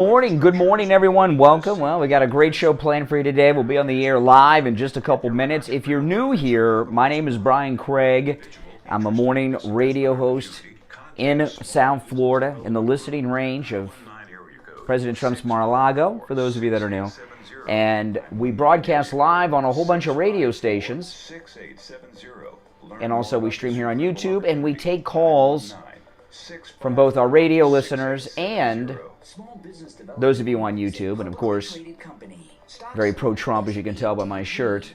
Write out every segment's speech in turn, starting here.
Good morning, everyone. Welcome. Well, we got a great show planned for you today. We'll be on the air live in just a couple minutes. If you're new here, my name is Brian Craig. I'm a morning radio host in South Florida, in the listening range of President Trump's Mar-a-Lago, for those of you that are new. And we broadcast live on a whole bunch of radio stations. And also we stream here on YouTube, and we take calls from both our radio listeners and those of you on YouTube, and of course, very pro-Trump, as you can tell by my shirt.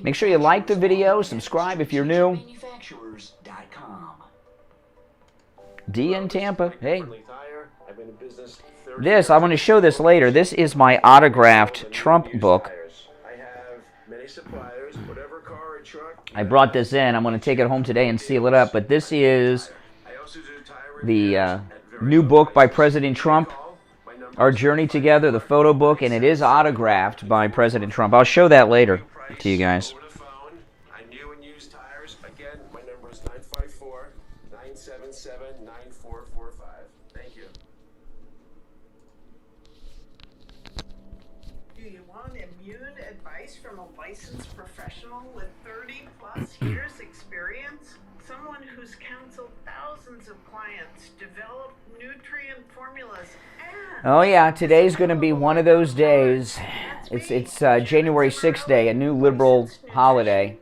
Make sure you like the video, subscribe if you're new. D in Tampa, hey. This, I'm going to show this later. This is my autographed Trump book. I brought this in. I'm going to take it home today and seal it up. But this is the new book by President Trump, Our Journey Together, the photo book, and it is autographed by President Trump. I'll show that later to you guys. Thank you. Do you want immune advice from a licensed professional with 30-plus years experience? Someone who's counseled thousands of clients, developed nutrient formulas, and... Oh yeah, today's going to be one of those days. It's January 6th day, a new liberal holiday.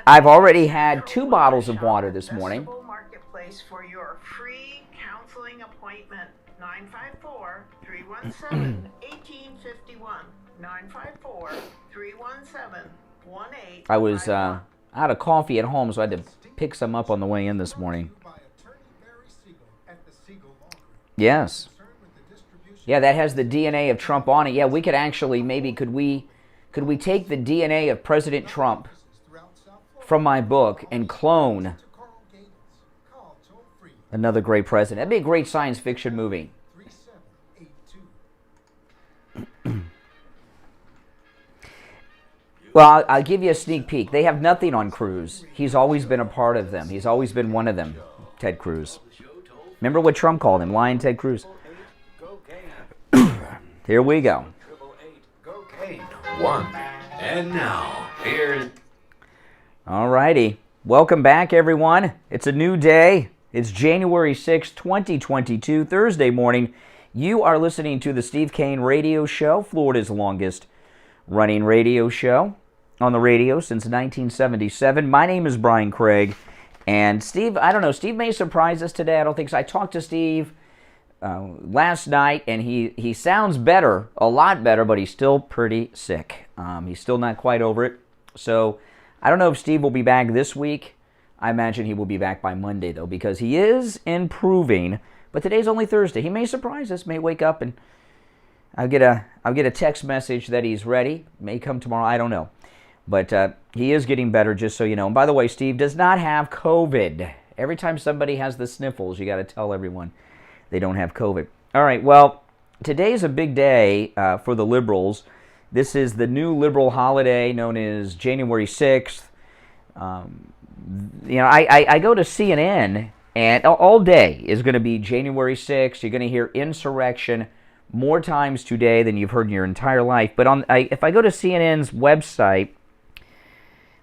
I've already had 2 bottles of water this morning. Marketplace for your free counseling appointment. 954-317-1851. 954-317-1851. I had a coffee at home, so I had to pick some up on the way in this morning. Yes. Yeah, that has the DNA of Trump on it. Yeah, we could actually, maybe, could we take the DNA of President Trump from my book and clone another great president? That'd be a great science fiction movie. Well, I'll give you a sneak peek. They have nothing on Cruz. He's always been a part of them. He's always been one of them, Ted Cruz. Remember what Trump called him, Lion Ted Cruz. Here we go. 1. And now, here... All righty. Welcome back, everyone. It's a new day. It's January 6, 2022, Thursday morning. You are listening to the Steve Kane Radio Show, Florida's longest running radio show on the radio since 1977. My name is Brian Craig, and Steve, I don't know, Steve may surprise us today. I don't think so. I talked to Steve last night, and he sounds better, a lot better, but he's still pretty sick. He's still not quite over it. So I don't know if Steve will be back this week. I imagine he will be back by Monday, though, because he is improving. But today's only Thursday. He may surprise us, may wake up and I'll get a text message that he's ready. May come tomorrow. I don't know. But he is getting better, just so you know. And by the way, Steve does not have COVID. Every time somebody has the sniffles, you got to tell everyone they don't have COVID. All right, well, today's a big day for the liberals. This is the new liberal holiday known as January 6th. You know, I go to CNN, and all day is going to be January 6th. You're going to hear insurrection more times today than you've heard in your entire life. But if I go to CNN's website,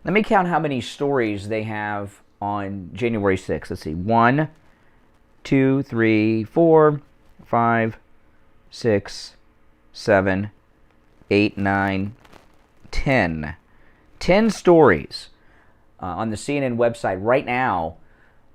let me count how many stories they have on January 6th. Let's see. 1, 2, 3, 4, 5, 6, 7, 8, 9, 10. 10 stories on the CNN website right now,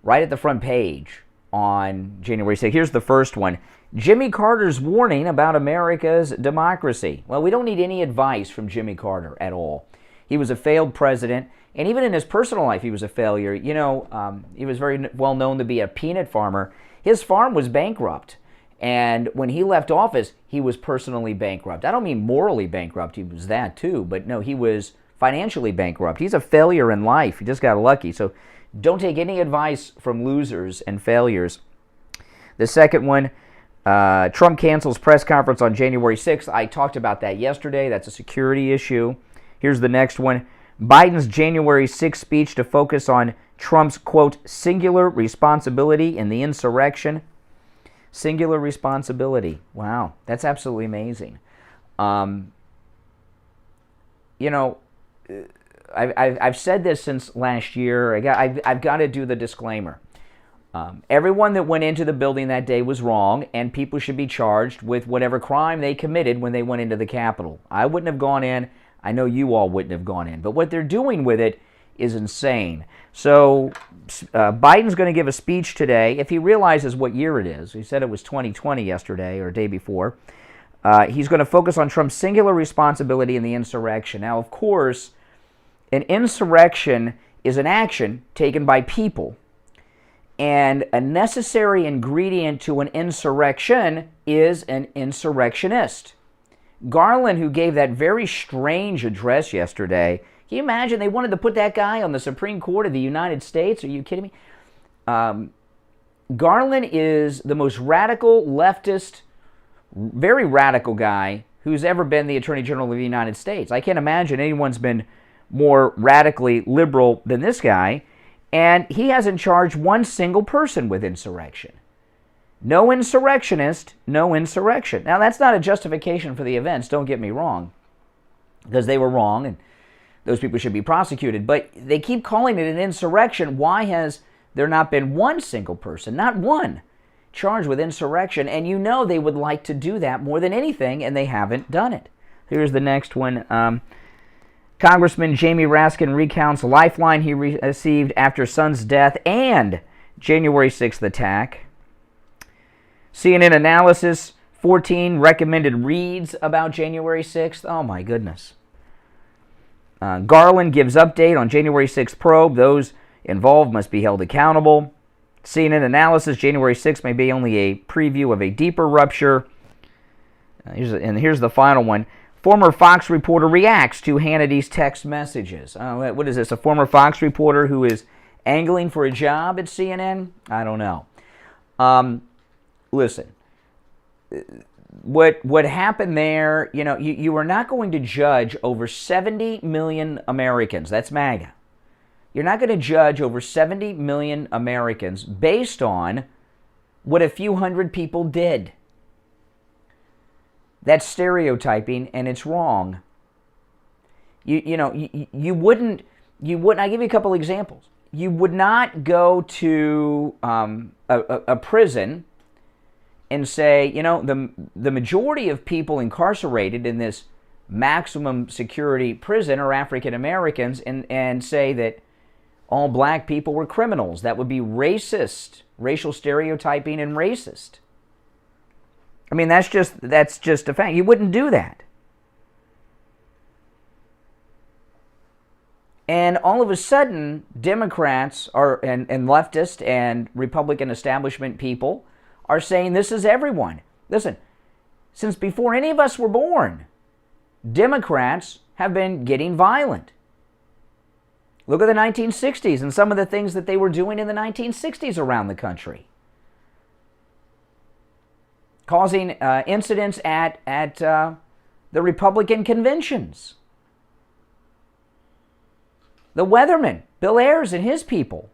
right at the front page on January 6th. Here's the first one. Jimmy Carter's warning about America's democracy. Well, we don't need any advice from Jimmy Carter at all. He was a failed president, and even in his personal life, he was a failure. You know, he was very well known to be a peanut farmer. His farm was bankrupt, and when he left office, he was personally bankrupt. I don't mean morally bankrupt. He was that too, but no, he was financially bankrupt. He's a failure in life. He just got lucky. So don't take any advice from losers and failures. The second one, Trump cancels press conference on January 6th. I talked about that yesterday. That's a security issue. Here's the next one. Biden's January 6th speech to focus on Trump's, quote, singular responsibility in the insurrection. Singular responsibility. Wow, that's absolutely amazing. You know, I've said this since last year. I've got to do the disclaimer. Everyone that went into the building that day was wrong, and people should be charged with whatever crime they committed when they went into the Capitol. I wouldn't have gone in. I know you all wouldn't have gone in. But what they're doing with it is insane. So Biden's going to give a speech today. If he realizes what year it is, he said it was 2020 yesterday or day before, he's going to focus on Trump's singular responsibility in the insurrection. Now, of course, an insurrection is an action taken by people. And a necessary ingredient to an insurrection is an insurrectionist. Garland, who gave that very strange address yesterday, can you imagine they wanted to put that guy on the Supreme Court of the United States? Are you kidding me? Garland is the most radical, leftist, very radical guy who's ever been the Attorney General of the United States. I can't imagine anyone's been more radically liberal than this guy. And he hasn't charged one single person with insurrection. No insurrectionist, no insurrection. Now, that's not a justification for the events, don't get me wrong, because they were wrong and those people should be prosecuted. But they keep calling it an insurrection. Why has there not been one single person, not one, charged with insurrection? And you know they would like to do that more than anything, and they haven't done it. Here's the next one. Congressman Jamie Raskin recounts lifeline he received after son's death and January 6th attack. CNN analysis, 14 recommended reads about January 6th. Oh, my goodness. Garland gives update on January 6th probe. Those involved must be held accountable. CNN analysis, January 6th may be only a preview of a deeper rupture. Here's the final one. Former Fox reporter reacts to Hannity's text messages. What is this, a former Fox reporter who is angling for a job at CNN? I don't know. Listen, what happened there, you know, you are not going to judge over 70 million Americans. That's MAGA. You're not going to judge over 70 million Americans based on what a few hundred people did. That's stereotyping, and it's wrong. You wouldn't. I give you a couple examples. You would not go to a prison and say, you know, the majority of people incarcerated in this maximum security prison are African Americans, and say that all black people were criminals. That would be racist, racial stereotyping, and racist. I mean, that's just a fact. You wouldn't do that. And all of a sudden, Democrats and leftist and Republican establishment people are saying this is everyone. Listen, since before any of us were born, Democrats have been getting violent. Look at the 1960s and some of the things that they were doing in the 1960s around the country. Causing incidents at the Republican conventions. The Weatherman, Bill Ayers and his people.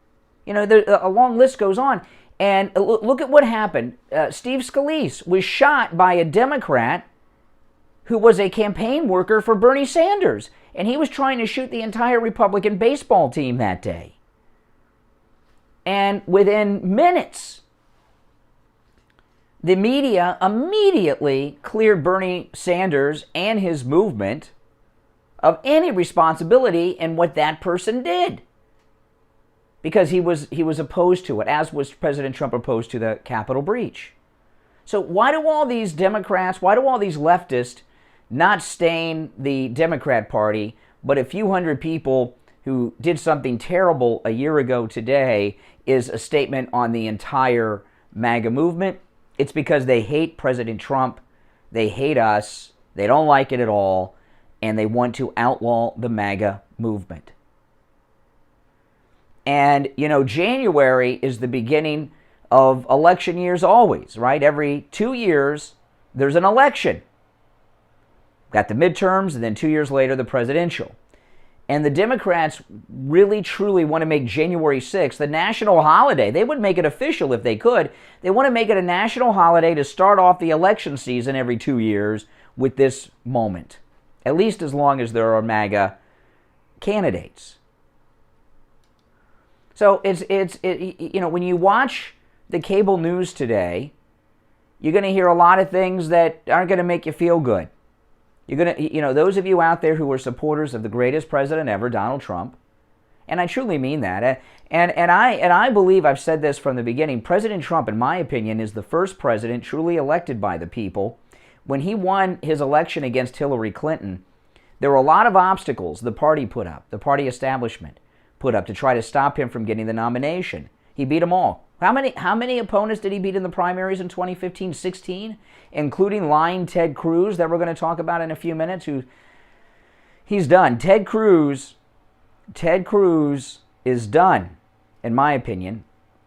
You know, a long list goes on. And look at what happened. Steve Scalise was shot by a Democrat who was a campaign worker for Bernie Sanders. And he was trying to shoot the entire Republican baseball team that day. And within minutes, the media immediately cleared Bernie Sanders and his movement of any responsibility in what that person did, because he was opposed to it, as was President Trump opposed to the Capitol breach. So why do all these Democrats, why do all these leftists not stain the Democrat Party, but a few hundred people who did something terrible a year ago today is a statement on the entire MAGA movement? It's because they hate President Trump, they hate us, they don't like it at all, and they want to outlaw the MAGA movement. And, you know, January is the beginning of election years always, right? Every 2 years, there's an election. Got the midterms, and then 2 years later, the presidential. And the Democrats really, truly want to make January 6th a national holiday. They would make it official if they could. They want to make it a national holiday to start off the election season every 2 years with this moment, at least as long as there are MAGA candidates. So when you watch the cable news today, you're going to hear a lot of things that aren't going to make you feel good. You're going to, those of you out there who are supporters of the greatest president ever, Donald Trump, and I truly mean that, and I believe, I've said this from the beginning, President Trump, in my opinion, is the first president truly elected by the people. When he won his election against Hillary Clinton, there were a lot of obstacles the party put up, the party establishment put up to try to stop him from getting the nomination. He beat them all. How many opponents did he beat in the primaries in 2015? 16, including lying Ted Cruz, that we're going to talk about in a few minutes. He's done. Ted Cruz is done, in my opinion.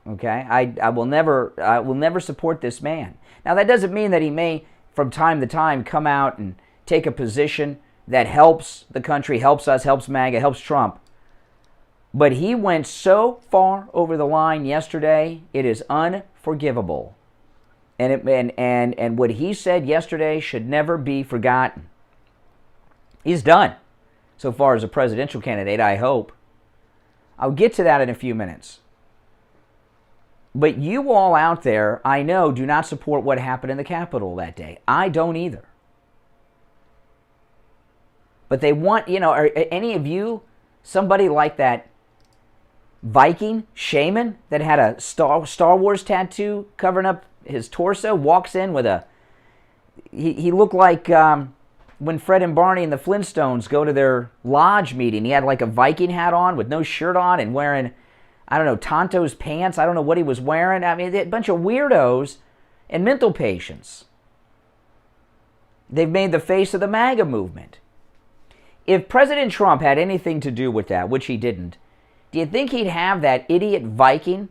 Okay, I will never support this man. Now that doesn't mean that he may, from time to time, come out and take a position that helps the country, helps us, helps MAGA, helps Trump. But he went so far over the line yesterday, it is unforgivable. And what he said yesterday should never be forgotten. He's done, so far as a presidential candidate, I hope. I'll get to that in a few minutes. But you all out there, I know, do not support what happened in the Capitol that day. I don't either. But they want, are any of you, somebody like that Viking shaman that had a Star Wars tattoo covering up his torso, walks in with he looked like when Fred and Barney and the Flintstones go to their lodge meeting. He had like a Viking hat on with no shirt on and wearing, I don't know, Tonto's pants. I don't know what he was wearing. I mean, a bunch of weirdos and mental patients. They've made the face of the MAGA movement. If President Trump had anything to do with that, which he didn't, do you think he'd have that idiot Viking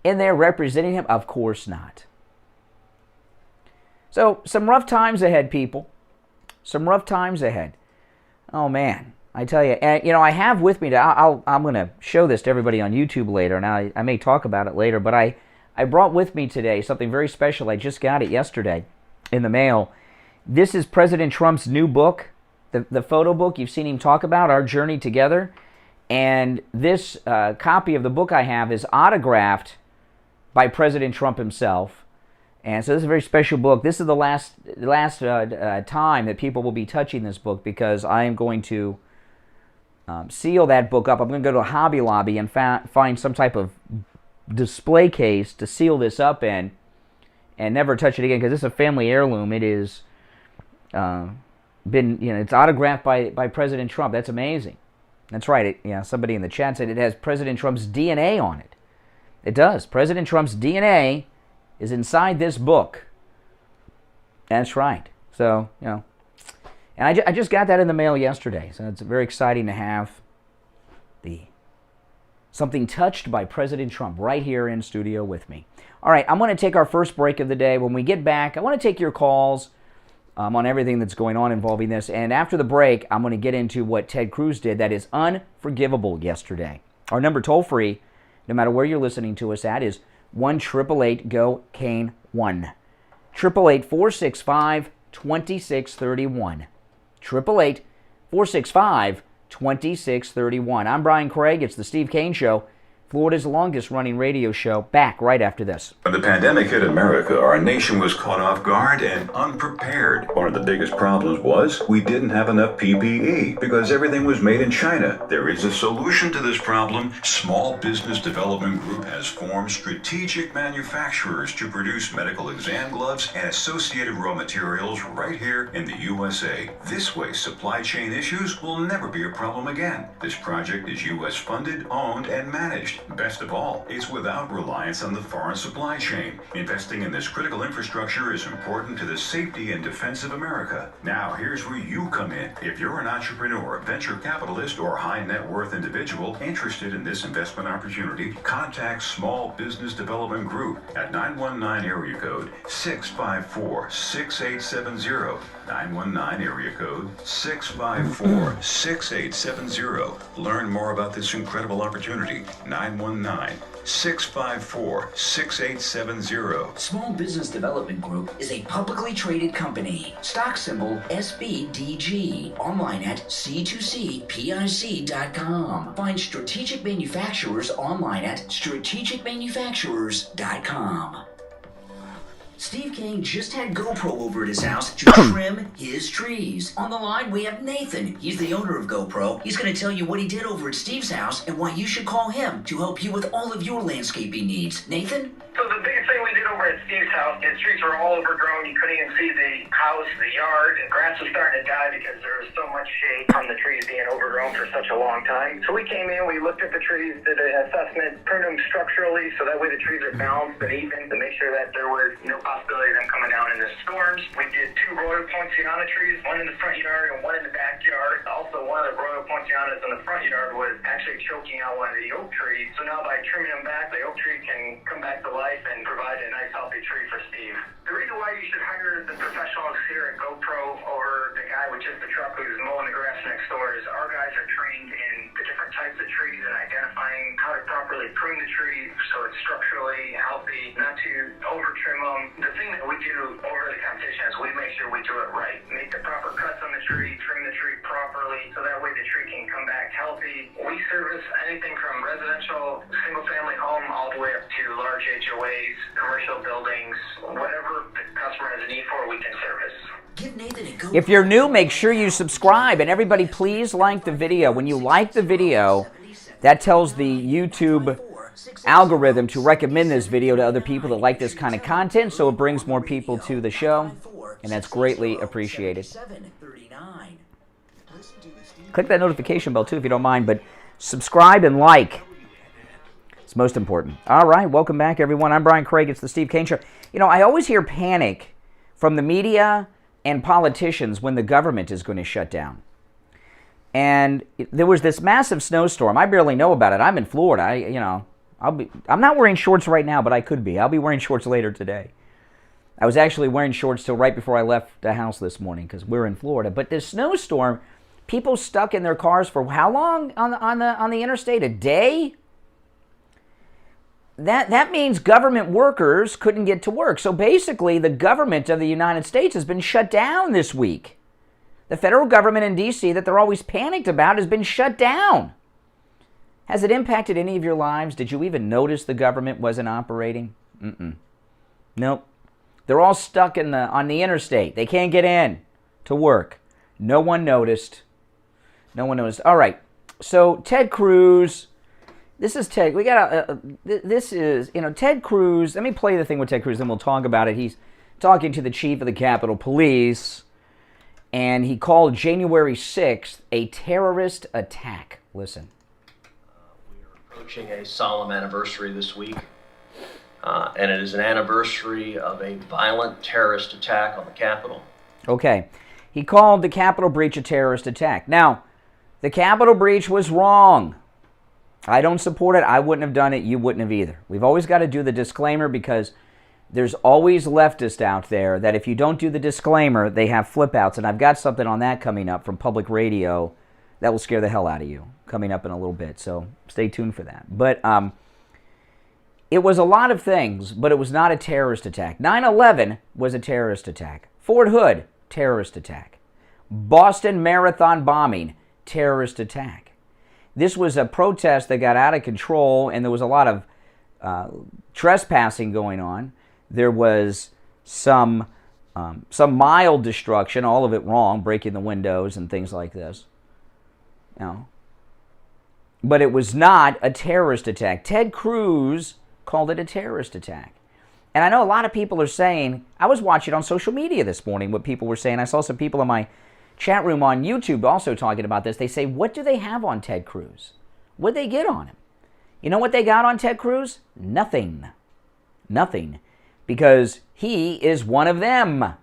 in there representing him? Of course not. So, some rough times ahead, people. Some rough times ahead. Oh, man. I tell you. And, I have with me, I'm going to show this to everybody on YouTube later, and I may talk about it later, but I brought with me today something very special. I just got it yesterday in the mail. This is President Trump's new book, the photo book you've seen him talk about, Our Journey Together. And this copy of the book I have is autographed by President Trump himself. And so this is a very special book. This is the last time that people will be touching this book, because I am going to seal that book up. I'm going to go to a Hobby Lobby and find some type of display case to seal this up in and never touch it again, because this is a family heirloom. It is it's autographed by President Trump. That's amazing. That's right. Somebody in the chat said it has President Trump's DNA on it. It does. President Trump's DNA is inside this book. That's right. So, and I just got that in the mail yesterday. So it's very exciting to have something touched by President Trump right here in studio with me. All right, I'm going to take our first break of the day. When we get back, I want to take your calls on everything that's going on involving this. And after the break, I'm going to get into what Ted Cruz did that is unforgivable yesterday. Our number toll-free, no matter where you're listening to us at, is 1-888-GO-CANE 1. 888-465-2631. 888-465-2631. I'm Brian Craig. It's the Steve Kane Show, Florida's longest-running radio show. Back right after this. When the pandemic hit America, our nation was caught off guard and unprepared. One of the biggest problems was we didn't have enough PPE because everything was made in China. There is a solution to this problem. Small Business Development Group has formed strategic manufacturers to produce medical exam gloves and associated raw materials right here in the USA. This way, supply chain issues will never be a problem again. This project is U.S. funded, owned, and managed. advantage. Best of all, it's without reliance on the foreign supply chain. Investing in this critical infrastructure is important to the safety and defense of America. Now, here's where you come in. If you're an entrepreneur, venture capitalist, or high net worth individual interested in this investment opportunity, contact Small Business Development Group at 919 area code 654-6870. 919 area code 654-6870. Learn more about this incredible opportunity. 919-654-6870. Small Business Development Group is a publicly traded company. Stock symbol SBDG. Online at c2cpic.com. Find strategic manufacturers online at strategicmanufacturers.com. Steve Kane just had GoPro over at his house to trim his trees. On the line, we have Nathan. He's the owner of GoPro. He's going to tell you what he did over at Steve's house and why you should call him to help you with all of your landscaping needs. Nathan? So the biggest thing we did over at Steve's house, his trees were all overgrown. You couldn't even see the house, the yard, and grass was starting to die because there was so much shade from the trees being overgrown for such a long time. So we came in, we looked at the trees, did an assessment, pruned them structurally so that way the trees are balanced and even to make sure that there was no possibility of them coming down in the storms. We did 2 royal poinciana trees, one in the front yard and one in the backyard. Also, one of the royal poincianas in the front yard was actually choking out one of the oak trees. So now by trimming them back, the oak tree can come back to life and provide a nice healthy tree for Steve. The reason why you should hire the professionals here at GoPro over the guy with just the truck who's mowing the grass next door is our guys are trained in the different types of trees and identifying how to properly prune the tree so it's structurally healthy, not to over trim them. The thing that we do over the competition is we make sure we do it right. Make the proper cuts on the tree, trim the tree properly so that way the tree can come back healthy. We service anything from residential, single family home all the way up to large HOAs, commercial buildings, whatever the customer has a need for, we can service. Give Nathan a go. If you're new, make sure you subscribe. And everybody, please like the video. When you like the video, that tells the YouTube algorithm to recommend this video to other people that like this kind of content, so it brings more people to the show, and that's greatly appreciated. Click that notification bell, too, if you don't mind, but subscribe and like. It's most important. All right, welcome back, everyone. I'm Brian Craig. It's the Steve Kane Show. You know, I always hear panic from the media and politicians when the government is going to shut down. And there was this massive snowstorm. I barely know about it. I'm in Florida. I'm not wearing shorts right now, but I could be. I'll be wearing shorts later today. I was actually wearing shorts till right before I left the house this morning because we're in Florida. But this snowstorm, people stuck in their cars for how long on the interstate? A day? That means government workers couldn't get to work. So basically, the government of the United States has been shut down this week. The federal government in D.C. that they're always panicked about has been shut down. Has it impacted any of your lives? Did you even notice the government wasn't operating? Nope. They're all stuck on the interstate. They can't get in to work. No one noticed. No one noticed. All right. So Ted Cruz. This is Ted. Ted Cruz. Let me play the thing with Ted Cruz, then we'll talk about it. He's talking to the chief of the Capitol Police, and he called January 6th a terrorist attack. Listen. We are approaching a solemn anniversary this week, and it is an anniversary of a violent terrorist attack on the Capitol. Okay. He called the Capitol breach a terrorist attack. Now, the Capitol breach was wrong. I don't support it. I wouldn't have done it. You wouldn't have either. We've always got to do the disclaimer because there's always leftists out there that if you don't do the disclaimer, they have flip-outs. And I've got something on that coming up from public radio that will scare the hell out of you coming up in a little bit. So stay tuned for that. But it was a lot of things, but it was not a terrorist attack. 9/11 was a terrorist attack. Fort Hood, terrorist attack. Boston Marathon bombing, terrorist attack. This was a protest that got out of control, and there was a lot of trespassing going on. There was some mild destruction, all of it wrong, breaking the windows and things like this. But it was not a terrorist attack. Ted Cruz called it a terrorist attack. And I know a lot of people are saying, I was watching on social media this morning what people were saying. I saw some people in my chat room on YouTube also talking about this. They say, what do they have on Ted Cruz? What did they get on him? You know what they got on Ted Cruz? Nothing. Nothing. Because he is one of them.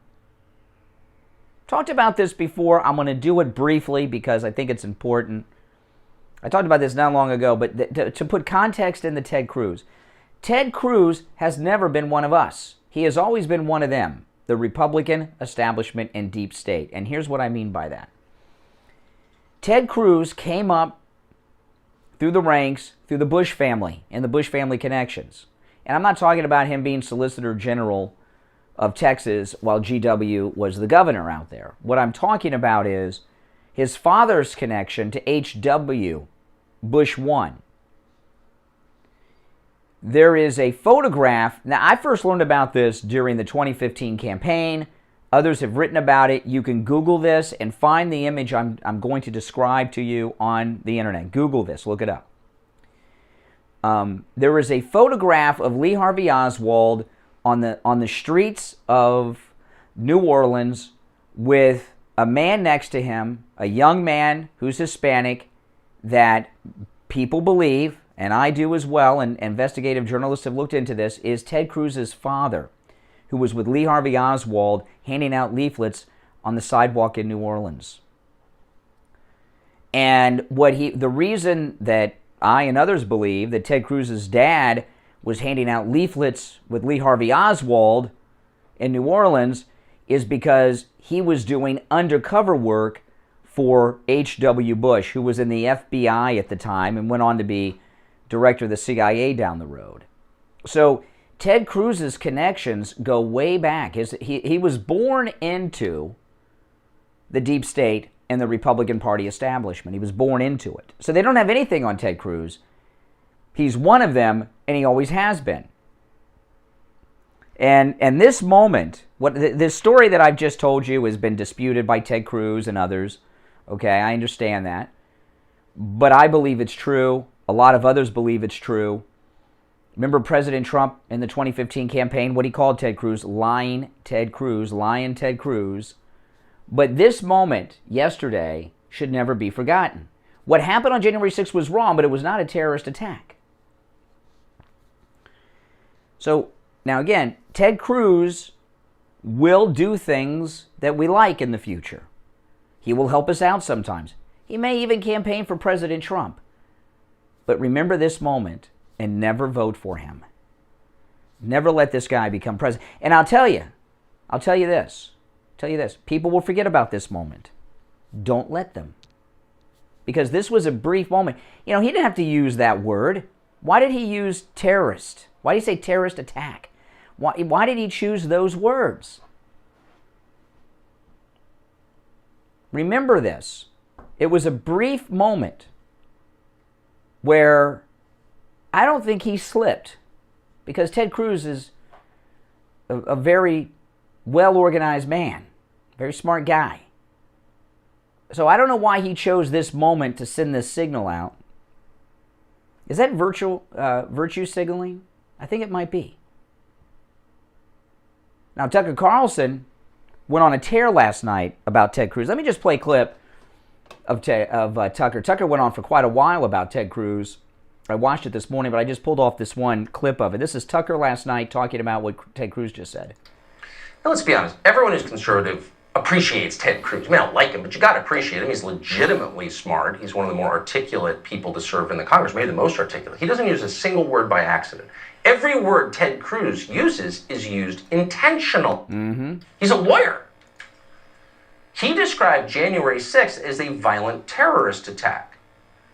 Talked about this before. I'm going to do it briefly because I think it's important. I talked about this not long ago, but to put context into Ted Cruz. Ted Cruz has never been one of us. He has always been one of them, the Republican establishment and deep state. And here's what I mean by that. Ted Cruz came up through the ranks, through the Bush family and the Bush family connections. And I'm not talking about him being Solicitor General of Texas while GW was the governor out there. What I'm talking about is his father's connection to H.W. Bush 1. There is a photograph. Now, I first learned about this during the 2015 campaign. Others have written about it. You can Google this and find the image I'm going to describe to you on the internet. Google this. Look it up. There is a photograph of Lee Harvey Oswald on the streets of New Orleans with a man next to him, a young man who's Hispanic, that people believe, and I do as well, and investigative journalists have looked into this, is Ted Cruz's father, who was with Lee Harvey Oswald handing out leaflets on the sidewalk in New Orleans. And the reason that I and others believe that Ted Cruz's dad was handing out leaflets with Lee Harvey Oswald in New Orleans is because he was doing undercover work for H.W. Bush, who was in the FBI at the time and went on to be director of the CIA down the road. So Ted Cruz's connections go way back. He was born into the deep state and the Republican Party establishment. He was born into it. So they don't have anything on Ted Cruz. He's one of them, and he always has been. And this moment, this story that I've just told you has been disputed by Ted Cruz and others. Okay, I understand that. But I believe it's true. A lot of others believe it's true. Remember President Trump in the 2015 campaign, what he called Ted Cruz? Lying Ted Cruz, lying Ted Cruz. But this moment, yesterday, should never be forgotten. What happened on January 6th was wrong, but it was not a terrorist attack. So, now again, Ted Cruz will do things that we like in the future. He will help us out sometimes. He may even campaign for President Trump. But remember this moment and never vote for him. Never let this guy become president. And I'll tell you this. People will forget about this moment. Don't let them. Because this was a brief moment. You know, he didn't have to use that word. Why did he use terrorist? Why did he say terrorist attack? Why did he choose those words? Remember this. It was a brief moment where I don't think he slipped, because Ted Cruz is a very well-organized man, very smart guy. So I don't know why he chose this moment to send this signal out. Is that virtue signaling? I think it might be. Now, Tucker Carlson went on a tear last night about Ted Cruz. Let me just play a clip of Tucker. Tucker went on for quite a while about Ted Cruz. I watched it this morning, but I just pulled off this one clip of it. This is Tucker last night talking about what Ted Cruz just said. Now, let's be honest. Everyone who's conservative appreciates Ted Cruz. I mean, I don't like him, but you got to appreciate him. He's legitimately smart. He's one of the more articulate people to serve in the Congress, maybe the most articulate. He doesn't use a single word by accident. Every word Ted Cruz uses is used intentional. Mm-hmm. He's a lawyer. He described January 6th as a violent terrorist attack.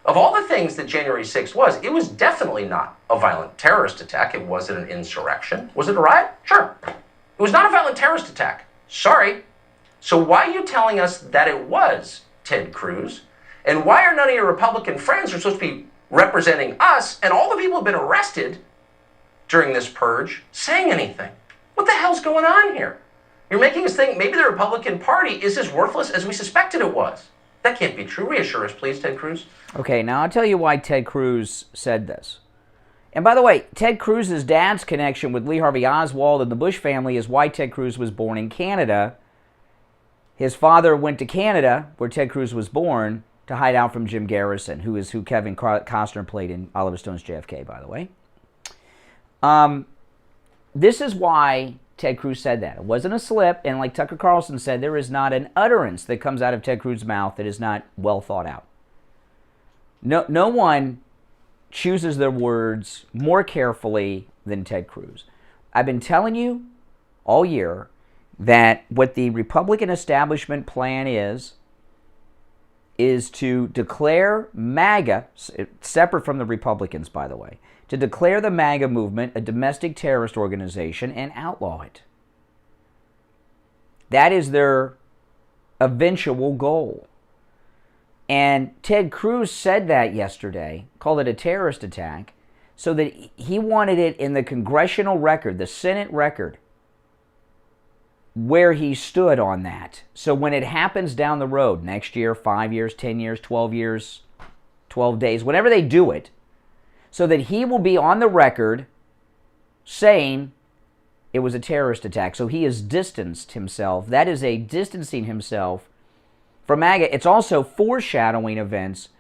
Of all the things that January 6th was, it was definitely not a violent terrorist attack. It wasn't an insurrection. Was it a riot? Sure. It was not a violent terrorist attack. Sorry. So why are you telling us that it was, Ted Cruz? And why are none of your Republican friends who are supposed to be representing us and all the people who have been arrested during this purge saying anything? What the hell's going on here? You're making us think maybe the Republican Party is as worthless as we suspected it was. That can't be true. Reassure us, please, Ted Cruz. Okay, now I'll tell you why Ted Cruz said this. And by the way, Ted Cruz's dad's connection with Lee Harvey Oswald and the Bush family is why Ted Cruz was born in Canada. His father went to Canada, where Ted Cruz was born, to hide out from Jim Garrison, who Kevin Costner played in Oliver Stone's JFK, by the way. This is why Ted Cruz said that. It wasn't a slip, and like Tucker Carlson said, there is not an utterance that comes out of Ted Cruz's mouth that is not well thought out. No one chooses their words more carefully than Ted Cruz. I've been telling you all year that what the Republican establishment plan is to declare MAGA, separate from the Republicans, by the way, to declare the MAGA movement a domestic terrorist organization and outlaw it. That is their eventual goal. And Ted Cruz said that yesterday, called it a terrorist attack, so that he wanted it in the congressional record, the Senate record, where he stood on that. So when it happens down the road, next year, 5 years, 10 years, 12 years, 12 days, whenever they do it, so that he will be on the record saying it was a terrorist attack. So he has distanced himself. That is a distancing himself from MAGA. It's also foreshadowing events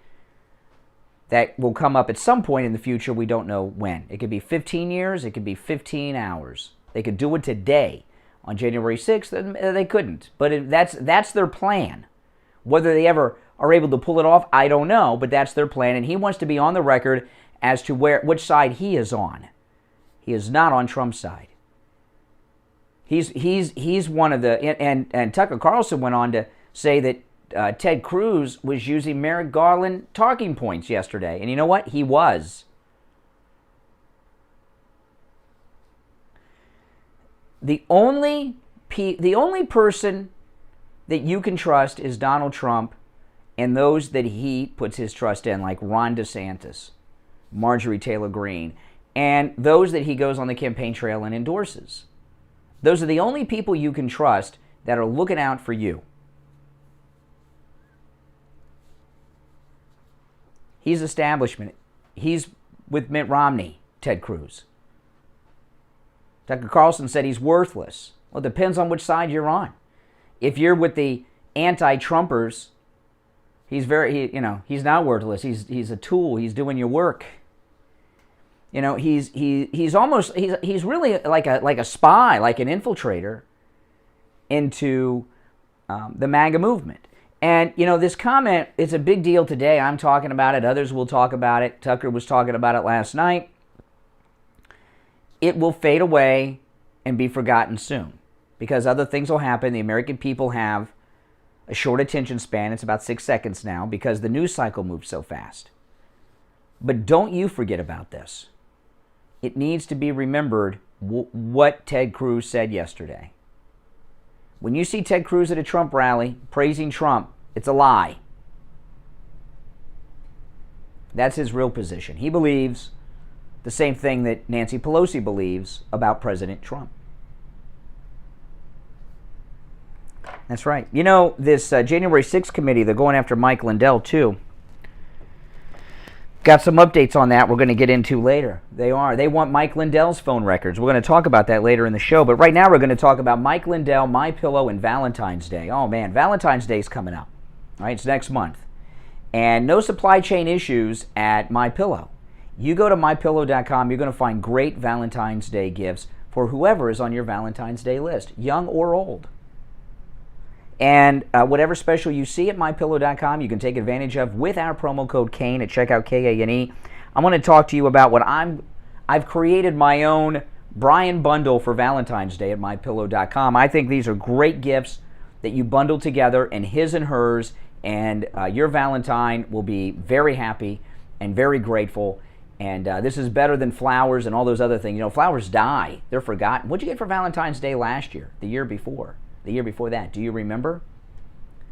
that will come up at some point in the future. We don't know when. It could be 15 years. It could be 15 hours. They could do it today. On January 6th, they couldn't. But that's their plan. Whether they ever are able to pull it off, I don't know. But that's their plan. And he wants to be on the record as to which side he is on. He is not on Trump's side. He's one of the... And Tucker Carlson went on to say that Ted Cruz was using Merrick Garland talking points yesterday. And you know what? He was. The only person that you can trust is Donald Trump and those that he puts his trust in, like Ron DeSantis, Marjorie Taylor Greene, and those that he goes on the campaign trail and endorses. Those are the only people you can trust that are looking out for you. He's establishment. He's with Mitt Romney, Ted Cruz. Tucker Carlson said he's worthless. Well, it depends on which side you're on. If you're with the anti-Trumpers, he's not worthless. He's a tool. He's doing your work. He's really like a spy, like an infiltrator into the MAGA movement. And this comment, it's a big deal today. I'm talking about it. Others will talk about it. Tucker was talking about it last night. It will fade away and be forgotten soon because other things will happen. The American people have a short attention span. It's about 6 seconds now because the news cycle moves so fast. But don't you forget about this. It needs to be remembered what Ted Cruz said yesterday. When you see Ted Cruz at a Trump rally praising Trump, it's a lie. That's his real position. He believes the same thing that Nancy Pelosi believes about President Trump. That's right. This January 6th committee, they're going after Mike Lindell, too. Got some updates on that we're going to get into later. They want Mike Lindell's phone records. We're going to talk about that later in the show. But right now we're going to talk about Mike Lindell, MyPillow, and Valentine's Day. Oh, man, Valentine's Day is coming up. All right, it's next month. And no supply chain issues at MyPillow. You go to MyPillow.com, you're going to find great Valentine's Day gifts for whoever is on your Valentine's Day list, young or old. And whatever special you see at MyPillow.com, you can take advantage of with our promo code KANE at checkout, K-A-N-E. I want to talk to you about what I've created my own Brian bundle for Valentine's Day at MyPillow.com. I think these are great gifts that you bundle together, and his and hers, and your Valentine will be very happy and very grateful. And this is better than flowers and all those other things. Flowers die. They're forgotten. What'd you get for Valentine's Day last year? The year before? The year before that? Do you remember?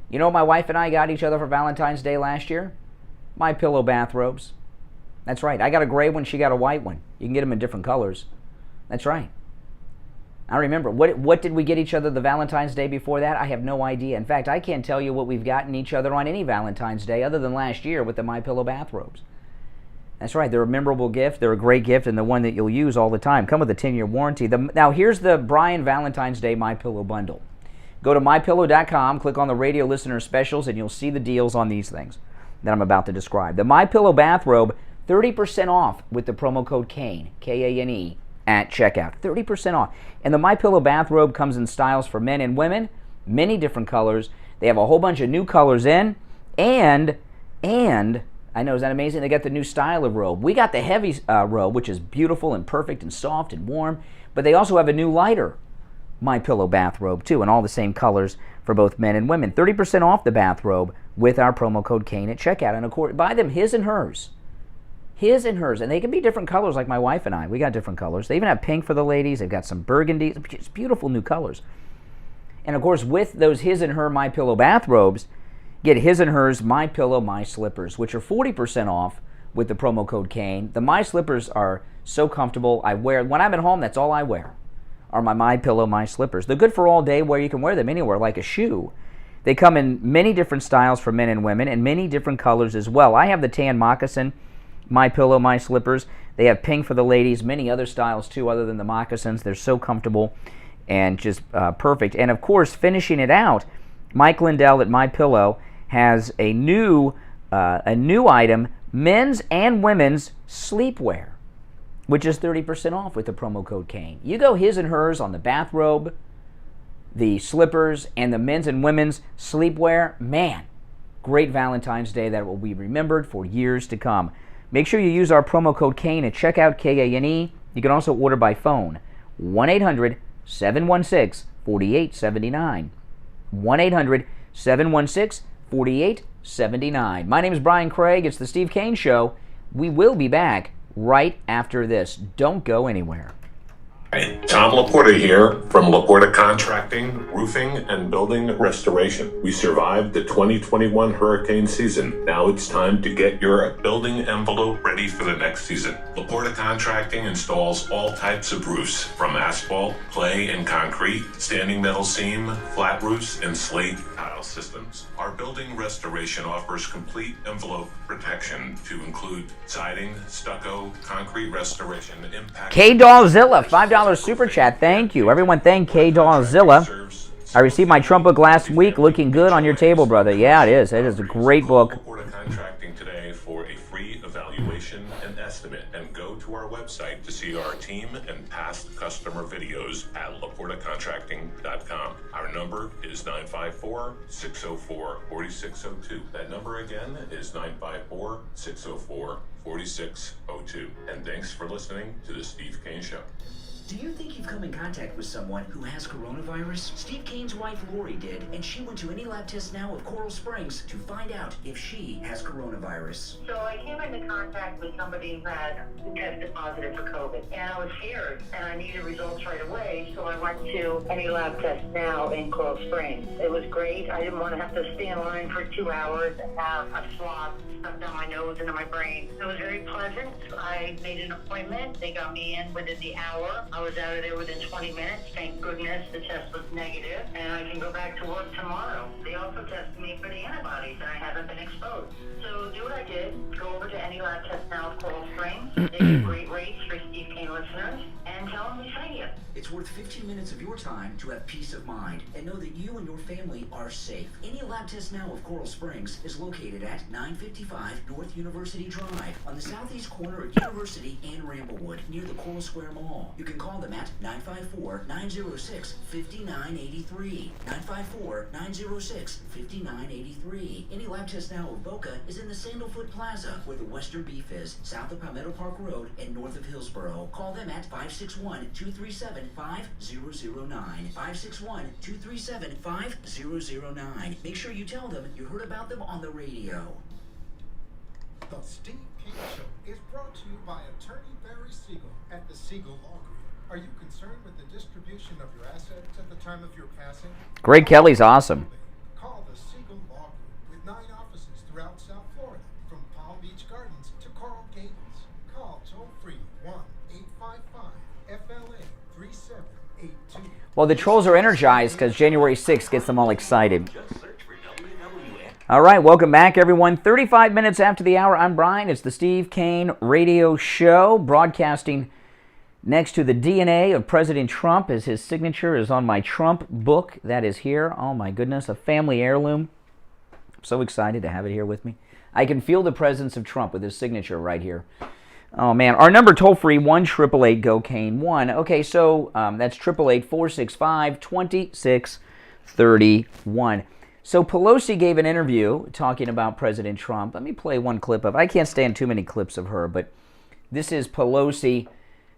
You know what my wife and I got each other for Valentine's Day last year? MyPillow bathrobes. That's right. I got a gray one. She got a white one. You can get them in different colors. That's right. I remember. What did we get each other the Valentine's Day before that? I have no idea. In fact, I can't tell you what we've gotten each other on any Valentine's Day other than last year with the MyPillow bathrobes. That's right. They're a memorable gift. They're a great gift and the one that you'll use all the time. Come with a 10-year warranty. Now, here's the Brian Valentine's Day MyPillow bundle. Go to MyPillow.com, click on the radio listener specials, and you'll see the deals on these things. that I'm about to describe. The MyPillow bathrobe, 30% off with the promo code KANE, K-A-N-E, at checkout. 30% off. And the MyPillow bathrobe comes in styles for men and women, many different colors. They have a whole bunch of new colors in, and I know, is that amazing? They got the new style of robe. We got the heavy robe, which is beautiful and perfect and soft and warm, but they also have a new lighter MyPillow bathrobe too, and all the same colors for both men and women. 30% off the bathrobe with our promo code KANE at checkout. And of course, buy them his and hers. His and hers. And they can be different colors like my wife and I. We got different colors. They even have pink for the ladies. They've got some burgundy. It's beautiful new colors. And of course, with those his and her MyPillow bathrobes, get his and hers MyPillow My Slippers, which are 40% off with the promo code KANE. The My Slippers are so comfortable. I wear, when I'm at home, that's all I wear, are my MyPillow My Slippers. They're good for all day, where you can wear them anywhere like a shoe. They come in many different styles for men and women and many different colors as well. I have the tan moccasin MyPillow My Slippers. They have pink for the ladies, many other styles too other than the moccasins. They're so comfortable and just perfect. And of course, finishing it out, Mike Lindell at MyPillow has a new item, men's and women's sleepwear, which is 30% off with the promo code KANE. You go his and hers on the bathrobe, the slippers, and the men's and women's sleepwear. Man, great Valentine's Day that will be remembered for years to come. Make sure you use our promo code KANE at checkout, K-A-N-E. You can also order by phone, 1-800-716-4879. 1-800-716-4879. My name is Brian Craig. It's the Steve Kane Show. We will be back right after this. Don't go anywhere. Hi, Tom Laporta here from Laporta Contracting, Roofing, and Building Restoration. We survived the 2021 hurricane season. Now it's time to get your building envelope ready for the next season. Laporta Contracting installs all types of roofs, from asphalt, clay, and concrete, standing metal seam, flat roofs, and slate tile systems. Our building restoration offers complete envelope protection to include siding, stucco, concrete restoration, impact... K-Dawzilla, $5 super chat. Thank you. Everyone thank K-Dawzilla. I received my Trump book last week. Looking good on your table, brother. Yeah, it is. It is a great book. Laporta Contracting today for a free evaluation and estimate. And go to our website to see our team and past customer videos at LaportaContracting.com. Our number is 954-604-4602. That number again is 954-604-4602. And thanks for listening to The Steve Kane Show. Do you think you've come in contact with someone who has coronavirus? Steve Kane's wife Lori did, and she went to Any Lab Test Now of Coral Springs to find out if she has coronavirus. So I came into contact with somebody who tested positive for COVID, and I was scared, and I needed results right away, so I went to Any Lab Test Now in Coral Springs. It was great. I didn't want to have to stand in line for 2 hours and have a swab stuck down my nose into my brain. It was very pleasant. I made an appointment. They got me in within the hour. I was out of there within 20 minutes. Thank goodness the test was negative, and I can go back to work tomorrow. They also tested me for the antibodies, and I haven't been exposed. So do what I did. Go over to Any Lab Test Now of Coral Springs. They give great rates for Steve Kane listeners, and tell them we sent you. It's worth 15 minutes of your time to have peace of mind and know that you and your family are safe. Any Lab Test Now of Coral Springs is located at 955 North University Drive on the southeast corner of University and Ramblewood near the Coral Square Mall. You can call them at 954-906-5983. 954-906-5983. Any Lab Test Now of Boca is in the Sandalfoot Plaza where the Western Beef is, south of Palmetto Park Road and north of Hillsboro. Call them at 561-237-5009. 561-237-5009. Make sure you tell them you heard about them on the radio. The Steve Kane Show is brought to you by attorney Barry Siegel at the Siegel Law Group. Are you concerned with the distribution of your assets at the time of your passing? Greg Kelly's awesome. Call the Siegel Law Group with 9 offices throughout South Florida, from Palm Beach Gardens to Coral Gables. Call toll-free 1-855-FLA-3782. Well, the trolls are energized because January 6th gets them all excited. All right, welcome back, everyone. 35 minutes after the hour, I'm Brian. It's the Steve Kane Radio Show, broadcasting next to the DNA of President Trump, as his signature is on my Trump book that is here. Oh, my goodness, a family heirloom. I'm so excited to have it here with me. I can feel the presence of Trump with his signature right here. Oh, man. Our number toll-free, 1-888-GO-CANE-1. Okay, so that's 888-465-2631. So Pelosi gave an interview talking about President Trump. Let me play one clip of, I can't stand too many clips of her, but this is Pelosi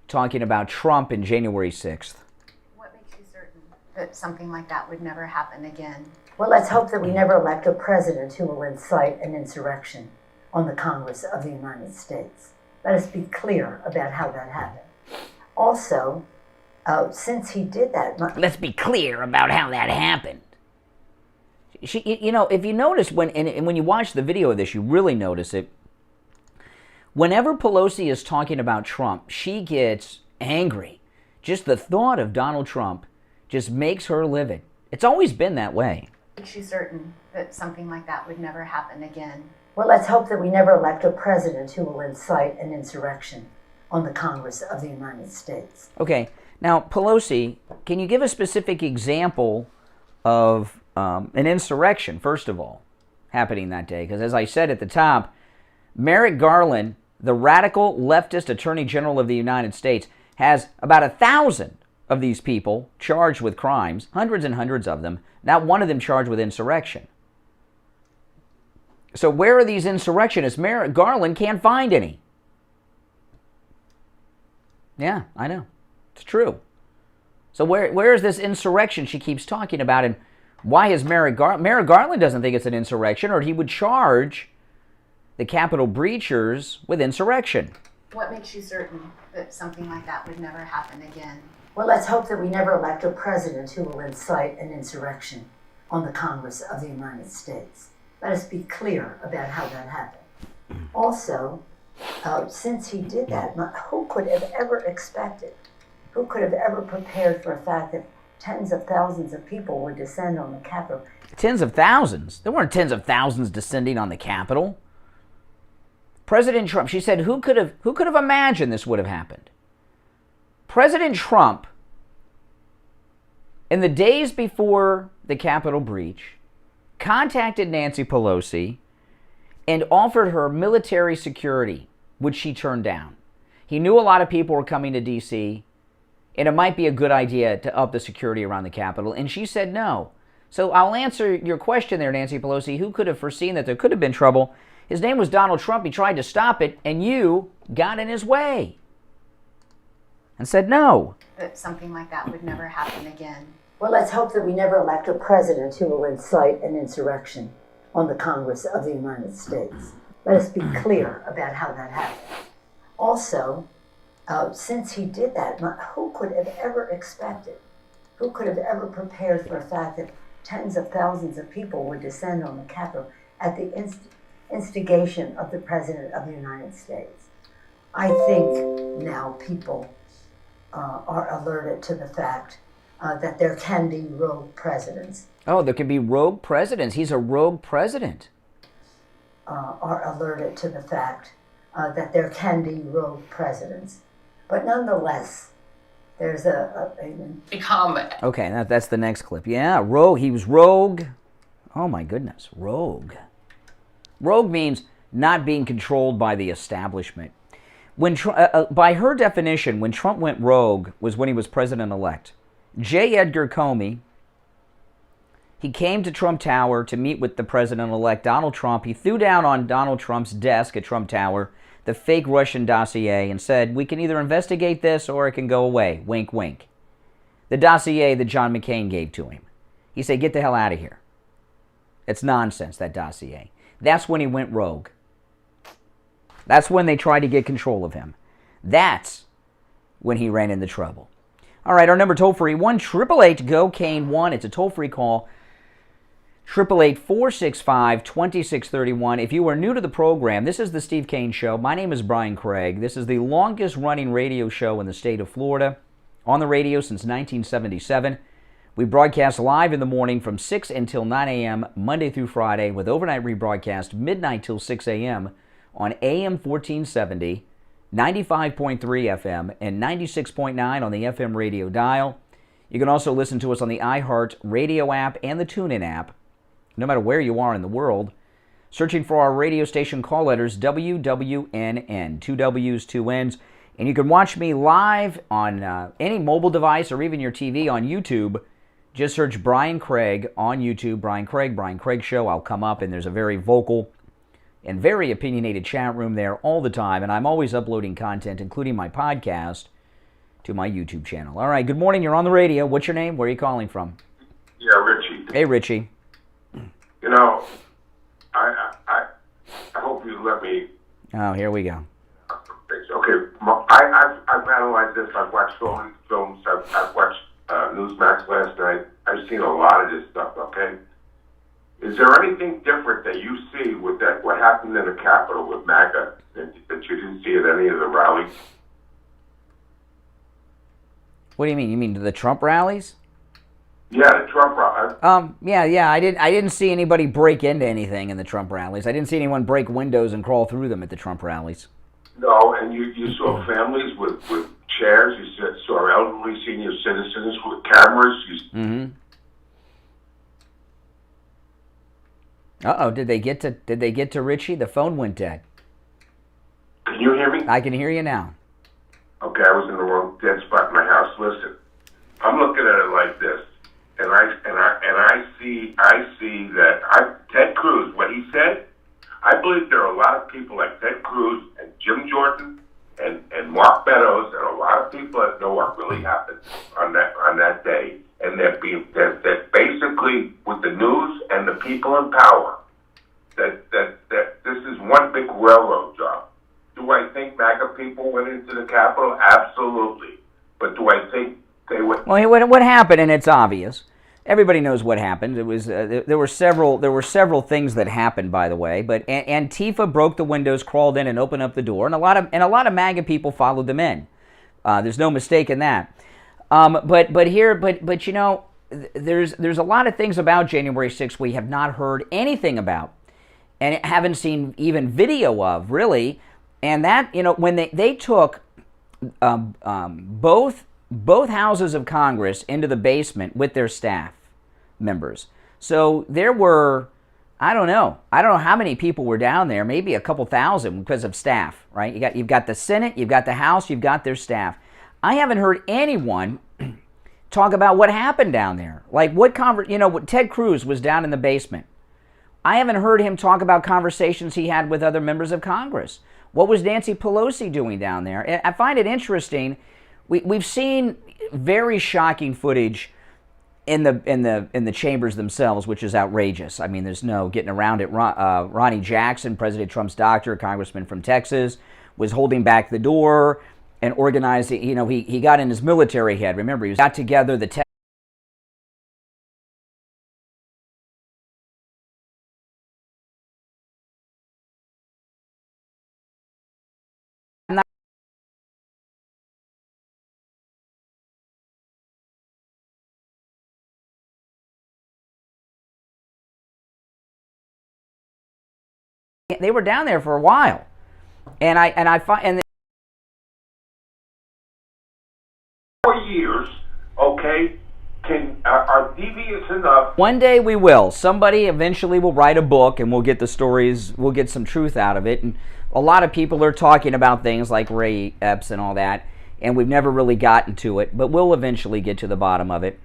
talking about Trump in January 6th. What makes you certain that something like that would never happen again? Well, let's hope that we never elect a president who will incite an insurrection on the Congress of the United States. Let us be clear about how that happened. Also, since he did that... Let's be clear about how that happened. You know, if you notice, when you watch the video of this, you really notice it. Whenever Pelosi is talking about Trump, she gets angry. Just the thought of Donald Trump just makes her livid. It's always been that way. Makes you certain that something like that would never happen again? Well, let's hope that we never elect a president who will incite an insurrection on the Congress of the United States. Okay, now, Pelosi, can you give a specific example of an insurrection, first of all, happening that day? Because as I said at the top, Merrick Garland, the radical leftist Attorney General of the United States, has about 1,000 of these people charged with crimes, hundreds and hundreds of them, not one of them charged with insurrection. So where are these insurrectionists? Merrick Garland can't find any. Yeah, I know. It's true. So where is this insurrection she keeps talking about, and why is Merrick Garland doesn't think it's an insurrection, or he would charge the Capitol breachers with insurrection? What makes you certain that something like that would never happen again? Well, let's hope that we never elect a president who will incite an insurrection on the Congress of the United States. Let us be clear about how that happened. Also, since he did that, who could have ever expected, who could have ever prepared for a fact that tens of thousands of people would descend on the Capitol? Tens of thousands? There weren't tens of thousands descending on the Capitol. President Trump, she said, who could have imagined this would have happened? President Trump, in the days before the Capitol breach, contacted Nancy Pelosi and offered her military security, which she turned down. He knew a lot of people were coming to D.C., and it might be a good idea to up the security around the Capitol, and she said no. So I'll answer your question there, Nancy Pelosi. Who could have foreseen that there could have been trouble? His name was Donald Trump. He tried to stop it, and you got in his way and said no. That something like that would never happen again. Well, let's hope that we never elect a president who will incite an insurrection on the Congress of the United States. Let us be clear about how that happened. Also, since he did that, who could have ever expected, who could have ever prepared for a fact that tens of thousands of people would descend on the Capitol at the instigation of the President of the United States? I think now people are alerted to the fact that there can be rogue presidents. Oh, there can be rogue presidents. He's a rogue president. Are alerted to the fact that there can be rogue presidents. But nonetheless, there's become... Okay, that's the next clip. Yeah, rogue. He was rogue. Oh, my goodness. Rogue. Rogue means not being controlled by the establishment. When by her definition, when Trump went rogue was when he was president-elect. J. Edgar Comey, he came to Trump Tower to meet with the president-elect Donald Trump. He threw down on Donald Trump's desk at Trump Tower the fake Russian dossier and said, we can either investigate this or it can go away. Wink, wink. The dossier that John McCain gave to him. He said, get the hell out of here. It's nonsense, that dossier. That's when he went rogue. That's when they tried to get control of him. That's when he ran into trouble. All right, our number toll-free, 1-888-GO-CANE-1. It's a toll-free call, 888-465-2631. If you are new to the program, this is the Steve Kane Show. My name is Brian Craig. This is the longest-running radio show in the state of Florida, on the radio since 1977. We broadcast live in the morning from 6 until 9 a.m., Monday through Friday, with overnight rebroadcast midnight till 6 a.m. on AM 1470, 95.3 FM, and 96.9 on the FM radio dial. You can also listen to us on the iHeart Radio app and the TuneIn app, no matter where you are in the world. searching for our radio station call letters, WWNN, 2 W's, 2 N's. And you can watch me live on any mobile device or even your TV on YouTube. Just search Brian Craig on YouTube, Brian Craig Show. I'll come up, and there's a very vocal and very opinionated chat room there all the time. And I'm always uploading content, including my podcast, to my YouTube channel. All right, good morning. You're on the radio. What's your name? Where are you calling from? Yeah, Richie. Hey, Richie. You know, I hope you let me. Oh, here we go. Okay, I've analyzed this. I've watched films. I've watched Newsmax last night. I've seen a lot of this stuff. Okay, is there anything different that you see with that? What happened in the Capitol with MAGA that you didn't see at any of the rallies? What do you mean? You mean the Trump rallies? Yeah, the Trump rallies. Yeah. I didn't see anybody break into anything in the Trump rallies. I didn't see anyone break windows and crawl through them at the Trump rallies. No, and you saw families with chairs. You saw elderly senior citizens with cameras. Uh-oh, did they get to Richie? The phone went dead. Can you hear me? I can hear you now. Okay, I was in the wrong dead spot in my house. Listen, I'm looking at it like this, and I see that Ted Cruz, what he said, I believe there are a lot of people like Ted Cruz and Jim Jordan and Mark Meadows and a lot of people that know what really happened on that day, and they're basically with the news and the people in power that this is one big railroad job. Do I think MAGA people went into the Capitol? Absolutely. But do I think they went? Well, what happened, and it's obvious. Everybody knows what happened. It was there were several things that happened, by the way. But Antifa broke the windows, crawled in, and opened up the door, and a lot of MAGA people followed them in. There's no mistake in that. But you know, there's a lot of things about January 6th we have not heard anything about, and haven't seen even video of, really. And that, you know, when they took both houses of Congress into the basement with their staff members. So there were, I don't know how many people were down there, maybe a couple thousand because of staff, right? You've got the Senate, you've got the House, you've got their staff. I haven't heard anyone talk about what happened down there. Like what Ted Cruz was down in the basement. I haven't heard him talk about conversations he had with other members of Congress. What was Nancy Pelosi doing down there? I find it interesting. We've seen very shocking footage in the chambers themselves, which is outrageous. I mean, there's no getting around it. Ronnie Jackson, President Trump's doctor, a congressman from Texas, was holding back the door and organizing. You know, he got in his military head. Remember, he got together the They were down there for a while, and I find 4 years, okay, are devious enough. One day we will. Somebody eventually will write a book, and we'll get the stories. We'll get some truth out of it. And a lot of people are talking about things like Ray Epps and all that, and we've never really gotten to it. But we'll eventually get to the bottom of it.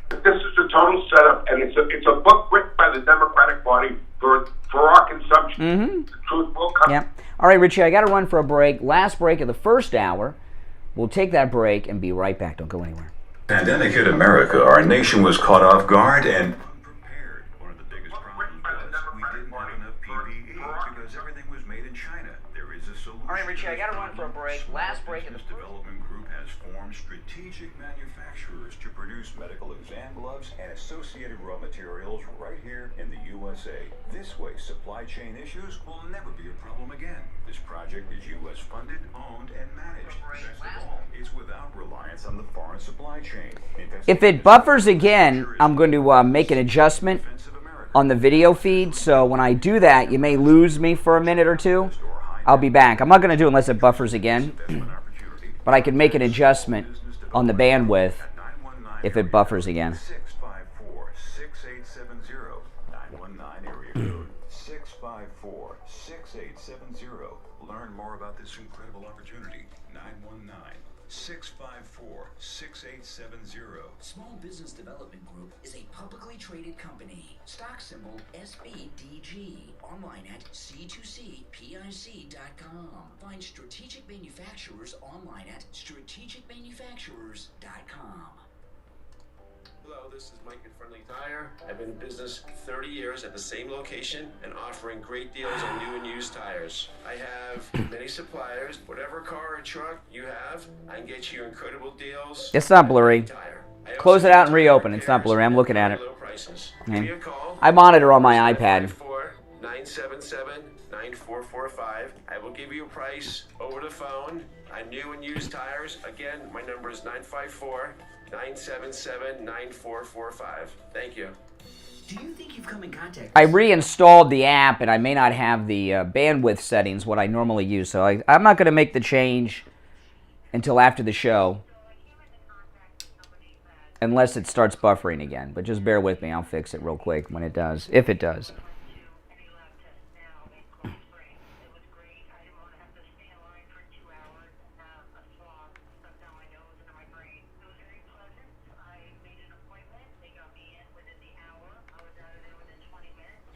This is a total setup, and it's a book written by the Democratic Party for our consumption. Mm-hmm. The truth will come. Yeah. All right, Richie, I got to run for a break. Last break of the first hour. We'll take that break and be right back. Don't go anywhere. Pandemic hit America. Our nation was caught off guard and unprepared. One of the biggest problems was we didn't have enough PPE because everything was made in China. There is a solution. All right, Richie, I got to run for a break. Last break of the development group has formed strategic manufacturers to produce medical exam gloves and associated raw materials right here in the USA. This way, supply chain issues will never be a problem again. This project is U.S. funded, owned, and managed. Best of all, it's without reliance on the foreign supply chain. If it buffers again, I'm going to make an adjustment on the video feed. So when I do that, you may lose me for a minute or two. I'll be back. I'm not going to do it unless it buffers again. But I can make an adjustment on the bandwidth if it buffers again. 654-6870-919 area code. 654 654-6870. Small Business Development Group is a publicly traded company. Stock symbol SBDG. Online at c2cpic.com. Find strategic manufacturers online at strategicmanufacturers.com. Hello, this is Mike at Friendly Tire. I've been in business 30 years at the same location and offering great deals on new and used tires. I have many suppliers. Whatever car or truck you have, I can get you incredible deals. It's not blurry. Close it out and reopen. It's not blurry. I'm looking at it. Okay. I monitor on my iPad. 977-9445. I will give you a price over the phone on new and used tires. Again, my number is 954-977-9445. Thank you. Do you think you've come in contact? I reinstalled the app, and I may not have the bandwidth settings what I normally use, so I'm not going to make the change until after the show, unless it starts buffering again. But just bear with me. I'll fix it real quick when it does, if it does.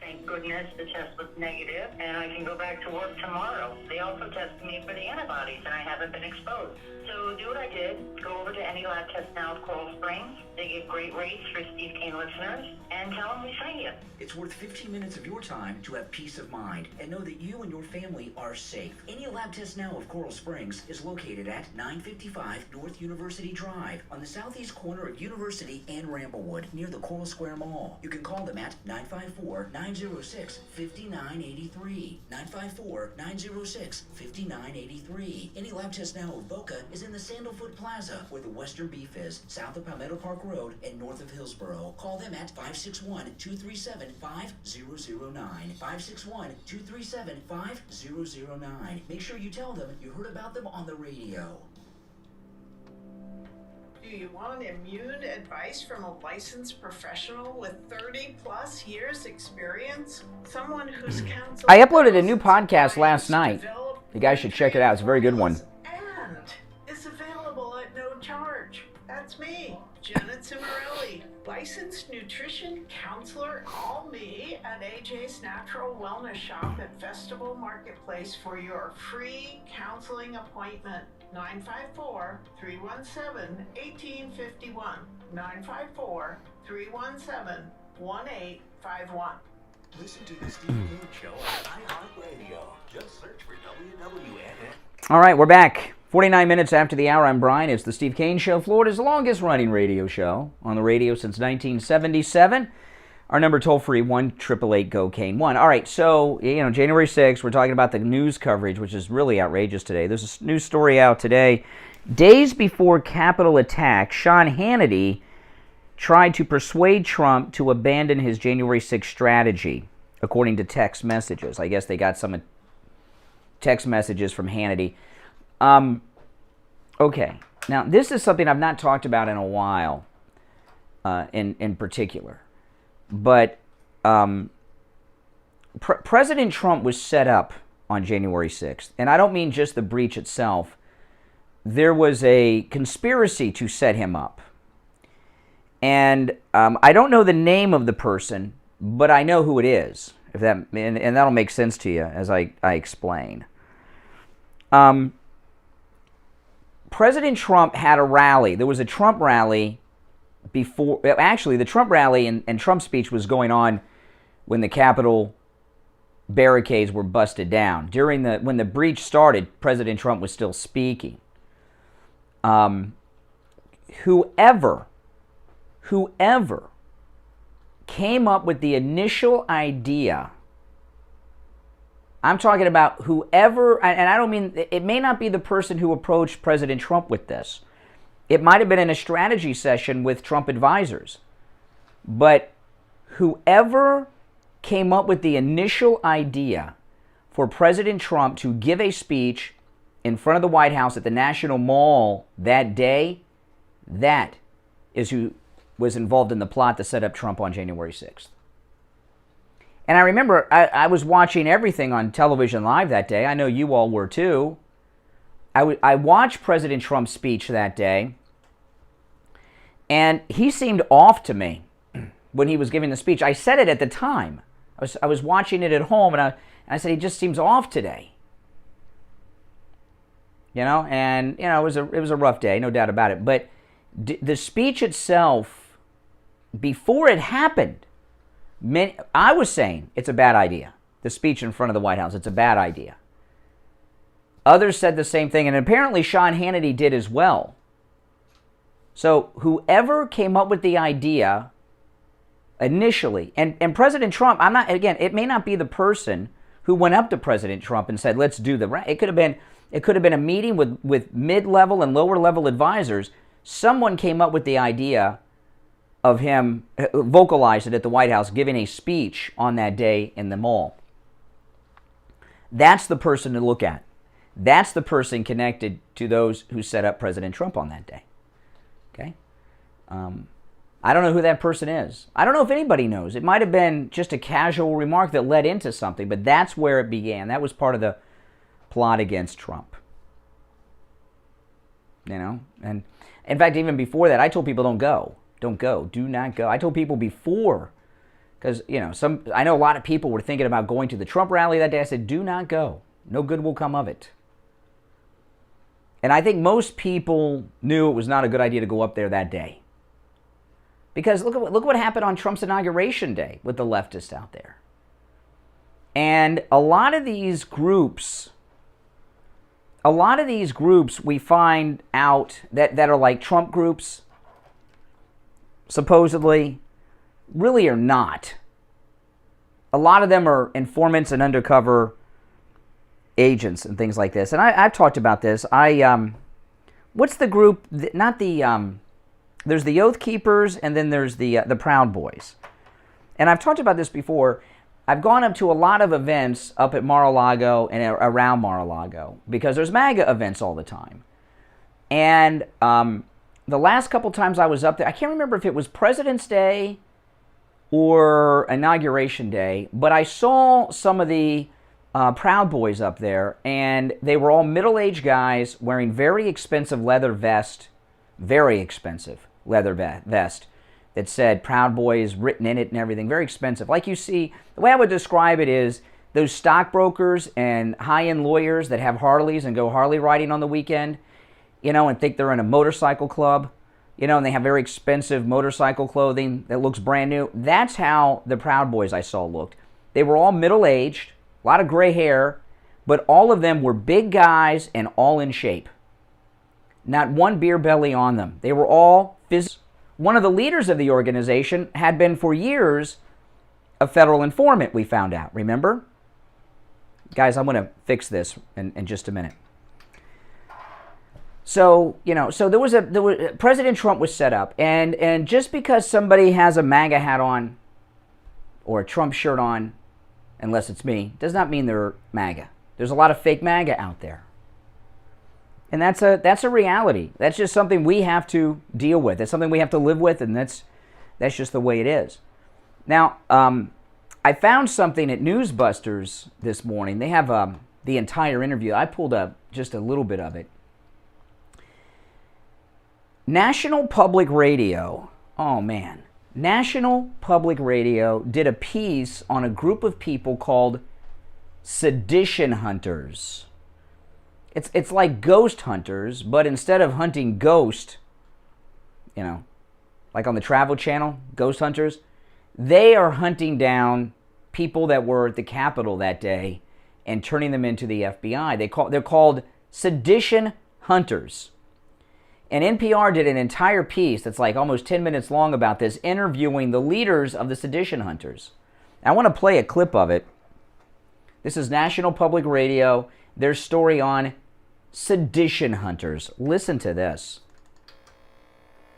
Thank goodness the test was negative, and I can go back to work tomorrow. They also tested me for the antibodies, and I haven't been exposed. So do what I did. Go over to Any Lab Test Now at Coral Springs. They give great rates for Steve Kane listeners, and tell them we sent you. It's worth 15 minutes of your time to have peace of mind and know that you and your family are safe. Any Lab Test Now of Coral Springs is located at 955 North University Drive on the southeast corner of University and Ramblewood near the Coral Square Mall. You can call them at 954-906-5983. 954-906-5983. Any Lab Test Now of Boca is in the Sandalfoot Plaza where the Western Beef is, south of Palmetto Park Road and north of Hillsboro. Call them at 561-237-5009. 561-237-5009. Make sure you tell them you heard about them on the radio. Do you want immune advice from a licensed professional with 30 plus years experience? Someone who's counseled... I uploaded a new podcast last night. You guys should check it out. It's a very good one. And is available at no charge. That's me, Janet Cimarelli, licensed nutrition counselor. Call me at AJ's Natural Wellness Shop at Festival Marketplace for your free counseling appointment. 954-317-1851. 954-317-1851. Listen to the Steve Kane Show on iHeartRadio. Just search for WWNN. All right, we're back. 49 minutes after the hour, I'm Brian. It's the Steve Kane Show, Florida's longest-running radio show. On the radio since 1977. Our number toll-free, 1-888-GO-KANE-1. All right, so, January 6th, we're talking about the news coverage, which is really outrageous today. There's a news story out today. Days before Capitol attack, Sean Hannity tried to persuade Trump to abandon his January 6th strategy, according to text messages. I guess they got some text messages from Hannity. Okay, now this is something I've not talked about in a while, in particular. But President Trump was set up on January 6th. And I don't mean just the breach itself. There was a conspiracy to set him up. And I don't know the name of the person, but I know who it is. If that and that'll make sense to you as I explain. President Trump had a rally. There was a Trump rally before, actually, the Trump rally and Trump's speech was going on when the Capitol barricades were busted down. When the breach started, President Trump was still speaking. Whoever came up with the initial idea, I'm talking about whoever, and I don't mean, it may not be the person who approached President Trump with this. It might have been in a strategy session with Trump advisors. But whoever came up with the initial idea for President Trump to give a speech in front of the White House at the National Mall that day, that is who was involved in the plot to set up Trump on January 6th. And I remember I was watching everything on television live that day. I know you all were too. I watched President Trump's speech that day, and he seemed off to me when he was giving the speech. I said it at the time. I was watching it at home, and I said, he just seems off today. And it was a rough day, no doubt about it. But the speech itself, before it happened, I was saying it's a bad idea. The speech in front of the White House, it's a bad idea. Others said the same thing, and apparently Sean Hannity did as well. So whoever came up with the idea initially, and President Trump, it may not be the person who went up to President Trump and said, let's do it could have been a meeting with mid-level and lower-level advisors. Someone came up with the idea of him, vocalized it at the White House, giving a speech on that day in the mall. That's the person to look at. That's the person connected to those who set up President Trump on that day. Okay? I don't know who that person is. I don't know if anybody knows. It might have been just a casual remark that led into something, but that's where it began. That was part of the plot against Trump. And in fact, even before that, I told people don't go. Don't go. Do not go. I told people before, because, I know a lot of people were thinking about going to the Trump rally that day. I said, do not go. No good will come of it. And I think most people knew it was not a good idea to go up there that day. Because look what happened on Trump's inauguration day with the leftists out there. And a lot of these groups we find out that are like Trump groups, supposedly, really are not. A lot of them are informants and undercover agents and things like this. And I've talked about this. What's the group? There's the Oath Keepers, and then there's the Proud Boys. And I've talked about this before. I've gone up to a lot of events up at Mar-a-Lago and around Mar-a-Lago because there's MAGA events all the time. And the last couple times I was up there, I can't remember if it was President's Day or Inauguration Day, but I saw some of the Proud Boys up there, and they were all middle-aged guys wearing very expensive leather vest, very expensive leather vest that said Proud Boys written in it and everything, very expensive. Like you see, the way I would describe it is those stockbrokers and high-end lawyers that have Harleys and go Harley riding on the weekend, and think they're in a motorcycle club, and they have very expensive motorcycle clothing that looks brand new. That's how the Proud Boys I saw looked. They were all middle-aged, a lot of gray hair, but all of them were big guys and all in shape. Not one beer belly on them. They were all physical. One of the leaders of the organization had been for years a federal informant, we found out. Remember? Guys, I'm going to fix this in just a minute. So, there was President Trump was set up, and just because somebody has a MAGA hat on or a Trump shirt on, unless it's me, does not mean they're MAGA. There's a lot of fake MAGA out there. And that's a reality. That's just something we have to deal with. It's something we have to live with, and that's just the way it is. Now, I found something at Newsbusters this morning. They have the entire interview. I pulled up just a little bit of it. National Public Radio, National Public Radio did a piece on a group of people called sedition hunters. It's like ghost hunters, but instead of hunting ghost, like on the Travel Channel, ghost hunters, they are hunting down people that were at the Capitol that day and turning them into the FBI. They're called sedition hunters. And NPR did an entire piece that's like almost 10 minutes long about this, interviewing the leaders of the sedition hunters. I want to play a clip of it. This is National Public Radio, their story on sedition hunters. Listen to this.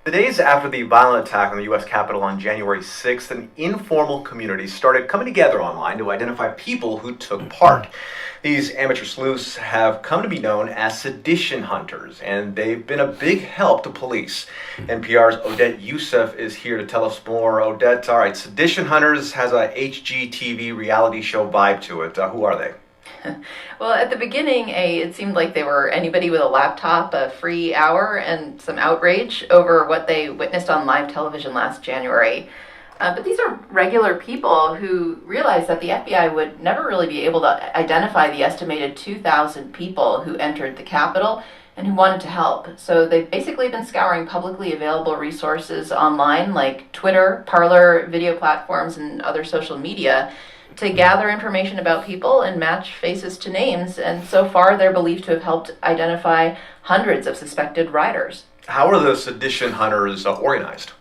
The days after the violent attack on the U.S. Capitol on January 6th, an informal community started coming together online to identify people who took part. These amateur sleuths have come to be known as sedition hunters, and they've been a big help to police. NPR's Odette Youssef is here to tell us more. Odette, all right, sedition hunters has a HGTV reality show vibe to it. Who are they? Well, at the beginning, it seemed like they were anybody with a laptop, a free hour, and some outrage over what they witnessed on live television last January. But these are regular people who realized that the FBI would never really be able to identify the estimated 2,000 people who entered the Capitol and who wanted to help. So they've basically been scouring publicly available resources online like Twitter, Parler, video platforms, and other social media to gather information about people and match faces to names. And so far, they're believed to have helped identify hundreds of suspected rioters. How are the sedition hunters organized?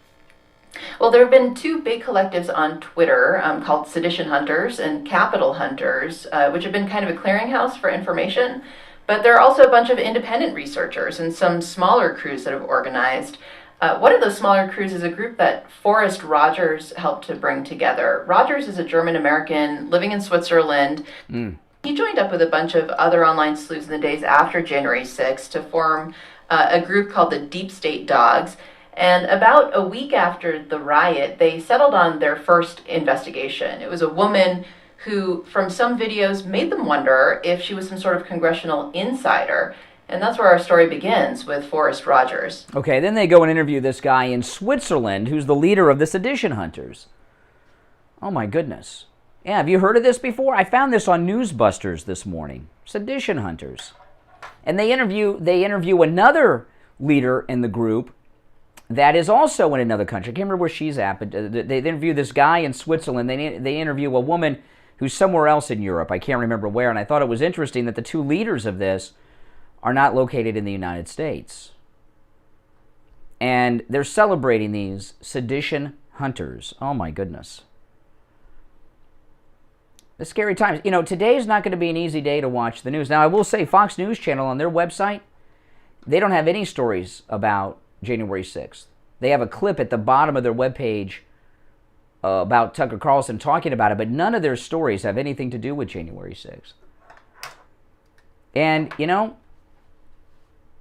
Well, there have been two big collectives on Twitter called Sedition Hunters and Capitol Hunters, which have been kind of a clearinghouse for information. But there are also a bunch of independent researchers and some smaller crews that have organized. One of those smaller crews is a group that Forrest Rogers helped to bring together. Rogers is a German-American living in Switzerland. He joined up with a bunch of other online sleuths in the days after January 6th to form a group called the Deep State Dogs. And about a week after the riot, they settled on their first investigation. It was a woman who, from some videos, made them wonder if she was some sort of congressional insider. And that's where our story begins, with Forrest Rogers. Okay, then they go and interview this guy in Switzerland who's the leader of the Sedition Hunters. Oh my goodness. Yeah, have you heard of this before? I found this on Newsbusters this morning. Sedition Hunters. And they interview another leader in the group that is also in another country. I can't remember where she's at, but they interview this guy in Switzerland. They interview a woman who's somewhere else in Europe. I can't remember where. And I thought it was interesting that the two leaders of this are not located in the United States. And they're celebrating these sedition hunters. Oh my goodness. The scary times. You know, today's not going to be an easy day to watch the news. Now, I will say Fox News Channel on their website, they don't have any stories about January 6th. They have a clip at the bottom of their webpage about Tucker Carlson talking about it, but none of their stories have anything to do with January 6th. And, you know,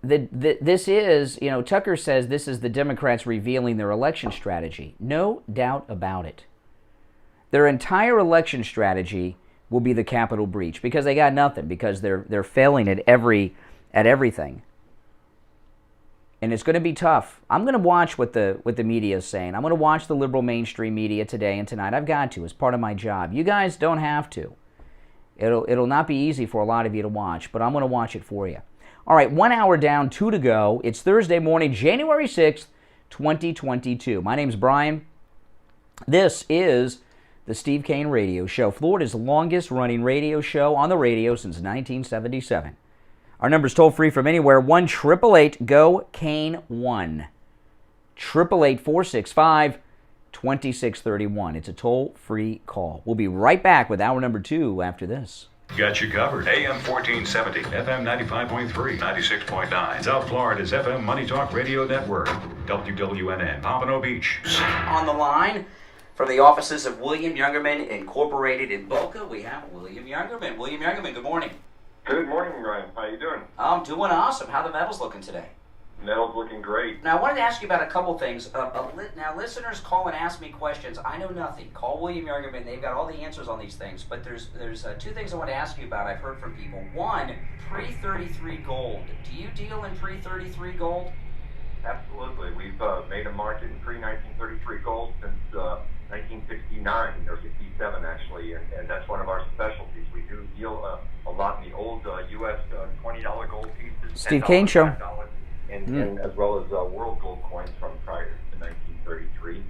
this is, you know, Tucker says this is the Democrats revealing their election strategy. No doubt about it. Their entire election strategy will be the Capitol breach because they got nothing, because they're failing at everything. And it's going to be tough. I'm going to watch what the media is saying. I'm going to watch the liberal mainstream media today and tonight. I've got to. It's part of my job. You guys don't have to. It'll not be easy for a lot of you to watch, but I'm going to watch it for you. All right, 1 hour down, 2 to go. It's Thursday morning, January 6th, 2022. My name's Brian. This is the Steve Kane Radio Show, Florida's longest-running radio show on the radio since 1977. Our number's toll-free from anywhere, 1-888-GO-KANE-1. 888-465-2631. It's a toll-free call. We'll be right back with hour number 2 after this. Got you covered. AM 1470, FM 95.3, 96.9. South Florida's FM Money Talk Radio Network. WWNN, Pompano Beach. On the line from the offices of William Youngerman Incorporated in Boca, we have William Youngerman. William Youngerman, good morning. Good morning, Ryan. How you doing? I'm doing awesome. How are the metals looking today? Metal's looking great. Now, I wanted to ask you about a couple things. Now, listeners call and ask me questions. I know nothing. Call William Youngerman. They've got all the answers on these things. But there's two things I want to ask you about I've heard from people. One, pre-33 gold. Do you deal in pre-33 gold? Absolutely. We've made a market in pre-1933 gold since 1969, or 67 actually, and that's one of our specialties. We do deal a lot in the old U.S. $20 gold pieces. Steve Kane Show. And as well as world gold coins from prior to 1933.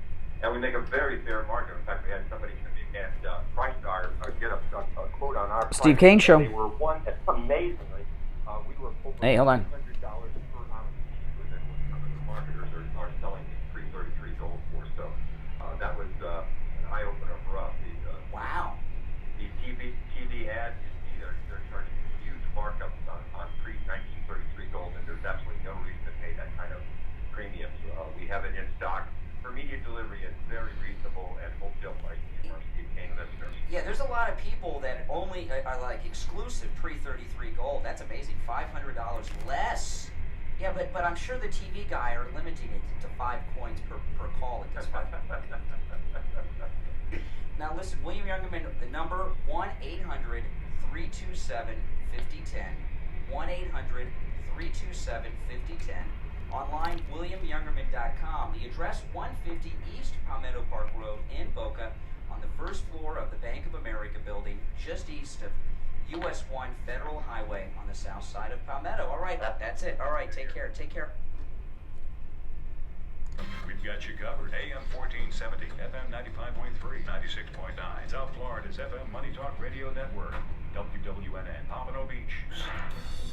And we make a very fair margin. In fact, we had somebody price get a quote on our Steve price. Kane Show. They were amazingly, we were over Hey, hold on. $100 per ounce within what some of the marketers are selling pre-33 gold for. So that was an eye-opener for us. Wow. The TV ads, they're charging huge markups on pre-1933 gold, and there's absolutely no reason to pay that kind of premium. We have it in stock for immediate delivery at very reasonable and wholesale pricing for our Steve Kane listeners. Yeah, there's a lot of people that only are like exclusive pre-33 gold. That's amazing. $500 less. Yeah, but I'm sure the TV guy are limiting it to 5 coins per call at this point. Now listen, William Youngerman, the number 1-800-333-GOLD. 1-800-327-5010. 1-800-327-5010. Online, WilliamYoungerman.com. The address, 150 East Palmetto Park Road in Boca, on the first floor of the Bank of America building, just east of US 1 Federal Highway on the south side of Palmetto. All right, that's it. All right, take care. Take care. We've got you covered. AM 1470, FM 95.3, 96.9. South Florida's FM Money Talk Radio Network. WWNN, Palmetto Beach.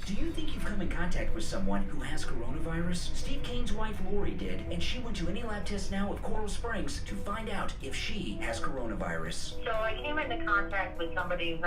Do you think you've come in contact with someone who has coronavirus? Steve Kane's wife Lori did, and she went to Any Lab Test Now of Coral Springs to find out if she has coronavirus. So I came into contact with somebody who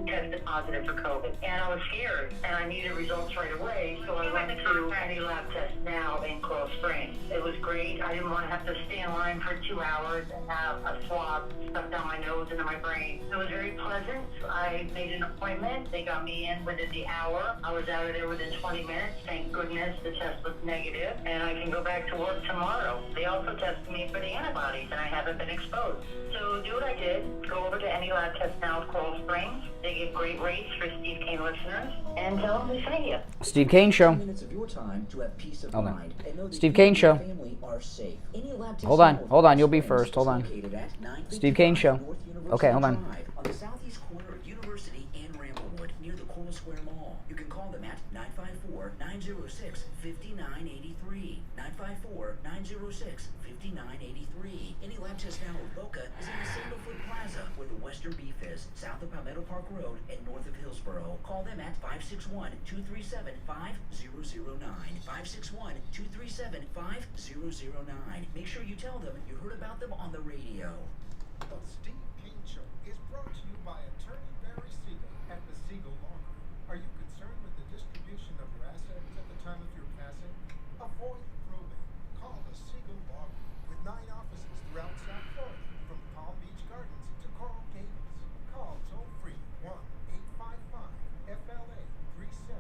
tested positive for COVID, and I was scared, and I needed results right away, so I went to Any Lab Test Now in Coral Springs. It was great. I didn't want to have to stay in line for 2 hours and have a swab stuck down my nose into my brain. It was very pleasant. I made an appointment. They got me in within the hour. I was out of there within 20 minutes. Thank goodness the test was negative, and I can go back to work tomorrow. They also tested me for the antibodies, and I haven't been exposed. So do what I did. Go over to Any Lab Test Now of Coral Springs. They give great rates for Steve Kane listeners, and tell them we sent you. Steve Kane Show. Minutes of your time to have peace of Hold on. mind and know that Steve you Kane and Show. your family are safe. Any Lab Test Hold Now of on. Coral You'll be Springs first. Hold on. is located at 955 Steve Kane Show. North University Okay, hold on. Drive, on the southeast corner of University and Ramblewood, near the Coral Square Mall. You can call them at 954-906-5983. 954-906-5983. Any Lab Test Now of Boca is in the Sandalfoot Plaza, where the Western Beef is, south of Palmetto Park Road and north of Hillsboro. Call them at 561-237-5009. 561-237-5009. Make sure you tell them you heard about them on the radio. The Steve Kane Show is brought to you by attorney Barry Siegel at the Siegel Law Group. Are you concerned with the distribution of your assets at the time of your passing? Avoid probate. Call the Siegel Law Group with 9 offices throughout South Florida, from Palm Beach Gardens to Coral Gables. Call toll-free 1-855-FLA-3782.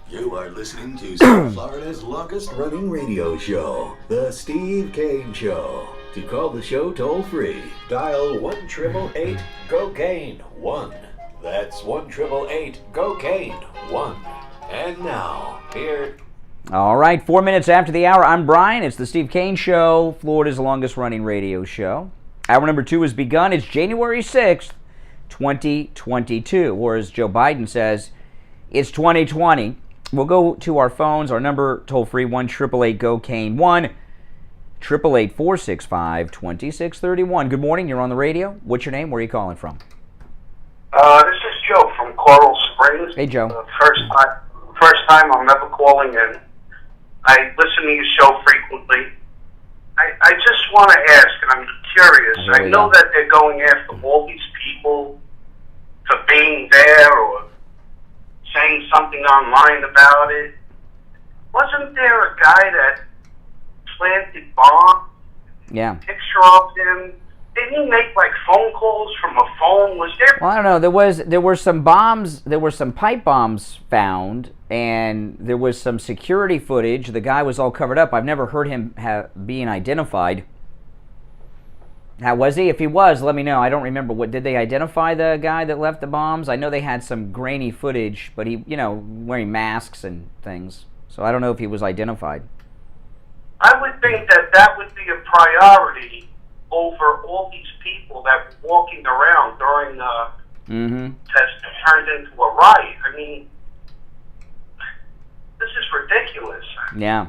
You are listening to South Florida's longest running radio show, The Steve Kane Show. To call the show toll free, dial 1-888-GO-KANE-1. That's 1-888-GO-KANE-1. And now, here. All right, 4 minutes after the hour, I'm Brian. It's the Steve Kane Show, Florida's longest running radio show. Hour number 2 has begun. It's January 6th, 2022. Or as Joe Biden says, it's 2020. We'll go to our phones. Our number, toll-free, 1-888-GO-KANE-1, 888-465-2631. Good morning. You're on the radio. What's your name? Where are you calling from? This is Joe from Coral Springs. Hey, Joe. First time I'm ever calling in. I listen to your show frequently. I just want to ask, and I'm curious. I know that they're going after all these people for being there or saying something online about it. Wasn't there a guy that planted bombs? Yeah. Picture of him. Didn't he make like phone calls from a phone? Was there? Well, I don't know. There were some bombs. There were some pipe bombs found, and there was some security footage. The guy was all covered up. I've never heard him being identified. How was he? If he was, let me know. I don't remember. What did they identify the guy that left the bombs? I know they had some grainy footage, but he, wearing masks and things. So I don't know if he was identified. I would think that would be a priority over all these people that were walking around during the test that turned into a riot. I mean, this is ridiculous. Yeah.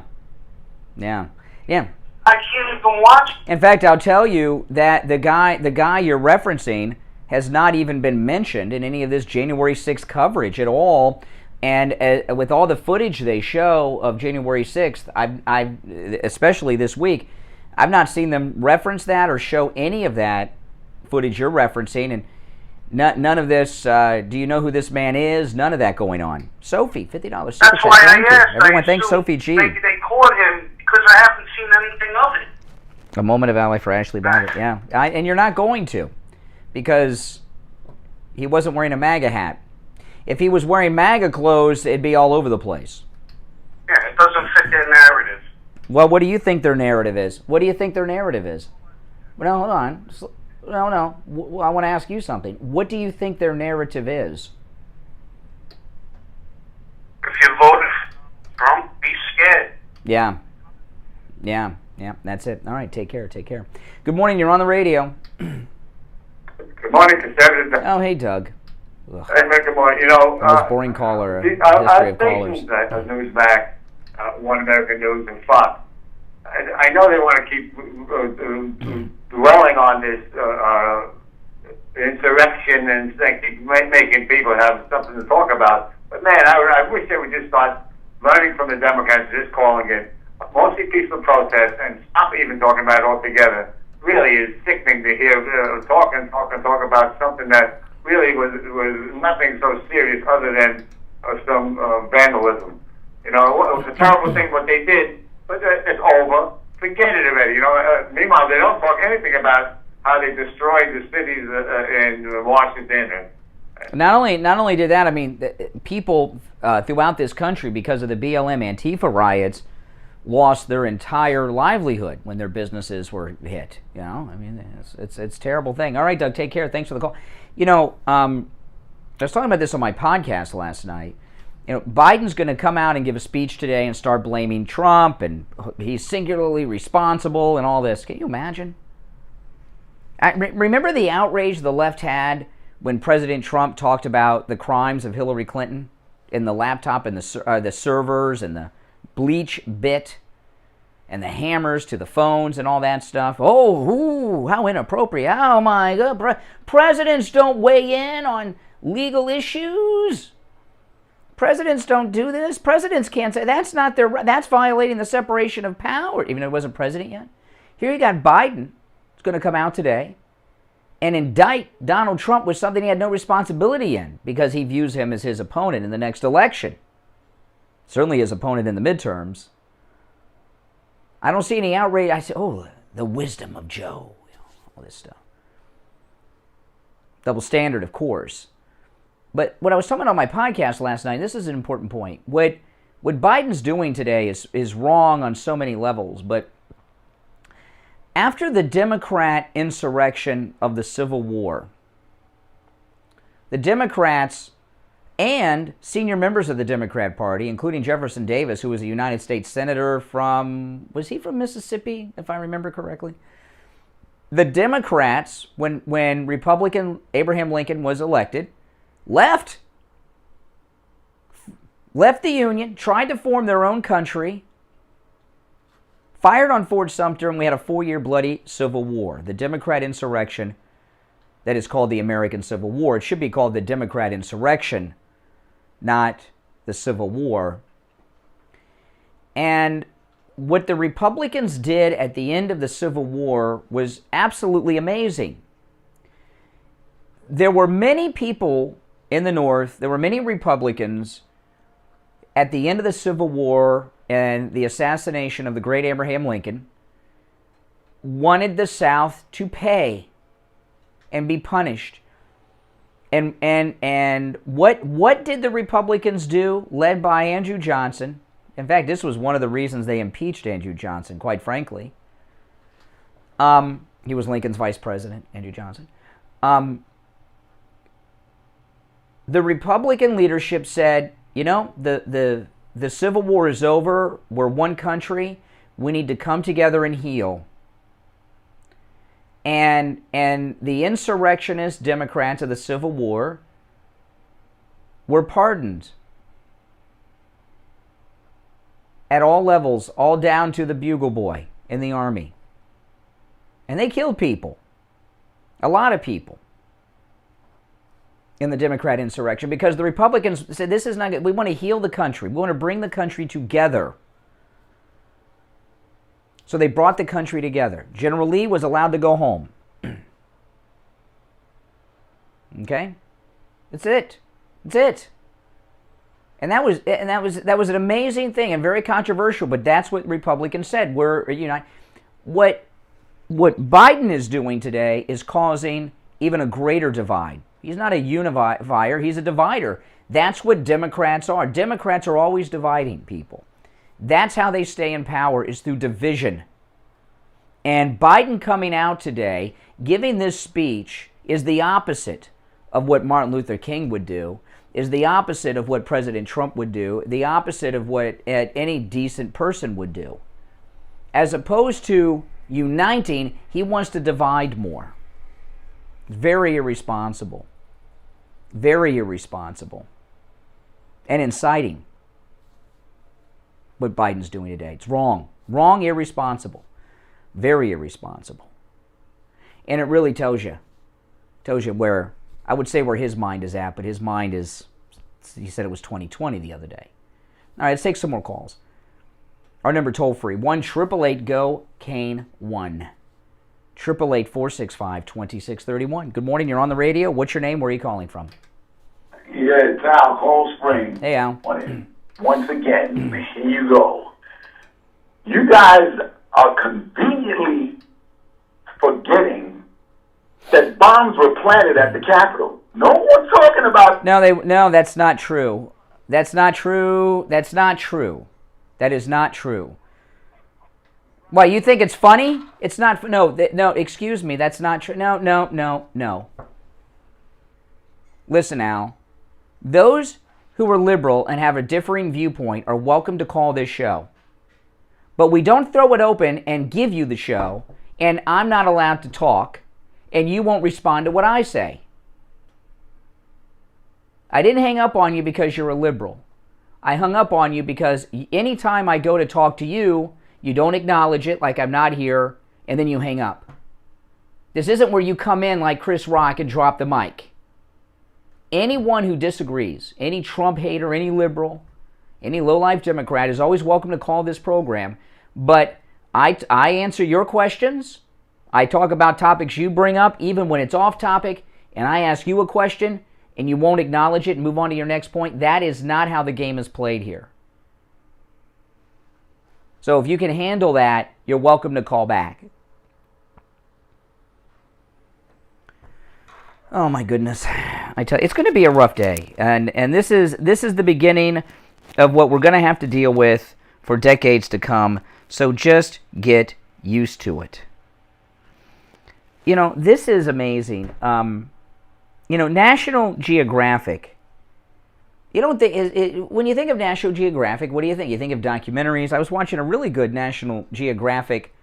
I can't even watch. In fact, I'll tell you that the guy you're referencing has not even been mentioned in any of this January 6th coverage at all. And with all the footage they show of January 6th, I've especially this week, I've not seen them reference that or show any of that footage you're referencing. And none of this, do you know who this man is? None of that going on. Sophie, $50 super chat. That's why I asked. Everyone thanks Sophie G. Maybe they caught him because I haven't seen anything of it. A moment of ally for Ashley Babbitt, yeah. And you're not going to, because he wasn't wearing a MAGA hat. If he was wearing MAGA clothes, it'd be all over the place. Yeah, it doesn't fit their narrative. Well, what do you think their narrative is? Well, hold on. No. I want to ask you something. What do you think their narrative is? If you voted for Trump, be scared. Yeah. That's it. All right, take care. Good morning. You're on the radio. Good morning, conservative. Oh, hey, Doug. Ugh. Hey, man, good morning. You know, the most boring caller. Our Callers. stations, Newsmax, One American News, and Fox. I know they want to keep dwelling on this insurrection and keep making people have something to talk about. But man, I wish they would just start learning from the Democrats, just calling it mostly peaceful protest and stop even talking about it altogether. Really is sickening to hear talk about something that really was nothing so serious other than some vandalism. You know, it was a terrible thing what they did, but it's over. Forget it already. You know. Meanwhile, they don't talk anything about how they destroyed the cities in Washington. Not only did that, I mean, people throughout this country, because of the BLM Antifa riots, lost their entire livelihood when their businesses were hit. You know, I mean, it's a terrible thing. All right, Doug, take care. Thanks for the call. You know, I was talking about this on my podcast last night. You know, Biden's going to come out and give a speech today and start blaming Trump, and he's singularly responsible and all this. Can you imagine? Remember the outrage the left had when President Trump talked about the crimes of Hillary Clinton in the laptop and the servers and the bleach bit and the hammers to the phones and all that stuff? Oh, how inappropriate. Oh my God. Presidents don't weigh in on legal issues. Presidents don't do this. Presidents can't say that's not their. That's violating the separation of power, even though he wasn't president yet. Here you got Biden. It's going to come out today and indict Donald Trump with something he had no responsibility in because he views him as his opponent in the next election. Certainly his opponent in the midterms. I don't see any outrage. I say, oh, the wisdom of Joe. All this stuff. Double standard, of course. But what I was talking about on my podcast last night, this is an important point. What Biden's doing today is wrong on so many levels. But after the Democrat insurrection of the Civil War, the Democrats and senior members of the Democrat Party, including Jefferson Davis, who was a United States Senator was he from Mississippi, if I remember correctly? The Democrats, when Republican Abraham Lincoln was elected, left the Union, tried to form their own country, fired on Fort Sumter, and we had a 4-year bloody Civil War. The Democrat insurrection that is called the American Civil War. It should be called the Democrat insurrection, not the Civil War. And what the Republicans did at the end of the Civil War was absolutely amazing. There were many people in the North, there were many Republicans at the end of the Civil War and the assassination of the great Abraham Lincoln, wanted the South to pay and be punished. And what did the Republicans do, led by Andrew Johnson? In fact, this was one of the reasons they impeached Andrew Johnson, quite frankly. He was Lincoln's vice president, Andrew Johnson. The Republican leadership said, you know, the Civil War is over. We're one country. We need to come together and heal. And the insurrectionist Democrats of the Civil War were pardoned at all levels, all down to the bugle boy in the army. And they killed people, a lot of people, in the Democrat insurrection, because the Republicans said, this is not good. We want to heal the country. We want to bring the country together. So they brought the country together. General Lee was allowed to go home. Okay? That's it. That's it. And that was an amazing thing and very controversial, but that's what Republicans said. We're united. What Biden is doing today is causing even a greater divide. He's not a unifier, he's a divider. That's what Democrats are. Democrats are always dividing people. That's how they stay in power, is through division. And Biden coming out today, giving this speech, is the opposite of what Martin Luther King would do, is the opposite of what President Trump would do, the opposite of what any decent person would do. As opposed to uniting, he wants to divide more. Very irresponsible. Very irresponsible. And inciting what Biden's doing today. It's wrong. Wrong, irresponsible. Very irresponsible. And it really tells you where, I would say where his mind is at, but his mind is, he said it was 2020 the other day. All right, let's take some more calls. Our number toll free, 1-888-GO-KANE 1. 888-465-2631. Good morning, you're on the radio. What's your name? Where are you calling from? Yeah, it's Al, Cold Spring. Hey, Al. Once again, here you go. You guys are conveniently forgetting that bombs were planted at the Capitol. No one's talking about... No, that's not true. That's not true. That's not true. That is not true. Why, you think it's funny? It's not... No, excuse me, that's not true. No. Listen, Al. Those who are liberal and have a differing viewpoint are welcome to call this show. But we don't throw it open and give you the show, and I'm not allowed to talk, and you won't respond to what I say. I didn't hang up on you because you're a liberal. I hung up on you because anytime I go to talk to you, you don't acknowledge it like I'm not here, and then you hang up. This isn't where you come in like Chris Rock and drop the mic. Anyone who disagrees, any Trump hater, any liberal, any low-life Democrat is always welcome to call this program. But I answer your questions. I talk about topics you bring up, even when it's off topic, and I ask you a question, and you won't acknowledge it and move on to your next point. That is not how the game is played here. So if you can handle that, you're welcome to call back. Oh my goodness. I tell you, it's going to be a rough day. And this is the beginning of what we're going to have to deal with for decades to come. So just get used to it. You know, this is amazing. National Geographic. You don't think when you think of National Geographic, what do you think? You think of documentaries. I was watching a really good National Geographic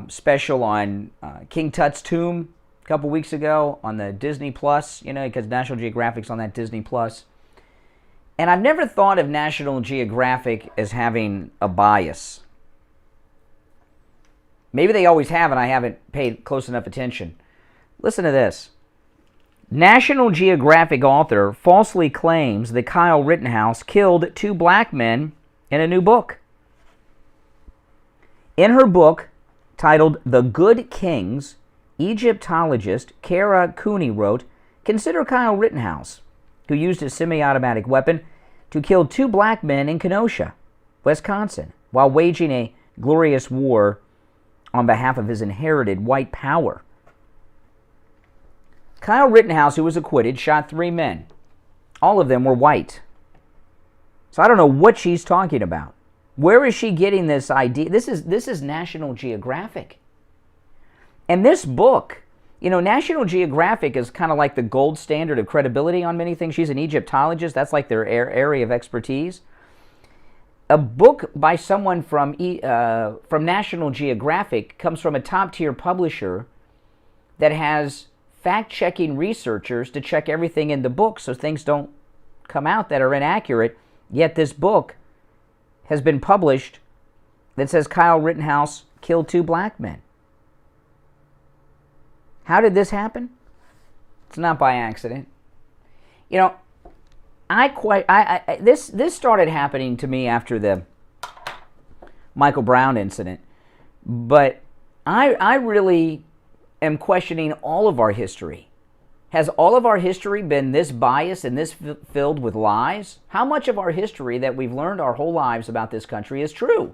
special on King Tut's tomb a couple weeks ago on the Disney Plus. Because National Geographic's on that Disney Plus. And I've never thought of National Geographic as having a bias. Maybe they always have, and I haven't paid close enough attention. Listen to this. National Geographic author falsely claims that Kyle Rittenhouse killed 2 black men in a new book. In her book, titled The Good Kings, Egyptologist Kara Cooney wrote, "Consider Kyle Rittenhouse, who used a semi-automatic weapon to kill 2 black men in Kenosha, Wisconsin, while waging a glorious war on behalf of his inherited white power. Kyle Rittenhouse, who was acquitted, shot 3 men. All of them were white." So I don't know what she's talking about. Where is she getting this idea? This is National Geographic. And this book, National Geographic is kind of like the gold standard of credibility on many things. She's an Egyptologist. That's like their area of expertise. A book by someone from National Geographic comes from a top-tier publisher that has fact-checking researchers to check everything in the book so things don't come out that are inaccurate. Yet this book has been published that says Kyle Rittenhouse killed 2 black men. How did this happen? It's not by accident. This started happening to me after the Michael Brown incident, but I really am questioning all of our history. Has all of our history been this biased and this filled with lies? How much of our history that we've learned our whole lives about this country is true?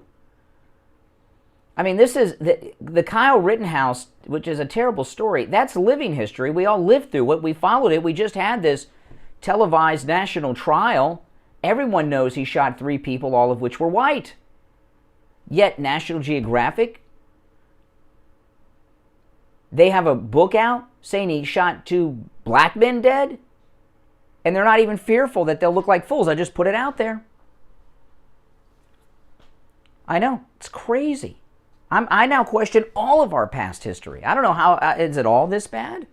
I mean, this is the Kyle Rittenhouse, which is a terrible story. That's living history. We all lived through it. We followed it. We just had this televised national trial. Everyone knows he shot 3 people, all of which were white. Yet National Geographic They have a book out saying he shot 2 black men dead, and they're not even fearful that they'll look like fools. I just put it out there. I know. It's crazy. I now question all of our past history. I don't know how, is it all this bad?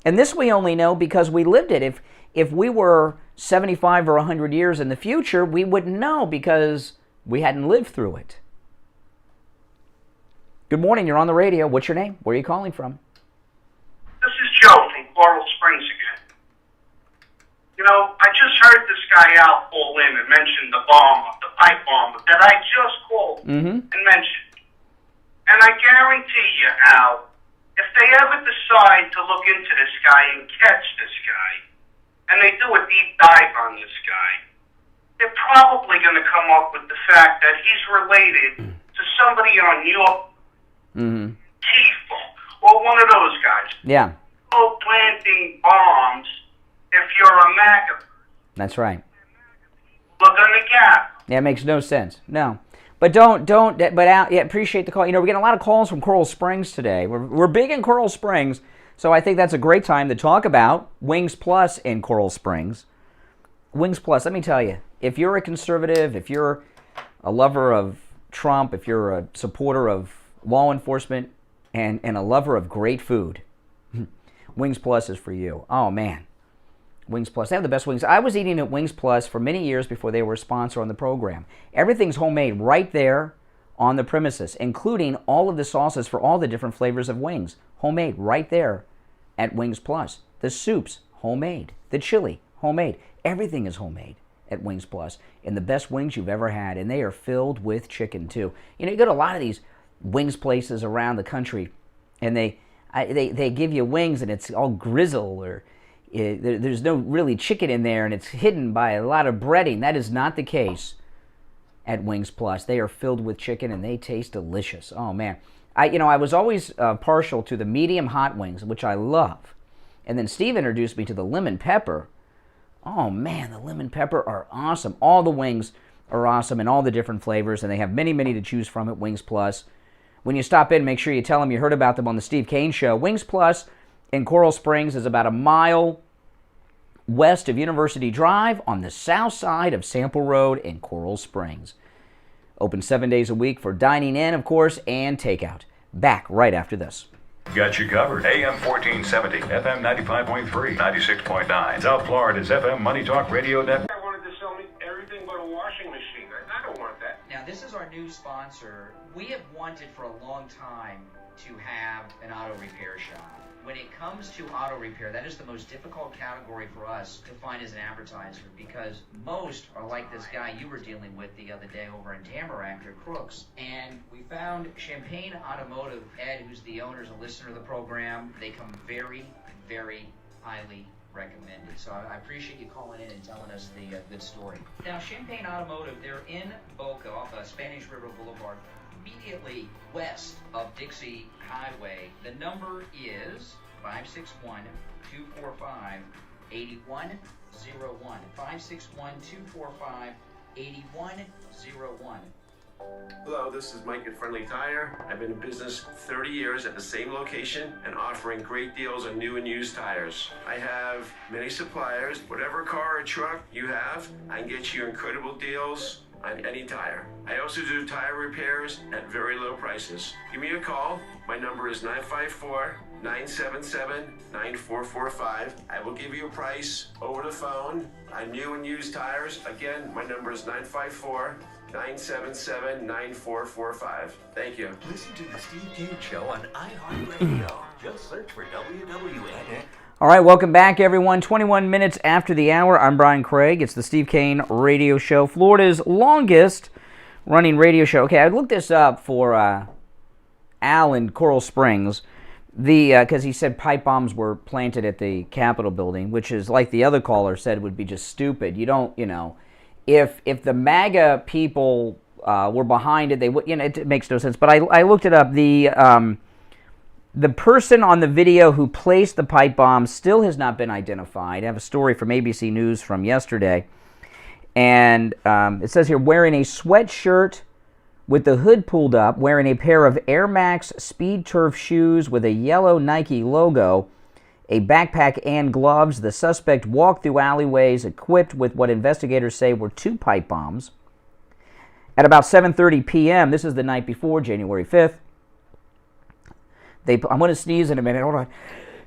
And this we only know because we lived it. If we were 75 or 100 years in the future, we wouldn't know because we hadn't lived through it. Good morning, you're on the radio. What's your name? Where are you calling from? This is Joe from Coral Springs again. You know, I just heard this guy out call in and mention the pipe bomb that I just called and mentioned. And I guarantee you, Al, if they ever decide to look into this guy and catch this guy, and they do a deep dive on this guy, they're probably going to come up with the fact that he's related to somebody on your or one of those guys. Yeah. Planting bombs if you're a MAGA. That's right. Look on the gap. Yeah, it makes no sense. No. But appreciate the call. You know, we're getting a lot of calls from Coral Springs today. We're big in Coral Springs, so I think that's a great time to talk about Wings Plus in Coral Springs. Wings Plus, let me tell you, if you're a conservative, if you're a lover of Trump, if you're a supporter of law enforcement, and a lover of great food, Wings Plus is for you. Oh, man. Wings Plus. They have the best wings. I was eating at Wings Plus for many years before they were a sponsor on the program. Everything's homemade right there on the premises, including all of the sauces for all the different flavors of wings. Homemade right there at Wings Plus. The soups, homemade. The chili, homemade. Everything is homemade at Wings Plus. And the best wings you've ever had. And they are filled with chicken, too. You know, you go to a lot of these wings places around the country, and they give you wings, and it's all grizzle, or there's no really chicken in there, and it's hidden by a lot of breading. That is not the case at Wings Plus. They are filled with chicken, and they taste delicious. Oh, man. I was always partial to the medium hot wings, which I love. And then Steve introduced me to the lemon pepper. Oh, man, the lemon pepper are awesome. All the wings are awesome in all the different flavors, and they have many, many to choose from at Wings Plus. When you stop in, make sure you tell them you heard about them on the Steve Kane Show. Wings Plus in Coral Springs is about a mile west of University Drive on the south side of Sample Road in Coral Springs. Open 7 days a week for dining in, of course, and takeout. Back right after this. Got you covered. AM 1470, FM 95.3, 96.9. South Florida's FM Money Talk Radio Network. I wanted to sell me everything but a washing machine. I don't want that. Now, this is our new sponsor. We have wanted for a long time to have an auto repair shop. When it comes to auto repair, that is the most difficult category for us to find as an advertiser, because most are like this guy you were dealing with the other day over in Tamarack, or Crooks. And we found Champagne Automotive. Ed, who's the owner, is a listener of the program. They come very, very highly recommended. So I appreciate you calling in and telling us the good story. Now, Champagne Automotive, they're in Boca off Spanish River Boulevard, immediately west of Dixie Highway. The number is 561-245-8101. 561-245-8101. Hello, this is Mike at Friendly Tire. I've been in business 30 years at the same location and offering great deals on new and used tires. I have many suppliers. Whatever car or truck you have, I can get you incredible deals on any tire. I also do tire repairs at very low prices. Give me a call. My number is 954-977-9445. I will give you a price over the phone on new and used tires. Again, my number is 954-977-9445. Thank you. Listen to the Steve Kane Show on iHeartRadio. Just search for WWNN. All right, welcome back, everyone. 21 minutes after the hour, I'm Brian Craig. It's the Steve Kane Radio Show, Florida's longest running radio show. Okay, I looked this up for Al in Coral Springs, because he said pipe bombs were planted at the Capitol building, which is, like the other caller said, would be just stupid. You don't, if the MAGA people were behind it, they would, it makes no sense. But I looked it up. The person on the video who placed the pipe bomb still has not been identified. I have a story from ABC News from yesterday. And it says here, wearing a sweatshirt with the hood pulled up, wearing a pair of Air Max Speed Turf shoes with a yellow Nike logo, a backpack and gloves. The suspect walked through alleyways equipped with what investigators say were 2 pipe bombs. At about 7:30 p.m., this is the night before, January 5th, I'm going to sneeze in a minute. Hold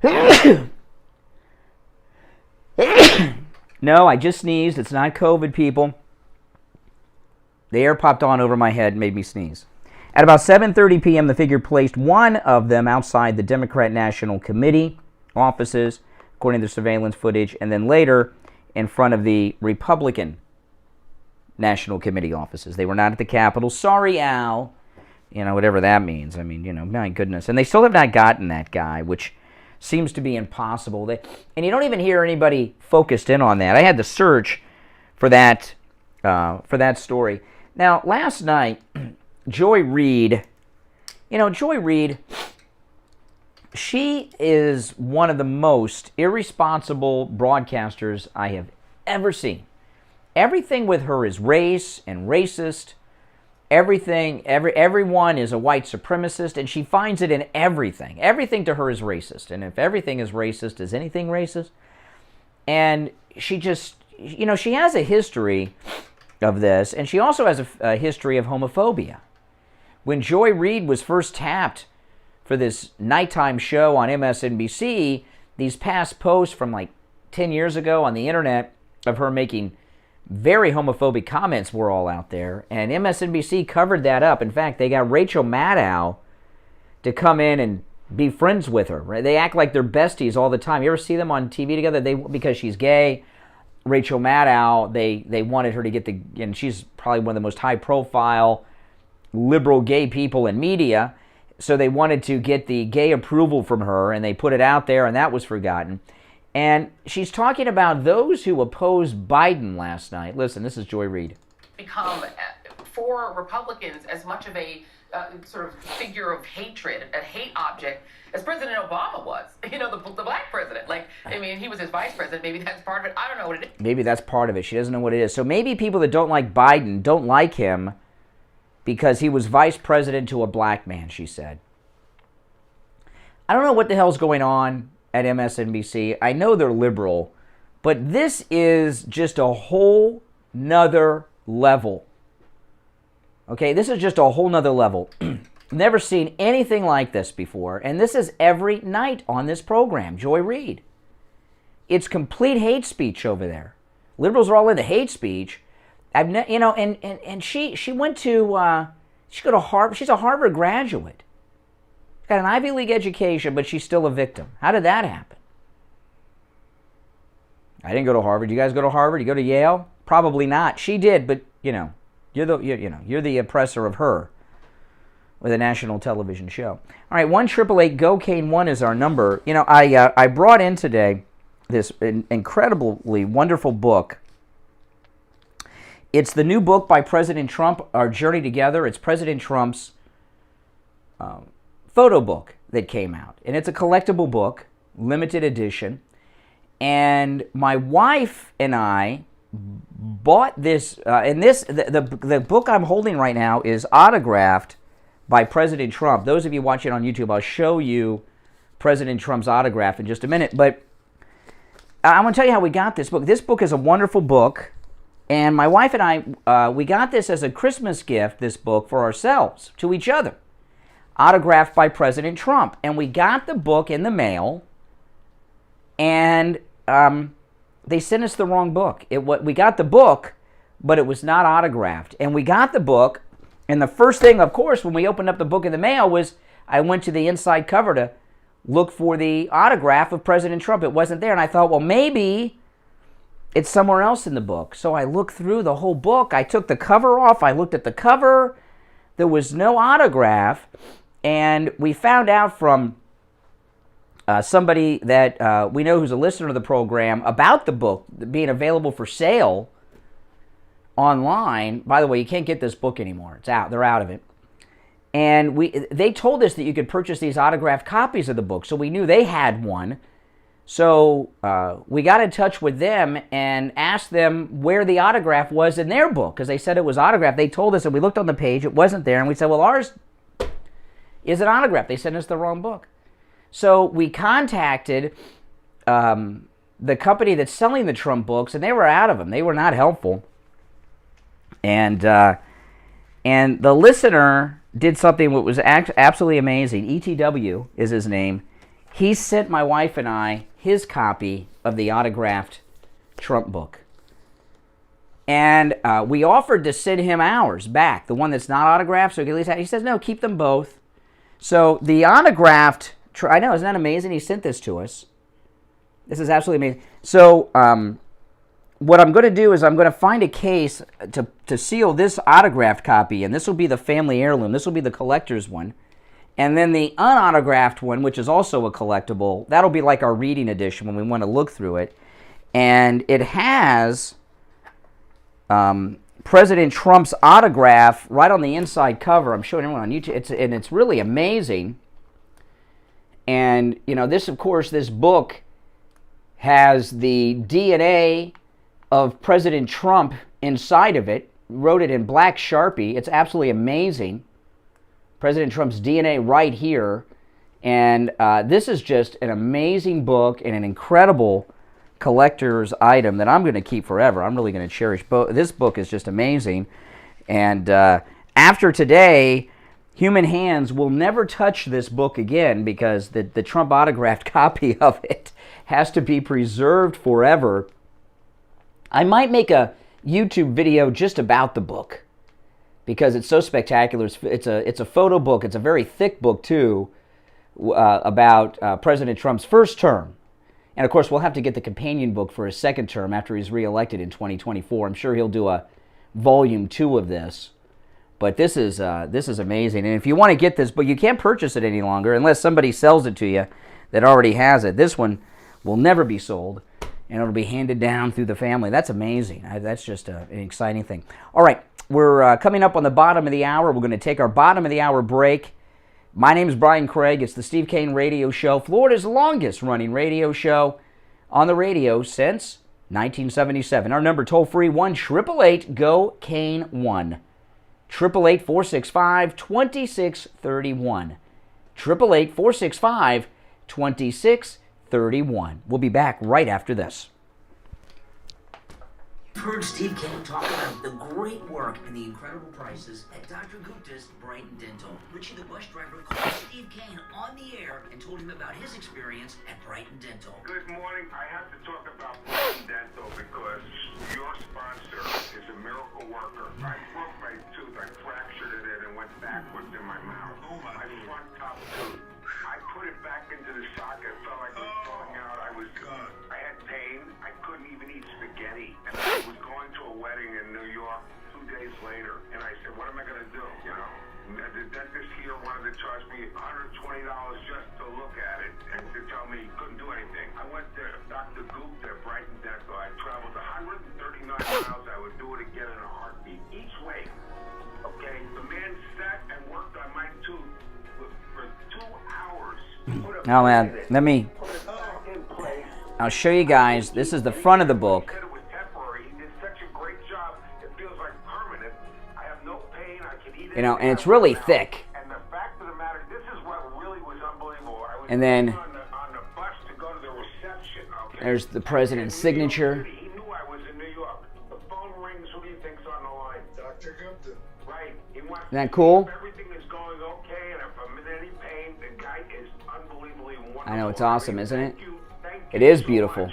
on. No, I just sneezed. It's not COVID, people. The air popped on over my head and made me sneeze. At about 7:30 p.m., the figure placed one of them outside the Democrat National Committee offices, according to the surveillance footage, and then later in front of the Republican National Committee offices. They were not at the Capitol. Sorry, Al. Whatever that means. I mean, my goodness. And they still have not gotten that guy, which seems to be impossible. And you don't even hear anybody focused in on that. I had to search for that story. Now, last night, Joy Reid, she is one of the most irresponsible broadcasters I have ever seen. Everything with her is race and racist. Everyone is a white supremacist, and she finds it in everything. Everything to her is racist. And if everything is racist, is anything racist? And she just, she has a history of this, and she also has a history of homophobia. When Joy Reid was first tapped for this nighttime show on MSNBC, these past posts from like 10 years ago on the internet of her making very homophobic comments were all out there, and MSNBC covered that up. In fact, they got Rachel Maddow to come in and be friends with her. Right? They act like they're besties all the time. You ever see them on TV together? Because she's gay, Rachel Maddow, they wanted her to get and she's probably one of the most high-profile liberal gay people in media, so they wanted to get the gay approval from her, and they put it out there, and that was forgotten. And she's talking about those who opposed Biden last night. Listen, this is Joy Reid. Become, for Republicans, as much of a sort of figure of hatred, a hate object, as President Obama was. The black president. He was his vice president. Maybe that's part of it. I don't know what it is. Maybe that's part of it. She doesn't know what it is. So maybe people that don't like Biden don't like him because he was vice president to a black man, she said. I don't know what the hell's going on at MSNBC. I know they're liberal, but this is just a whole nother level. Okay, this is just a whole nother level. Never seen anything like this before, and this is every night on this program, Joy Reid. It's complete hate speech over there. Liberals are all into hate speech. And she went to she go to Harvard. She's a Harvard graduate. Got an Ivy League education, but she's still a victim. How did that happen? I didn't go to Harvard. You guys go to Harvard? You go to Yale? Probably not. She did, but you're the oppressor of her with a national television show. All right, 1-888-GO-CANE1 is our number. I brought in today this incredibly wonderful book. It's the new book by President Trump, Our Journey Together. It's President Trump's photo book that came out. And it's a collectible book, limited edition. And my wife and I bought this, and the book I'm holding right now is autographed by President Trump. Those of you watching on YouTube, I'll show you President Trump's autograph in just a minute. But I want to tell you how we got this book. This book is a wonderful book. And my wife and I, we got this as a Christmas gift, this book, for ourselves, to each other. Autographed by President Trump. And we got the book in the mail, and they sent us the wrong book. We got the book, but it was not autographed. And we got the book, and the first thing, of course, when we opened up the book in the mail was I went to the inside cover to look for the autograph of President Trump. It wasn't there, and I thought, well, maybe it's somewhere else in the book. So I looked through the whole book. I took the cover off. I looked at the cover. There was no autograph. And we found out from somebody that we know who's a listener to the program about the book being available for sale online. By the way, you can't get this book anymore. It's out. They're out of it. And they told us that you could purchase these autographed copies of the book. So we knew they had one. So we got in touch with them and asked them where the autograph was in their book, because they said it was autographed. They told us, and we looked on the page, it wasn't there, and we said, well, ours is an autograph. They sent us the wrong book. So we contacted the company that's selling the Trump books, and they were out of them. They were not helpful. And the listener did something that was absolutely amazing. ETW is his name. He sent my wife and I his copy of the autographed Trump book. And we offered to send him ours back, the one that's not autographed, so he could at least have, he says, no, keep them both. So the autographed, I know, isn't that amazing? He sent this to us. This is absolutely amazing. So what I'm going to do is I'm going to find a case to seal this autographed copy, and this will be the family heirloom. This will be the collector's one. And then the unautographed one, which is also a collectible, that'll be like our reading edition when we want to look through it. And it has President Trump's autograph right on the inside cover. I'm showing everyone on YouTube. It's really amazing. And, you know, this, of course, this book has the DNA of President Trump inside of it. Wrote it in black Sharpie. It's absolutely amazing. President Trump's DNA right here. And this is just an amazing book and an incredible collector's item that I'm going to keep forever. I'm really going to cherish. This book is just amazing. And after today, human hands will never touch this book again, because the Trump autographed copy of it has to be preserved forever. I might make a YouTube video just about the book, because it's so spectacular. It's a photo book. It's a very thick book, too, about President Trump's first term. And, of course, we'll have to get the companion book for his second term after he's reelected in 2024. I'm sure he'll do a volume 2 of this. But this is amazing. And if you want to get this book, you can't purchase it any longer unless somebody sells it to you that already has it. This one will never be sold, and it'll be handed down through the family. That's amazing. That's just an exciting thing. All right. We're coming up on the bottom of the hour. We're going to take our bottom of the hour break. My name is Brian Craig. It's the Steve Kane Radio Show, Florida's longest running radio show on the radio since 1977. Our number toll-free, 1-888-GO-KANE-1. 888-465-2631. 888-465-2631. We'll be back right after this. You've heard Steve Kane talk about the great work and the incredible prices at Dr. Gupta's Brighton Dental. Richie the bus driver called Steve Kane on the air and told him about his experience at Brighton Dental. Good morning. I have to talk about Brighton Dental because your sponsor is a miracle worker. I broke my tooth. I fractured it and went backwards in my mouth. My front top tooth. I put it back into the socket. It felt like it was falling out. I had pain. I couldn't even eat spaghetti. And I was going to a wedding in New York 2 days later. And I said, what am I going to do? You know, the dentist here wanted to charge me $120 just to look at it and to tell me he couldn't do anything. I went to Dr. Gupta at Brighton Dental. I traveled 139 miles. I would do it again in a heartbeat. Each way. Okay? The man sat and worked on my tooth for 2 hours. Oh, man, I'll show you guys. This is the front of the book. You know, and it's really thick. And then there's the president's signature. Isn't that cool? I know, it's awesome, isn't it? It is beautiful.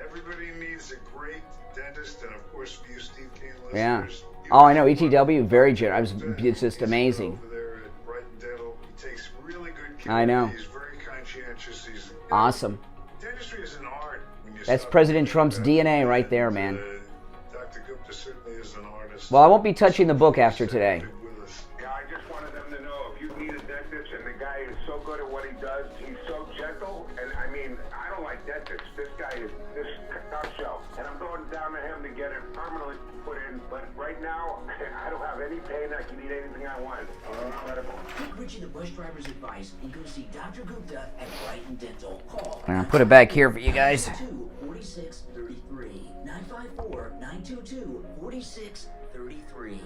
Everybody needs a great dentist, and of course, for you, Steve Kane listeners. Yeah. Oh, I know, ETW, very generous. It's just amazing. Over there at Brighton Dental, he takes really good care. I know. He's very conscientious. He's awesome. Dentistry is an art. That's President Trump's DNA right there, man. Dr. Gupta certainly is an artist. Well, I won't be touching the book after today. Yeah, I just wanted them to know if you need a dentist and the guy is so good at what he does, he's so gentle, and I mean, I don't like dentists. This guy is this top shelf, and I'm going down to him to get it permanently put in, but Right now, I don't have any pain. I can eat anything I want. Incredible. Take Richie the bus driver's advice and go see Dr. Gupta at Brighton Dental. Call. I'll put it back here for you guys. 4633 954 922 4633.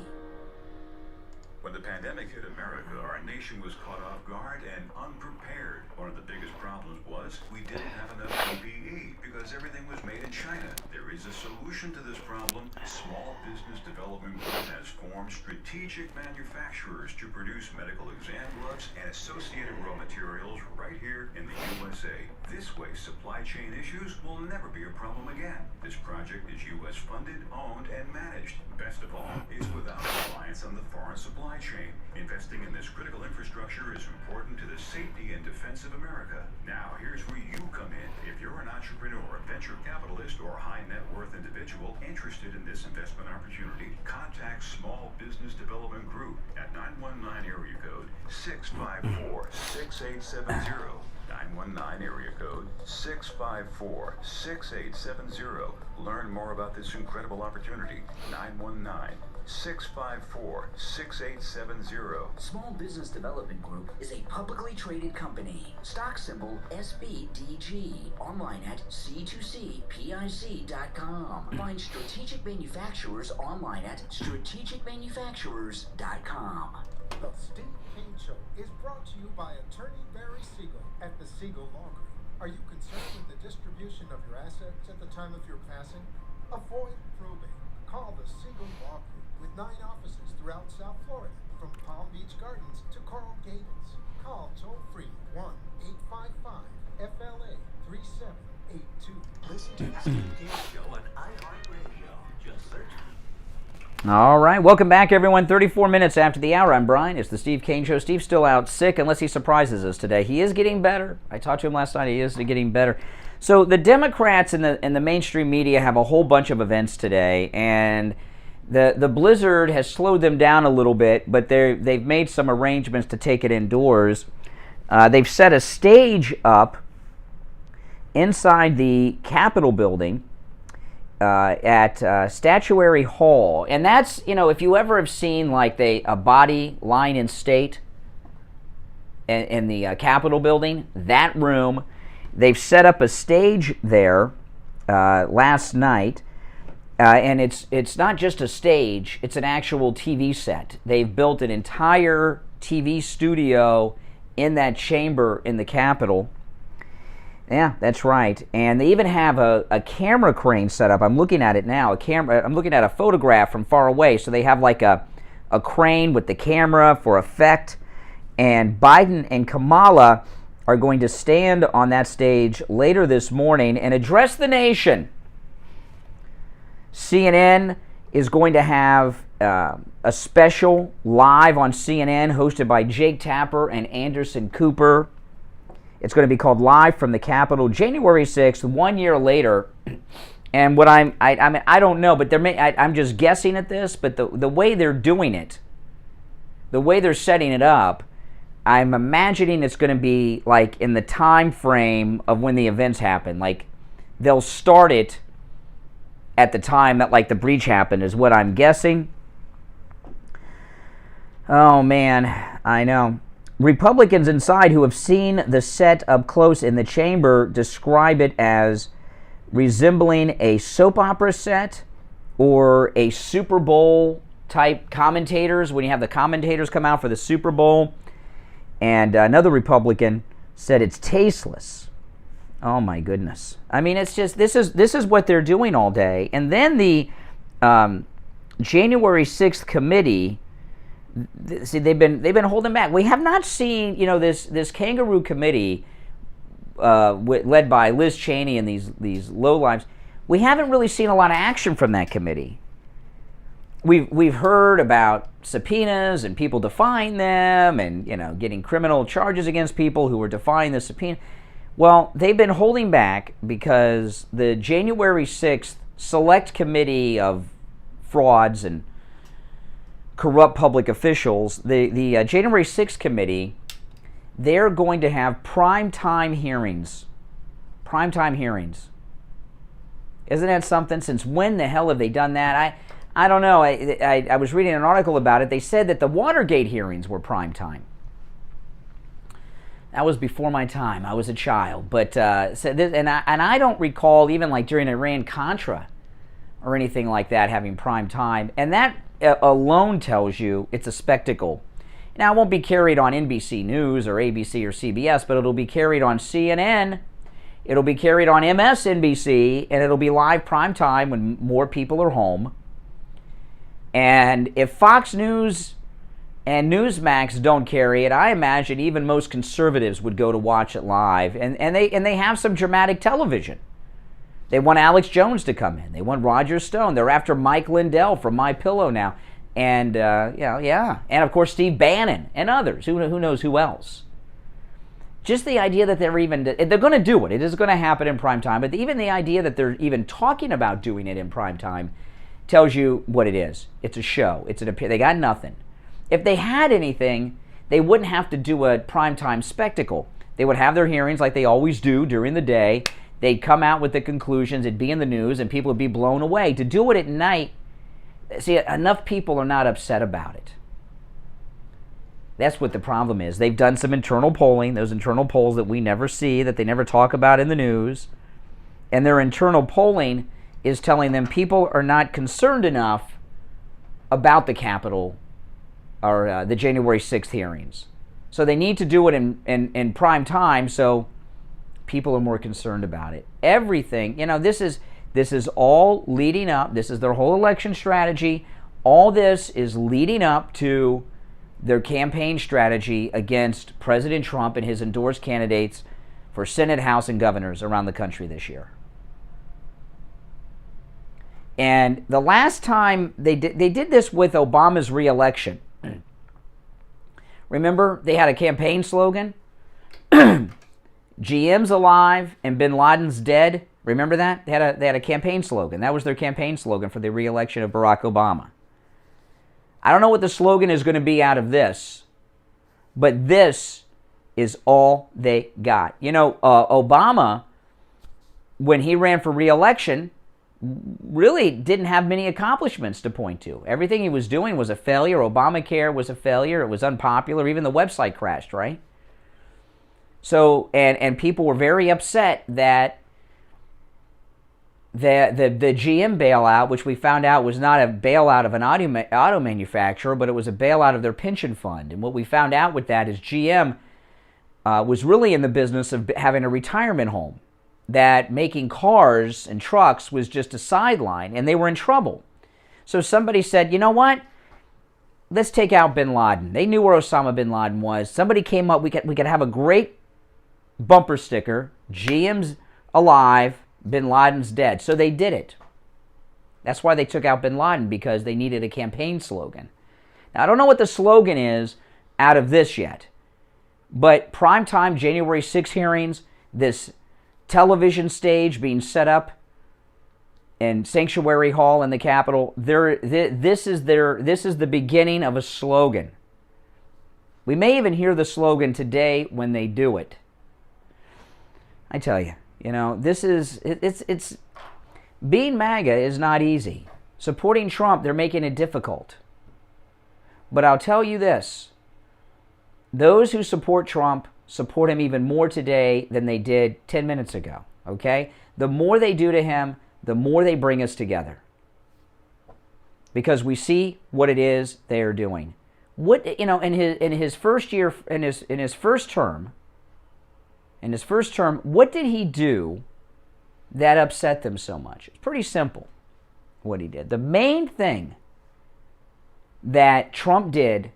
When the pandemic hit America, our nation was caught off guard and unprepared. One of the biggest problems was we didn't have enough PPE because everything was made in China. There is a solution to this problem. Small Business Development Group has formed strategic manufacturers to produce medical exam gloves and associated raw materials right here in the USA. This way, supply chain issues will never be a problem again. This project is U.S. funded, owned, and managed. Best of all, it's without reliance on the foreign supply chain. Investing in this critical infrastructure is important to the safety and defense of America. Now, here's where you come in. If you're an entrepreneur, a venture capitalist, or a high net worth individual interested in this investment opportunity, contact Small Business Development Group at 919 area code 654-6870. 919 area code 654-6870. Learn more about this incredible opportunity. 919-654-6870. Small Business Development Group is a publicly traded company. Stock symbol SBDG. Online at c2cpic.com. Find strategic manufacturers online at strategicmanufacturers.com. The Steve Kane Show is brought to you by Attorney Barry Siegel at the Siegel Law Group. Are you concerned with the distribution of your assets at the time of your passing? Avoid probate. Call the Siegel Law Group with 9 offices throughout South Florida, from Palm Beach Gardens to Coral Gables. Call toll-free 1-855-FLA-3782. Listen to the Steve Kane Show on iHeartRadio. Just search. All right, welcome back, everyone. 34 minutes after the hour. I'm Brian. It's the Steve Kane Show. Steve's still out sick, unless he surprises us today. He is getting better. I talked to him last night. He is getting better. So the Democrats and the mainstream media have a whole bunch of events today, and the blizzard has slowed them down a little bit, but they've made some arrangements to take it indoors. They've set a stage up inside the Capitol building at Statuary Hall, and that's, if you ever have seen like a body lying in state in the Capitol building, that room, they've set up a stage there last night, and it's not just a stage, it's an actual TV set. They've built an entire TV studio in that chamber in the Capitol. Yeah, that's right. And they even have a camera crane set up. I'm looking at it now. I'm looking at a photograph from far away. So they have like a crane with the camera for effect. And Biden and Kamala are going to stand on that stage later this morning and address the nation. CNN is going to have a special live on CNN hosted by Jake Tapper and Anderson Cooper. It's going to be called Live from the Capitol, January 6th, 1 year later. And what I don't know, but I'm just guessing at this, but the way they're doing it, the way they're setting it up, I'm imagining it's going to be like in the time frame of when the events happen. Like they'll start it at the time that like the breach happened is what I'm guessing. Oh man, I know. Republicans inside who have seen the set up close in the chamber describe it as resembling a soap opera set or a Super Bowl type commentators, when you have the commentators come out for the Super Bowl. And another Republican said it's tasteless. Oh my goodness. I mean, it's just, this is what they're doing all day. And then the January 6th committee, see, they've been holding back. We have not seen, this kangaroo committee led by Liz Cheney and these lowlifes. We haven't really seen a lot of action from that committee. We've heard about subpoenas and people defying them, and getting criminal charges against people who were defying the subpoena. Well, they've been holding back because the January 6th Select Committee of Frauds and Corrupt Public Officials, the January 6th committee, they're going to have primetime hearings. Primetime hearings. Isn't that something? Since when the hell have they done that? I don't know. I was reading an article about it. They said that the Watergate hearings were prime time. That was before my time. I was a child. But I don't recall even like during Iran-Contra or anything like that having prime time. And that alone tells you it's a spectacle. Now, it won't be carried on NBC News or ABC or CBS, but it'll be carried on CNN. It'll be carried on MSNBC, and it'll be live prime time when more people are home. And if Fox News and Newsmax don't carry it, I imagine even most conservatives would go to watch it live. And they have some dramatic television. They want Alex Jones to come in. They want Roger Stone. They're after Mike Lindell from MyPillow now. And, and of course Steve Bannon and others. Who knows who else? Just the idea that they're going to do it. It is going to happen in prime time. But even the idea that they're even talking about doing it in prime time tells you what it is. It's a show. They got nothing. If they had anything, they wouldn't have to do a primetime spectacle. They would have their hearings like they always do during the day. They'd come out with the conclusions. It'd be in the news, and people would be blown away. To do it at night, see, enough people are not upset about it. That's what the problem is. They've done some internal polling, those internal polls that we never see, that they never talk about in the news. And their internal polling is telling them people are not concerned enough about the Capitol or the January 6th hearings. So they need to do it in prime time so people are more concerned about it. Everything, this is all leading up. This is their whole election strategy. All this is leading up to their campaign strategy against President Trump and his endorsed candidates for Senate, House, and governors around the country this year. And the last time they did this with Obama's re-election. Remember, they had a campaign slogan? GM's alive and bin Laden's dead. Remember that? They had a campaign slogan. That was their campaign slogan for the re-election of Barack Obama. I don't know what the slogan is going to be out of this, but this is all they got. Obama, when he ran for re-election, really didn't have many accomplishments to point to. Everything he was doing was a failure. Obamacare was a failure. It was unpopular. Even the website crashed, right? So, and people were very upset that the GM bailout, which we found out was not a bailout of an auto manufacturer, but it was a bailout of their pension fund. And what we found out with that is GM was really in the business of having a retirement home, that making cars and trucks was just a sideline, and they were in trouble. So somebody said, you know what? Let's take out bin Laden. They knew where Osama bin Laden was. Somebody came up, we could have a great bumper sticker, GM's alive, bin Laden's dead. So they did it. That's why they took out bin Laden, because they needed a campaign slogan. Now, I don't know what the slogan is out of this yet, but primetime January 6 hearings, this television stage being set up in Sanctuary Hall in the Capitol, this is the beginning of a slogan. We may even hear the slogan today when they do it. I tell you, it's being MAGA is not easy. Supporting Trump, they're making it difficult. But I'll tell you this, those who support Trump support him even more today than they did 10 minutes ago, okay? The more they do to him, the more they bring us together. Because we see what it is they are doing. What, in his first year, in his first term, what did he do that upset them so much? It's pretty simple what he did. The main thing that Trump did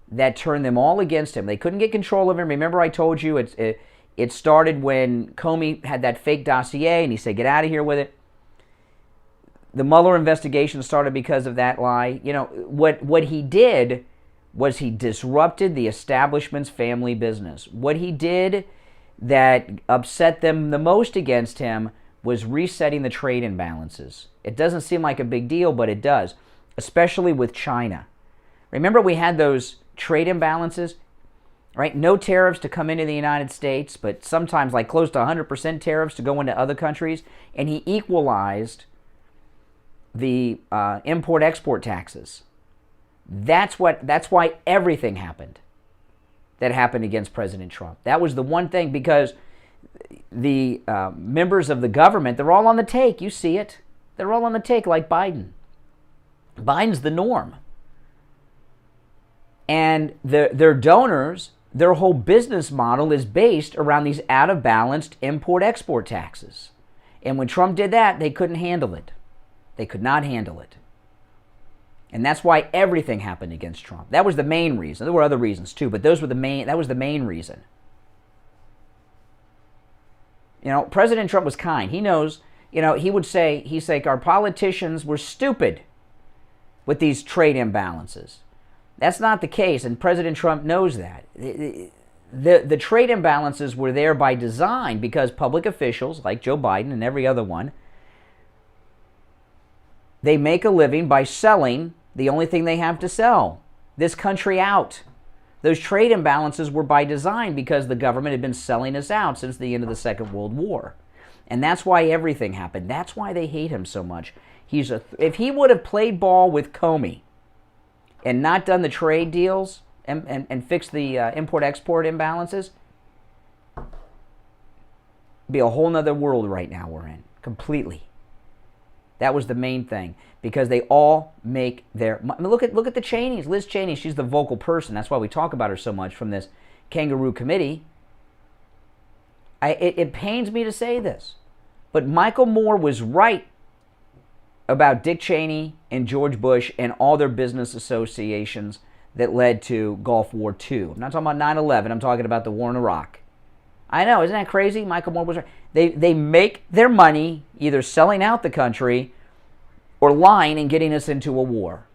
that turned them all against him, they couldn't get control of him. Remember I told you it started when Comey had that fake dossier and he said, get out of here with it. The Mueller investigation started because of that lie. What he did was he disrupted the establishment's family business. What he did that upset them the most against him was resetting the trade imbalances. It doesn't seem like a big deal, but it does, especially with China. Remember we had those trade imbalances, right? No tariffs to come into the United States, but sometimes like close to 100% tariffs to go into other countries. And he equalized the import-export taxes. That's why everything happened that happened against President Trump. That was the one thing, because the members of the government, they're all on the take. You see it. They're all on the take like Biden. Biden's the norm. And their donors, their whole business model is based around these out-of-balanced import-export taxes. And when Trump did that, they couldn't handle it. They could not handle it. And that's why everything happened against Trump. That was the main reason. There were other reasons too, but that was the main reason. You know, President Trump was kind. He knows, you know, he's like, our politicians were stupid with these trade imbalances. That's not the case, and President Trump knows that. The trade imbalances were there by design because public officials, like Joe Biden and every other one, they make a living by selling the only thing they have to sell, this country out. Those trade imbalances were by design because the government had been selling us out since the end of the Second World War. And that's why everything happened. That's why they hate him so much. If he would have played ball with Comey and not done the trade deals and fixed the import-export imbalances, it'd be a whole nother world right now we're in, completely. That was the main thing, because they all make their... I mean, look at the Cheneys. Liz Cheney, she's the vocal person. That's why we talk about her so much from this kangaroo committee. It pains me to say this, but Michael Moore was right about Dick Cheney and George Bush and all their business associations that led to Gulf War II. I'm not talking about 9/11. I'm talking about the war in Iraq. I know, isn't that crazy? Michael Moore was right. They make their money either selling out the country or lying and getting us into a war.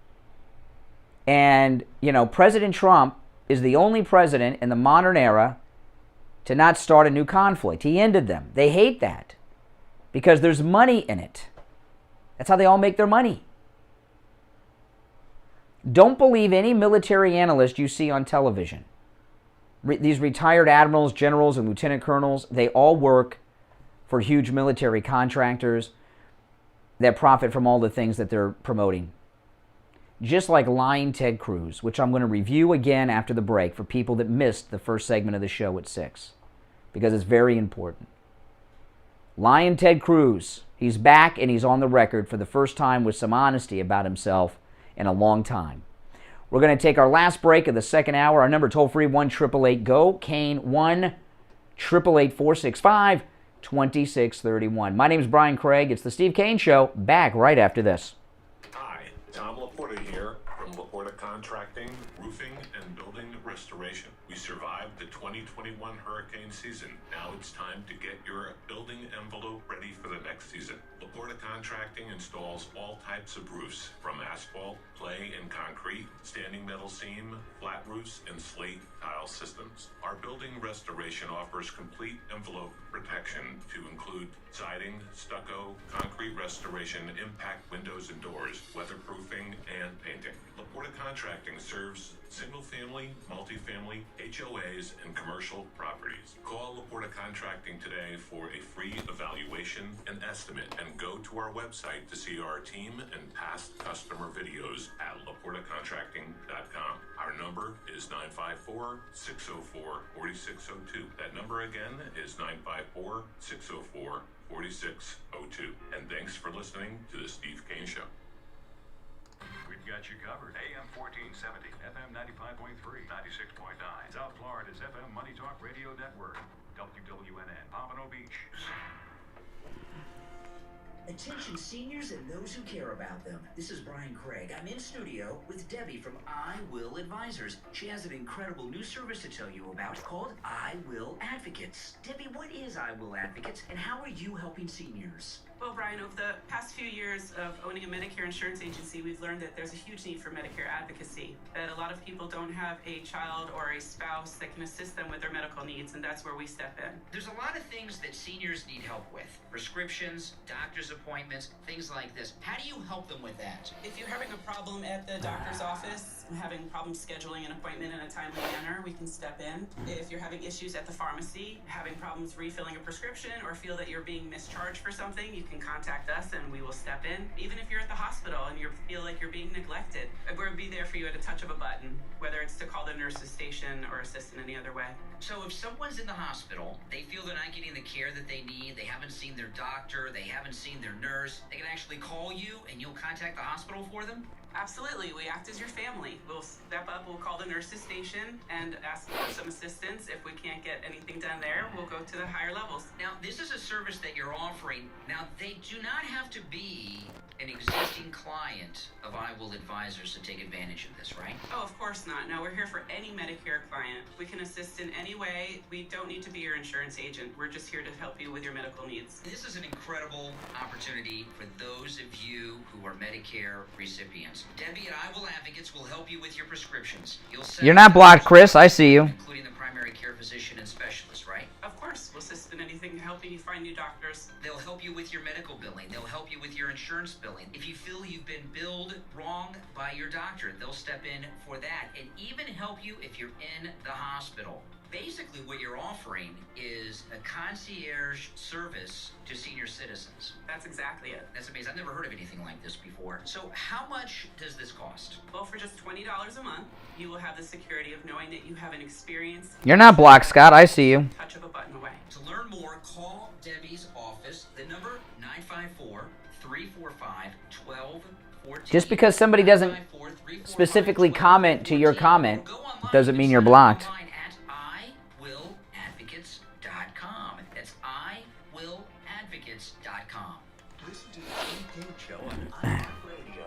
And, you know, President Trump is the only president in the modern era to not start a new conflict. He ended them. They hate that because there's money in it. That's how they all make their money. Don't believe any military analyst you see on television. These retired admirals, generals, and lieutenant colonels, they all work for huge military contractors that profit from all the things that they're promoting. Just like lying Ted Cruz, which I'm going to review again after the break for people that missed the first segment of the show at 6, because it's very important. Lying Ted Cruz, he's back and he's on the record for the first time with some honesty about himself in a long time. We're going to take our last break of the second hour. Our number toll-free, 1-888-GO, Kane, 1-888-465-2631. My name is Brian Craig. It's the Steve Kane Show. Back right after this. Hi, Tom Laporta here from Laporta Contracting, Roofing, and Building Restoration. We survived the 2021 hurricane season. Now it's time to get your building envelope ready for the next season. Laporta Contracting installs all types of roofs, from asphalt, clay, and concrete, standing metal seam, flat roofs, and slate tile systems. Our building restoration offers complete envelope protection to include siding, stucco, concrete restoration, impact windows and doors, weatherproofing, and painting. Laporta Contracting serves single-family, multifamily, HOAs, and commercial properties. Call Laporta Contracting today for a free evaluation and estimate, and go to our website to see our team and past customer videos at laportacontracting.com. Our number is 954-604-4602. That number again is 954-604-4602. And thanks for listening to the Steve Kane Show. We've got you covered. AM 1470, FM 95.3, 96.9. South Florida's FM Money Talk Radio Network. WWNN, Pompano Beach. Attention seniors and those who care about them. This is Brian Craig. I'm in studio with Debbie from I Will Advisors. She has an incredible new service to tell you about called I Will Advocates. Debbie, what is I Will Advocates and how are you helping seniors? Well, Brian, over the past few years of owning a Medicare insurance agency, we've learned that there's a huge need for Medicare advocacy, that a lot of people don't have a child or a spouse that can assist them with their medical needs, and that's where we step in. There's a lot of things that seniors need help with. Prescriptions, doctor's appointments, things like this. How do you help them with that? If you're having a problem at the doctor's office, having problems scheduling an appointment in a timely manner, we can step in. If you're having issues at the pharmacy, having problems refilling a prescription or feel that you're being mischarged for something, you can contact us and we will step in. Even if you're at the hospital and you feel like you're being neglected, we'll be there for you at a touch of a button, whether it's to call the nurse's station or assist in any other way. So if someone's in the hospital, they feel they're not getting the care that they need, they haven't seen their doctor, they haven't seen their nurse, they can actually call you and you'll contact the hospital for them? Absolutely. We act as your family. We'll step up, we'll call the nurse's station and ask for some assistance. If we can't get anything done there, we'll go to the higher levels. Now, this is a service that you're offering. Now, they do not have to be an existing client of I Will Advisors to take advantage of this, right? Oh, of course not. No, we're here for any Medicare client. We can assist in any way. We don't need to be your insurance agent. We're just here to help you with your medical needs. This is an incredible opportunity for those of you who are Medicare recipients. Debbie at I Will Advocates will help you with your prescriptions. You're not blocked, Chris. I see you. Including the primary care physician and specialist, right? Of course. We'll assist in anything helping you find new doctors. They'll help you with your medical billing. They'll help you with your insurance billing. If you feel you've been billed wrong by your doctor, they'll step in for that and even help you if you're in the hospital. Basically, what you're offering is a concierge service to senior citizens. That's exactly it. That's amazing. I've never heard of anything like this before. So how much does this cost? Well, for just $20 a month, you will have the security of knowing that you have an experience. You're not blocked, Scott. I see you. Touch of a button away. To learn more, call Debbie's office. The number 954-345-1214. Just because somebody doesn't specifically comment to your comment doesn't mean you're blocked. That's iwilladvocates.com. Listen to the Steve Kane Show on Radio.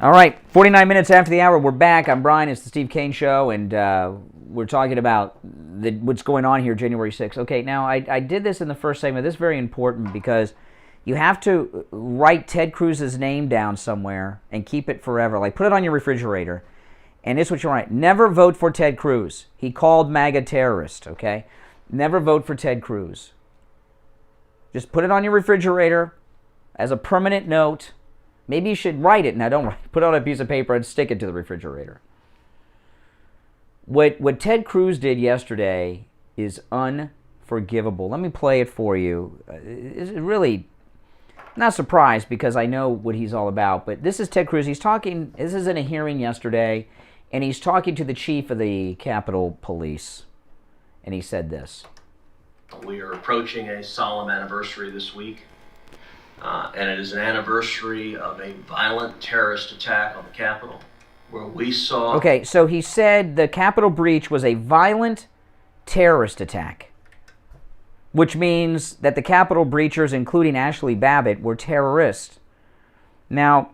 All right, 49 minutes after the hour, we're back. I'm Brian. It's the Steve Kane Show, and we're talking about what's going on here January 6th. Okay, now I did this in the first segment. This is very important because you have to write Ted Cruz's name down somewhere and keep it forever. Like, put it on your refrigerator. And this is what you write. Never vote for Ted Cruz. He called MAGA terrorist, okay? Never vote for Ted Cruz. Just put it on your refrigerator as a permanent note. Maybe you should write it. Now, don't put it on a piece of paper and stick it to the refrigerator. What Ted Cruz did yesterday is unforgivable. Let me play it for you. It's really not surprised because I know what he's all about. But this is Ted Cruz. He's talking. This is in a hearing yesterday, and he's talking to the chief of the Capitol Police. And he said this. We are approaching a solemn anniversary this week, and it is an anniversary of a violent terrorist attack on the Capitol, where we saw... Okay, so he said the Capitol breach was a violent terrorist attack, which means that the Capitol breachers, including Ashley Babbitt, were terrorists. Now,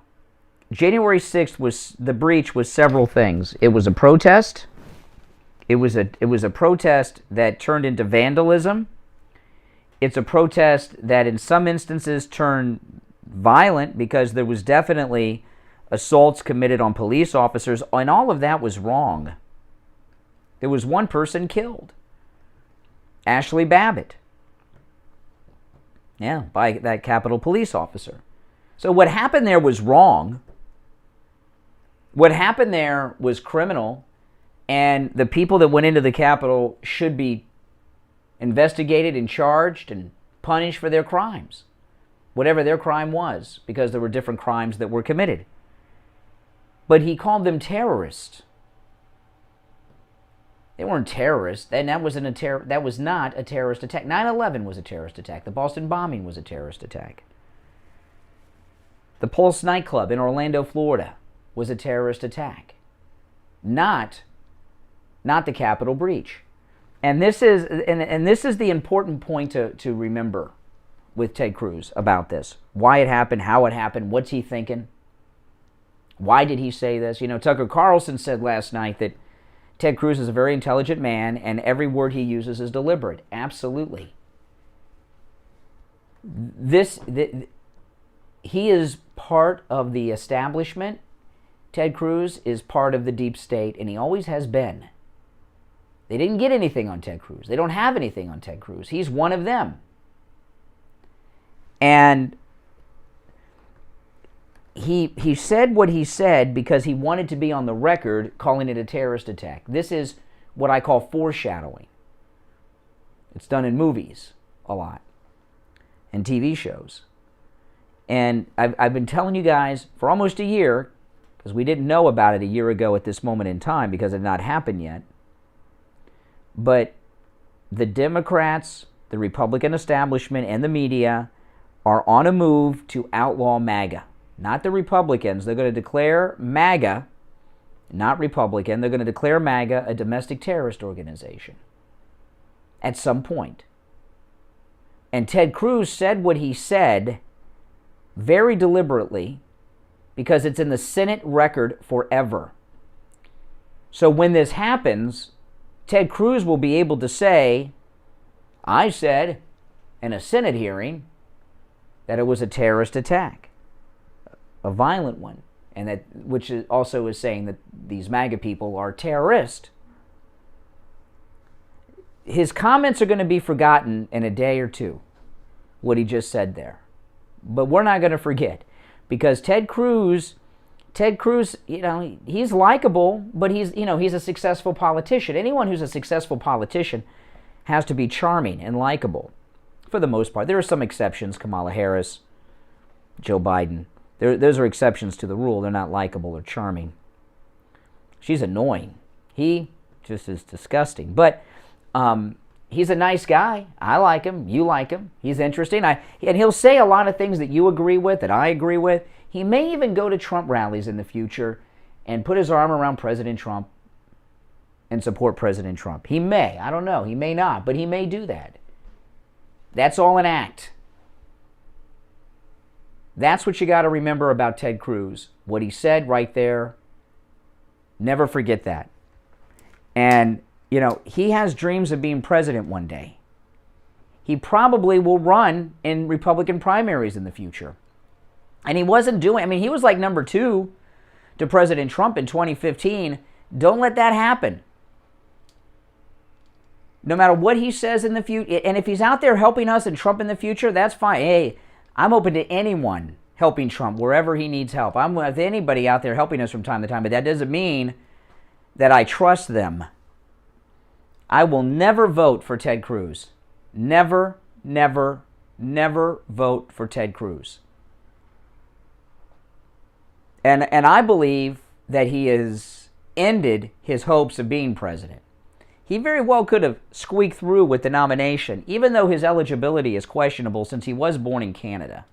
January 6th the breach was several things. It was a protest. It was a protest that turned into vandalism. It's a protest that in some instances turned violent because there was definitely assaults committed on police officers, and all of that was wrong. There was one person killed. Ashley Babbitt. Yeah, by that Capitol Police officer. So what happened there was wrong. What happened there was criminal. And the people that went into the Capitol should be investigated and charged and punished for their crimes, whatever their crime was, because there were different crimes that were committed. But he called them terrorists. They weren't terrorists, and that was not a terrorist attack. 9/11 was a terrorist attack. The Boston bombing was a terrorist attack. The Pulse nightclub in Orlando, Florida, was a terrorist attack. Not the Capitol breach. And this is the important point to remember with Ted Cruz about this. Why it happened, how it happened, what's he thinking? Why did he say this? You know, Tucker Carlson said last night that Ted Cruz is a very intelligent man and every word he uses is deliberate. Absolutely. He is part of the establishment. Ted Cruz is part of the deep state, and he always has been. They didn't get anything on Ted Cruz. They don't have anything on Ted Cruz. He's one of them. And he said what he said because he wanted to be on the record calling it a terrorist attack. This is what I call foreshadowing. It's done in movies a lot. and TV shows. And I've been telling you guys for almost a year, because we didn't know about it a year ago at this moment in time because it had not happened yet. But the Democrats, the Republican establishment, and the media are on a move to outlaw MAGA. Not the Republicans. They're going to declare MAGA, not Republican, they're going to declare MAGA a domestic terrorist organization at some point. And Ted Cruz said what he said very deliberately because it's in the Senate record forever. So when this happens, Ted Cruz will be able to say, I said in a Senate hearing that it was a terrorist attack, a violent one, and that which also is saying that these MAGA people are terrorists. His comments are going to be forgotten in a day or two, what he just said there. But we're not going to forget, because Ted Cruz, he's likable, but he's a successful politician. Anyone who's a successful politician has to be charming and likable, for the most part. There are some exceptions, Kamala Harris, Joe Biden. Those are exceptions to the rule. They're not likable or charming. She's annoying. He just is disgusting. But he's a nice guy. I like him. You like him. He's interesting. And he'll say a lot of things that you agree with, that I agree with. He may even go to Trump rallies in the future and put his arm around President Trump and support President Trump. He may. I don't know. He may not. But he may do that. That's all an act. That's what you got to remember about Ted Cruz. What he said right there. Never forget that. And, he has dreams of being president one day. He probably will run in Republican primaries in the future. And he wasn't doing, he was like number 2 to President Trump in 2015. Don't let that happen. No matter what he says in the future, and if he's out there helping us and Trump in the future, that's fine. Hey, I'm open to anyone helping Trump wherever he needs help. I'm with anybody out there helping us from time to time, but that doesn't mean that I trust them. I will never vote for Ted Cruz. Never, never, never vote for Ted Cruz. And I believe that he has ended his hopes of being president. He very well could have squeaked through with the nomination, even though his eligibility is questionable since he was born in Canada.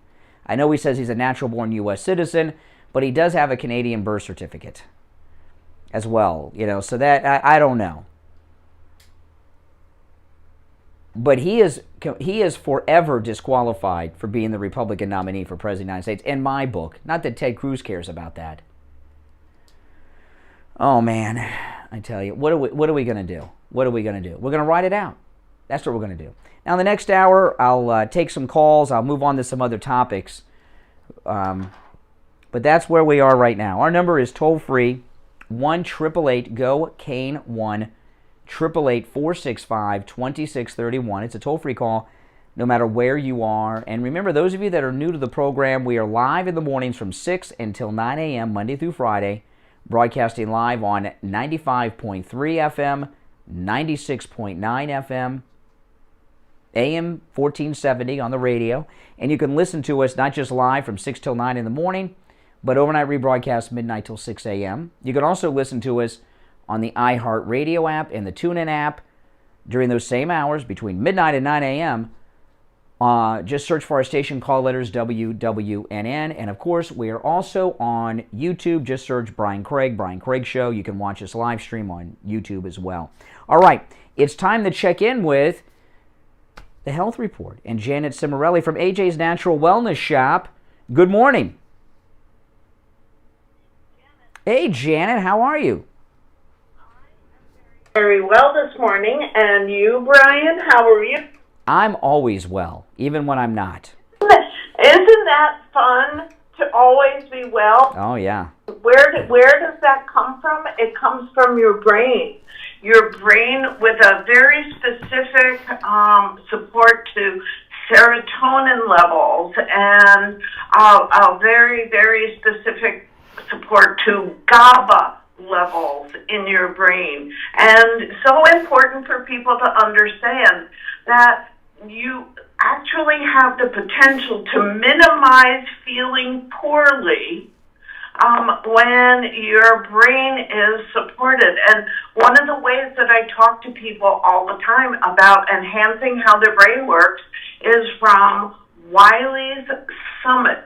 I know he says he's a natural-born U.S. citizen, but he does have a Canadian birth certificate as well. So that, I don't know. But he is forever disqualified for being the Republican nominee for President of the United States, in my book. Not that Ted Cruz cares about that. Oh, man, I tell you, what are we going to do? What are we going to do? We're going to write it out. That's what we're going to do. Now, in the next hour, I'll take some calls. I'll move on to some other topics. But that's where we are right now. Our number is toll-free, 1-888-GO-CANE-1, 888-465-2631. It's a toll-free call no matter where you are. And remember, those of you that are new to the program, we are live in the mornings from 6 until 9 a.m., Monday through Friday, broadcasting live on 95.3 FM, 96.9 FM, AM 1470 on the radio. And you can listen to us not just live from 6 till 9 in the morning, but overnight rebroadcast midnight till 6 a.m. You can also listen to us on the iHeartRadio app and the TuneIn app during those same hours between midnight and 9 a.m. Just search for our station, call letters WWNN. And of course, we are also on YouTube. Just search Brian Craig Show. You can watch us live stream on YouTube as well. All right, it's time to check in with the Health Report and Janet Cimarelli from AJ's Natural Wellness Shop. Good morning. Hey, Janet, how are you? Very well this morning. And you, Brian, how are you? I'm always well, even when I'm not. Isn't that fun to always be well? Oh, yeah. Where does that come from? It comes from your brain. Your brain with a very specific support to serotonin levels and a very, very specific support to GABA levels in your brain. And so important for people to understand that actually have the potential to minimize feeling poorly when your brain is supported. And one of the ways that I talk to people all the time about enhancing how their brain works is from Wiley's Summit.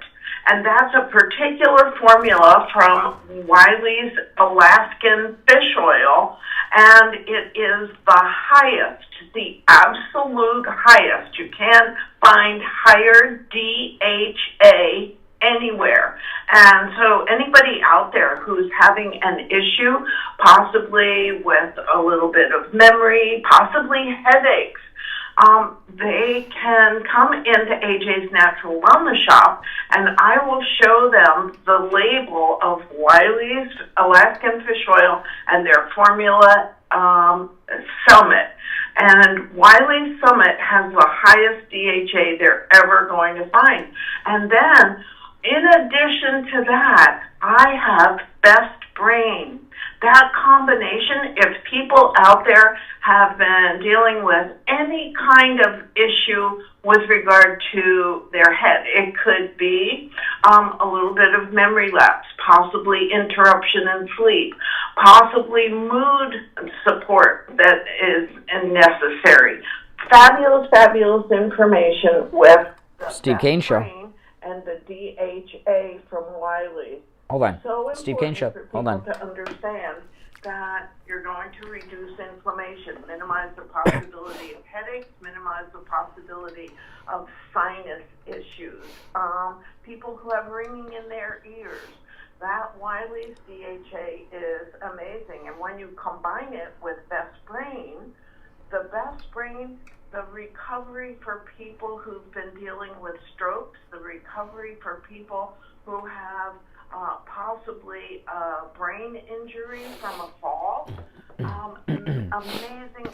And that's a particular formula from Wiley's Alaskan fish oil, and it is the highest, the absolute highest. You can't find higher DHA anywhere. And so anybody out there who's having an issue, possibly with a little bit of memory, possibly headaches, they can come into AJ's Natural Wellness Shop, and I will show them the label of Wiley's Alaskan Fish Oil and their formula Summit. And Wiley's Summit has the highest DHA they're ever going to find. And then, in addition to that, I have Best Brain. That combination, if people out there have been dealing with any kind of issue with regard to their head, it could be a little bit of memory lapse, possibly interruption in sleep, possibly mood support that is necessary. Fabulous, fabulous information with the Steve Kane Show. And the DHA from Wiley. Hold on. So Steve Kane Show. Hold on. to understand that you're going to reduce inflammation, minimize the possibility of headaches, minimize the possibility of sinus issues, people who have ringing in their ears. That Wiley's DHA is amazing. And when you combine it with Best Brain, the Best Brain, the recovery for people who've been dealing with strokes, the recovery for people who have possibly a brain injury from a fall.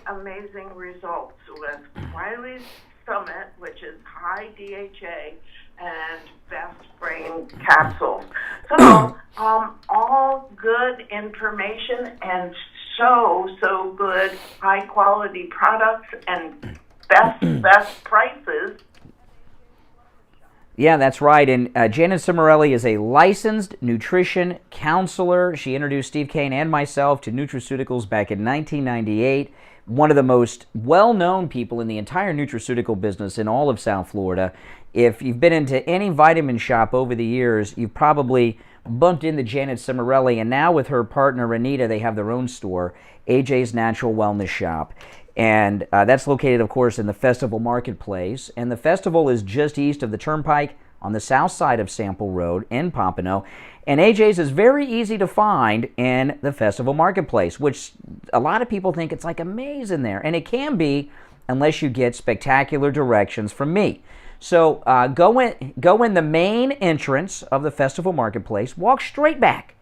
Amazing results with Wiley's Summit, which is high DHA, and Best Brain capsules. So, all good information and so good high quality products and best prices. Yeah, that's right. And Janet Cimarelli is a licensed nutrition counselor. She introduced Steve Kane and myself to nutraceuticals back in 1998. One of the most well-known people in the entire nutraceutical business in all of South Florida. If you've been into any vitamin shop over the years, you've probably bumped into Janet Cimarelli. And now with her partner, Anita, they have their own store, AJ's Natural Wellness Shop. And that's located, of course, in the Festival Marketplace. And the festival is just east of the Turnpike on the south side of Sample Road in Pompano. And AJ's is very easy to find in the Festival Marketplace, which a lot of people think it's like a maze in there. And it can be unless you get spectacular directions from me. So go in the main entrance of the Festival Marketplace, walk straight back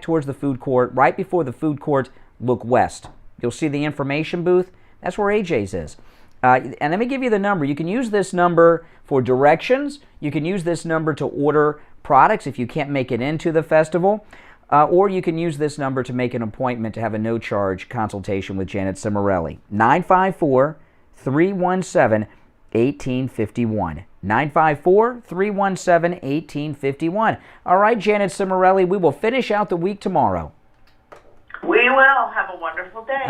towards the food court. Right before the food court, look west. You'll see the information booth. That's where AJ's is. And let me give you the number. You can use this number for directions. You can use this number to order products if you can't make it into the festival. Or you can use this number to make an appointment to have a no-charge consultation with Janet Cimarelli. 954-317-1851. 954-317-1851. All right, Janet Cimarelli, we will finish out the week tomorrow. We will. Have a wonderful day.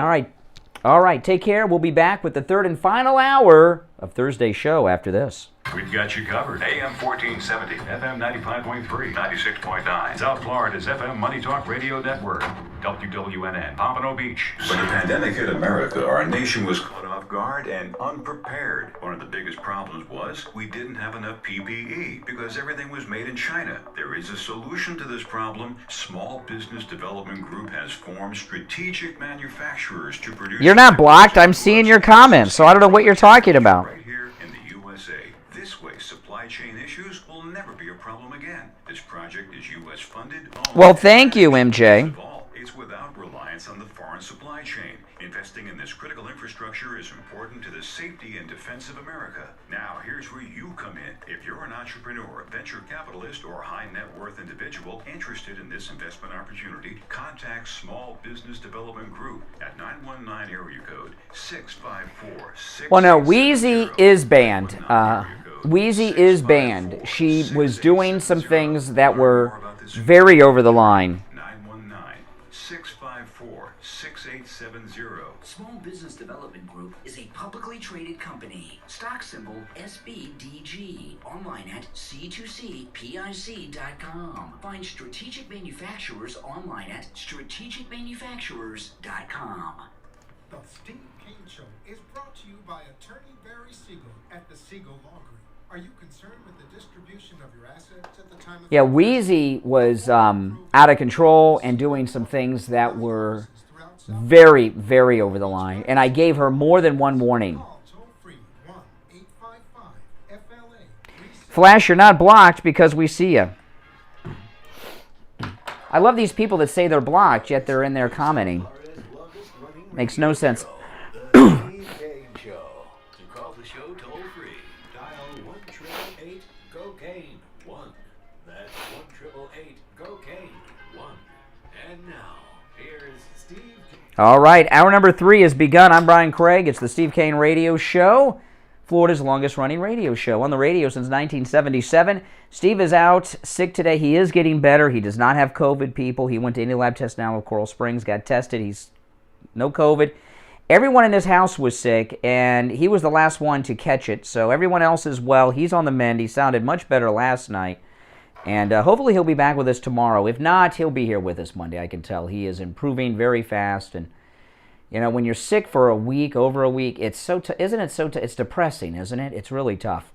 All right. Take care. We'll be back with the third and final hour of Thursday's show after this. We've got you covered. AM 1470, FM 95.3, 96.9. South Florida's FM Money Talk Radio Network. WWNN, Pompano Beach. When the pandemic hit America, our nation was caught off guard and unprepared. One of the biggest problems was we didn't have enough PPE because everything was made in China. There is a solution to this problem. Small Business Development Group has formed strategic manufacturers to produce... You're not blocked. I'm seeing your comments, so I don't know what you're talking about. Right here in the USA. This way, supply chain issues will never be a problem again. This project is U.S. funded. Well, thank you, MJ. It's without reliance on the foreign supply chain. Investing in this critical infrastructure infrastructure is important to the safety and defense of America. Now, here's where you come in. If you're an entrepreneur, venture capitalist, or high net worth individual interested in this investment opportunity, contact Small Business Development Group at 919 area code 654 Well, no, Wheezy is banned. Wheezy is banned. She was doing some things that were very over the line. 919-654-6870. Small Business Development Group is a publicly traded company. Stock symbol SBDG. Online at c2cpic.com. Find strategic manufacturers online at strategicmanufacturers.com. The Steve Kane Show is brought to you by attorney Barry Siegel at the Siegel Law Group. Are you concerned with the distribution of your assets at the time of... Yeah, Wheezy was out of control and doing some things that were very, very over the line. And I gave her more than one warning. Flash, you're not blocked because we see you. I love these people that say they're blocked, yet they're in there commenting. Makes no sense. All right, hour number 3 has begun. I'm Brian Craig. It's the Steve Kane Radio Show, Florida's longest-running radio show. On the radio since 1977. Steve is out sick today. He is getting better. He does not have COVID, people. He went to any lab test now with Coral Springs, got tested. He's no COVID. Everyone in his house was sick, and he was the last one to catch it. So everyone else is well. He's on the mend. He sounded much better last night. And hopefully he'll be back with us tomorrow. If not, he'll be here with us Monday. I can tell he is improving very fast. And you know, when you're sick for a week, over a week, it's so isn't it so it's depressing, isn't it? It's really tough.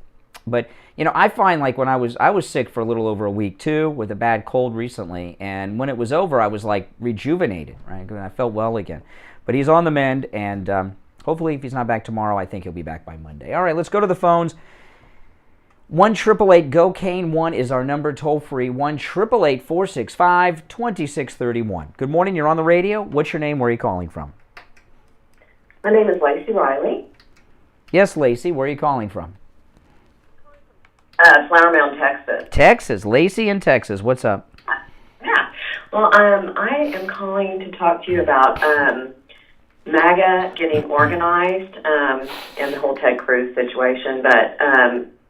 But you know, I find like when I was sick for a little over a week too, with a bad cold recently, and when it was over, I was like rejuvenated, right? I felt well again. But he's on the mend, and hopefully, if he's not back tomorrow, I think he'll be back by Monday. All right, let's go to the phones. 1-888-GO-CANE-1 is our number, toll-free, 1-888-465-2631. Good morning, you're on the radio. What's your name? Where are you calling from? My name is Lacey Riley. Yes, Lacey, where are you calling from? Flower Mound, Texas. Texas, Lacey in Texas. What's up? Yeah. Well, I am calling to talk to you about MAGA getting organized and the whole Ted Cruz situation, but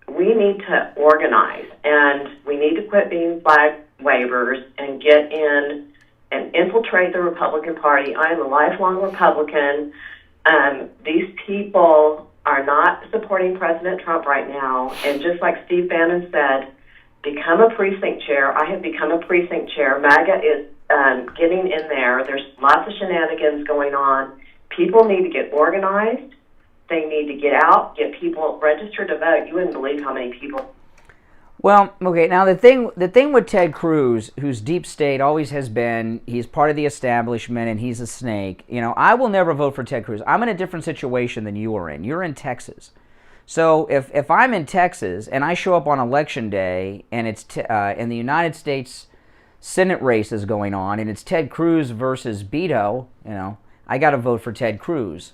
we need to organize, and we need to quit being flag wavers and get in and infiltrate the Republican Party. I am a lifelong Republican. These people are not supporting President Trump right now, and just like Steve Bannon said, become a precinct chair. I have become a precinct chair. MAGA is getting in there. There's lots of shenanigans going on. People need to get organized. They need to get out, get people registered to vote. You wouldn't believe how many people. Well, okay, now the thing with Ted Cruz, who's deep state, always has been, he's part of the establishment and he's a snake. You know, I will never vote for Ted Cruz. I'm in a different situation than you are in. You're in Texas. So if I'm in Texas and I show up on election day and it's in the United States Senate race is going on and it's Ted Cruz versus Beto, you know, I got to vote for Ted Cruz.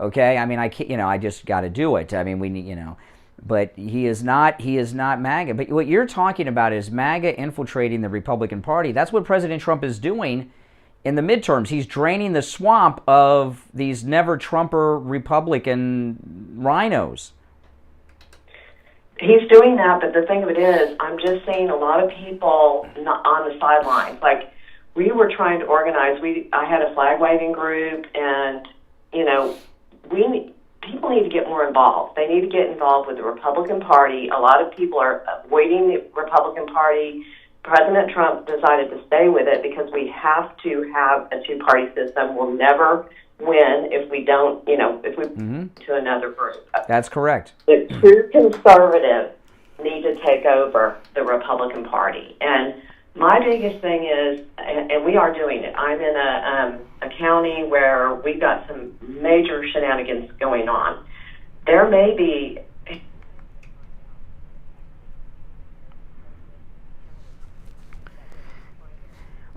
Okay? I mean, I can't, you know, I just got to do it. I mean, we need, you know. But he is not MAGA. But what you're talking about is MAGA infiltrating the Republican Party. That's what President Trump is doing in the midterms. He's draining the swamp of these never-Trumper Republican rhinos. He's doing that, but the thing of it is, I'm just seeing a lot of people on the sidelines. Like, we were trying to organize. I had a flag-waving group, and, you know, people need to get more involved. They need to get involved with the Republican Party. A lot of people are avoiding the Republican Party. President Trump decided to stay with it because we have to have a two-party system. We'll never win if we don't, you know, if we to another group. That's correct. The true conservatives need to take over the Republican Party. And my biggest thing is, and we are doing it, I'm in a county where we've got some major shenanigans going on. There may be...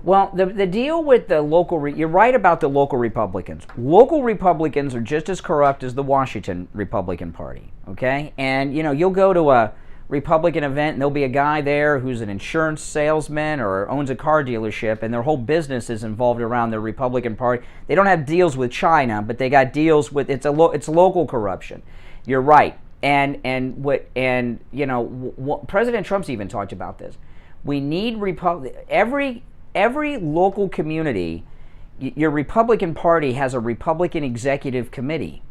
Well, the deal with the local, you're right about the local Republicans. Local Republicans are just as corrupt as the Washington Republican Party, okay? And, you know, you'll go to a Republican event and there'll be a guy there who's an insurance salesman or owns a car dealership, and their whole business is involved around the Republican Party. They don't have deals with China, but they got deals with, it's local corruption. You're right. And you know, President Trump's even talked about this. We need every local community, your Republican Party has a Republican executive committee.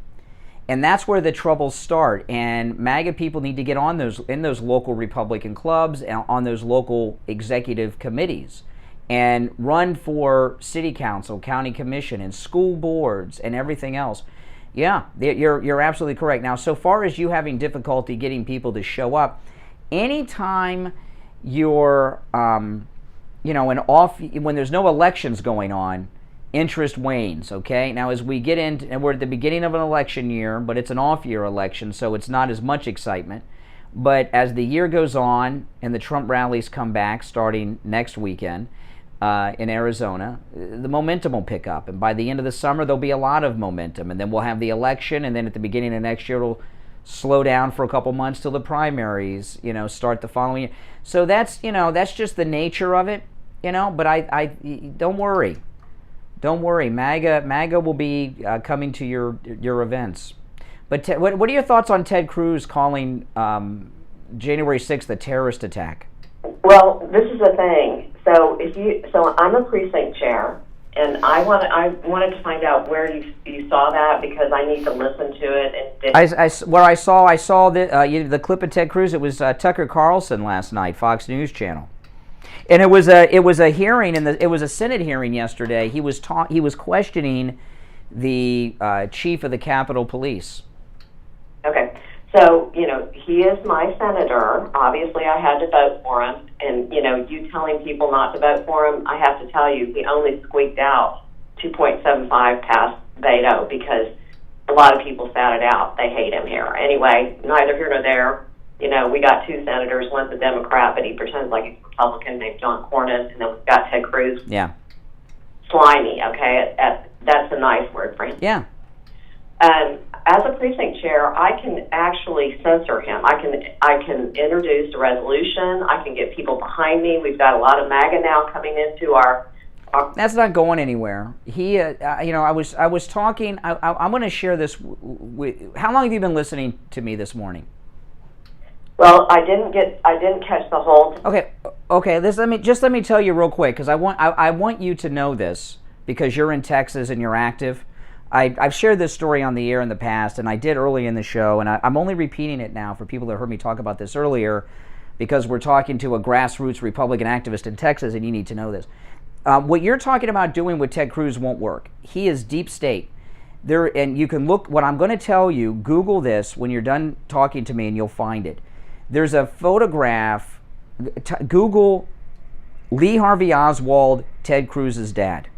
And that's where the troubles start. And MAGA people need to get on in those local Republican clubs and on those local executive committees and run for city council, county commission, and school boards and everything else. Yeah, you're absolutely correct. Now, so far as you having difficulty getting people to show up, anytime you're you know, when there's no elections going on, interest wanes, okay? Now, as we get into, and we're at the beginning of an election year, but it's an off-year election, so it's not as much excitement. But as the year goes on and the Trump rallies come back starting next weekend in Arizona, the momentum will pick up. And by the end of the summer, there'll be a lot of momentum. And then we'll have the election, and then at the beginning of next year, it'll slow down for a couple months till the primaries, you know, start the following year. So that's, you know, that's just the nature of it, you know. But I don't worry. Don't worry, MAGA will be coming to your events. But what are your thoughts on Ted Cruz calling January 6th a terrorist attack? Well, this is the thing. So I'm a precinct chair, and I wanted to find out where you saw that, because I need to listen to it. And I saw the clip of Ted Cruz. It was Tucker Carlson last night, Fox News Channel. And it was a hearing, it was a Senate hearing yesterday. He was questioning the chief of the Capitol Police. Okay, so you know, he is my senator. Obviously, I had to vote for him, and you know, you telling people not to vote for him, I have to tell you, he only squeaked out 2.75 past veto because a lot of people sat it out. They hate him here. Anyway, neither here nor there. You know, we got two senators. One's a Democrat, but he pretends like he's a Republican, named John Cornyn, and then we've got Ted Cruz. Yeah. Slimy, okay? That's a nice word for him. Yeah. As a precinct chair, I can actually censor him. I can introduce a resolution. I can get people behind me. We've got a lot of MAGA now coming into our That's not going anywhere. He, you know, I was talking. I'm going to share this with. How long have you been listening to me this morning? Well, I didn't catch the whole. Okay. Let me tell you real quick, because I want you to know this, because you're in Texas and you're active. I've shared this story on the air in the past, and I did early in the show, and I'm only repeating it now for people that heard me talk about this earlier, because we're talking to a grassroots Republican activist in Texas, and you need to know this. What you're talking about doing with Ted Cruz won't work. He is deep state. And you can look. What I'm going to tell you, Google this when you're done talking to me, and you'll find it. There's a photograph. Google Lee Harvey Oswald, Ted Cruz's dad.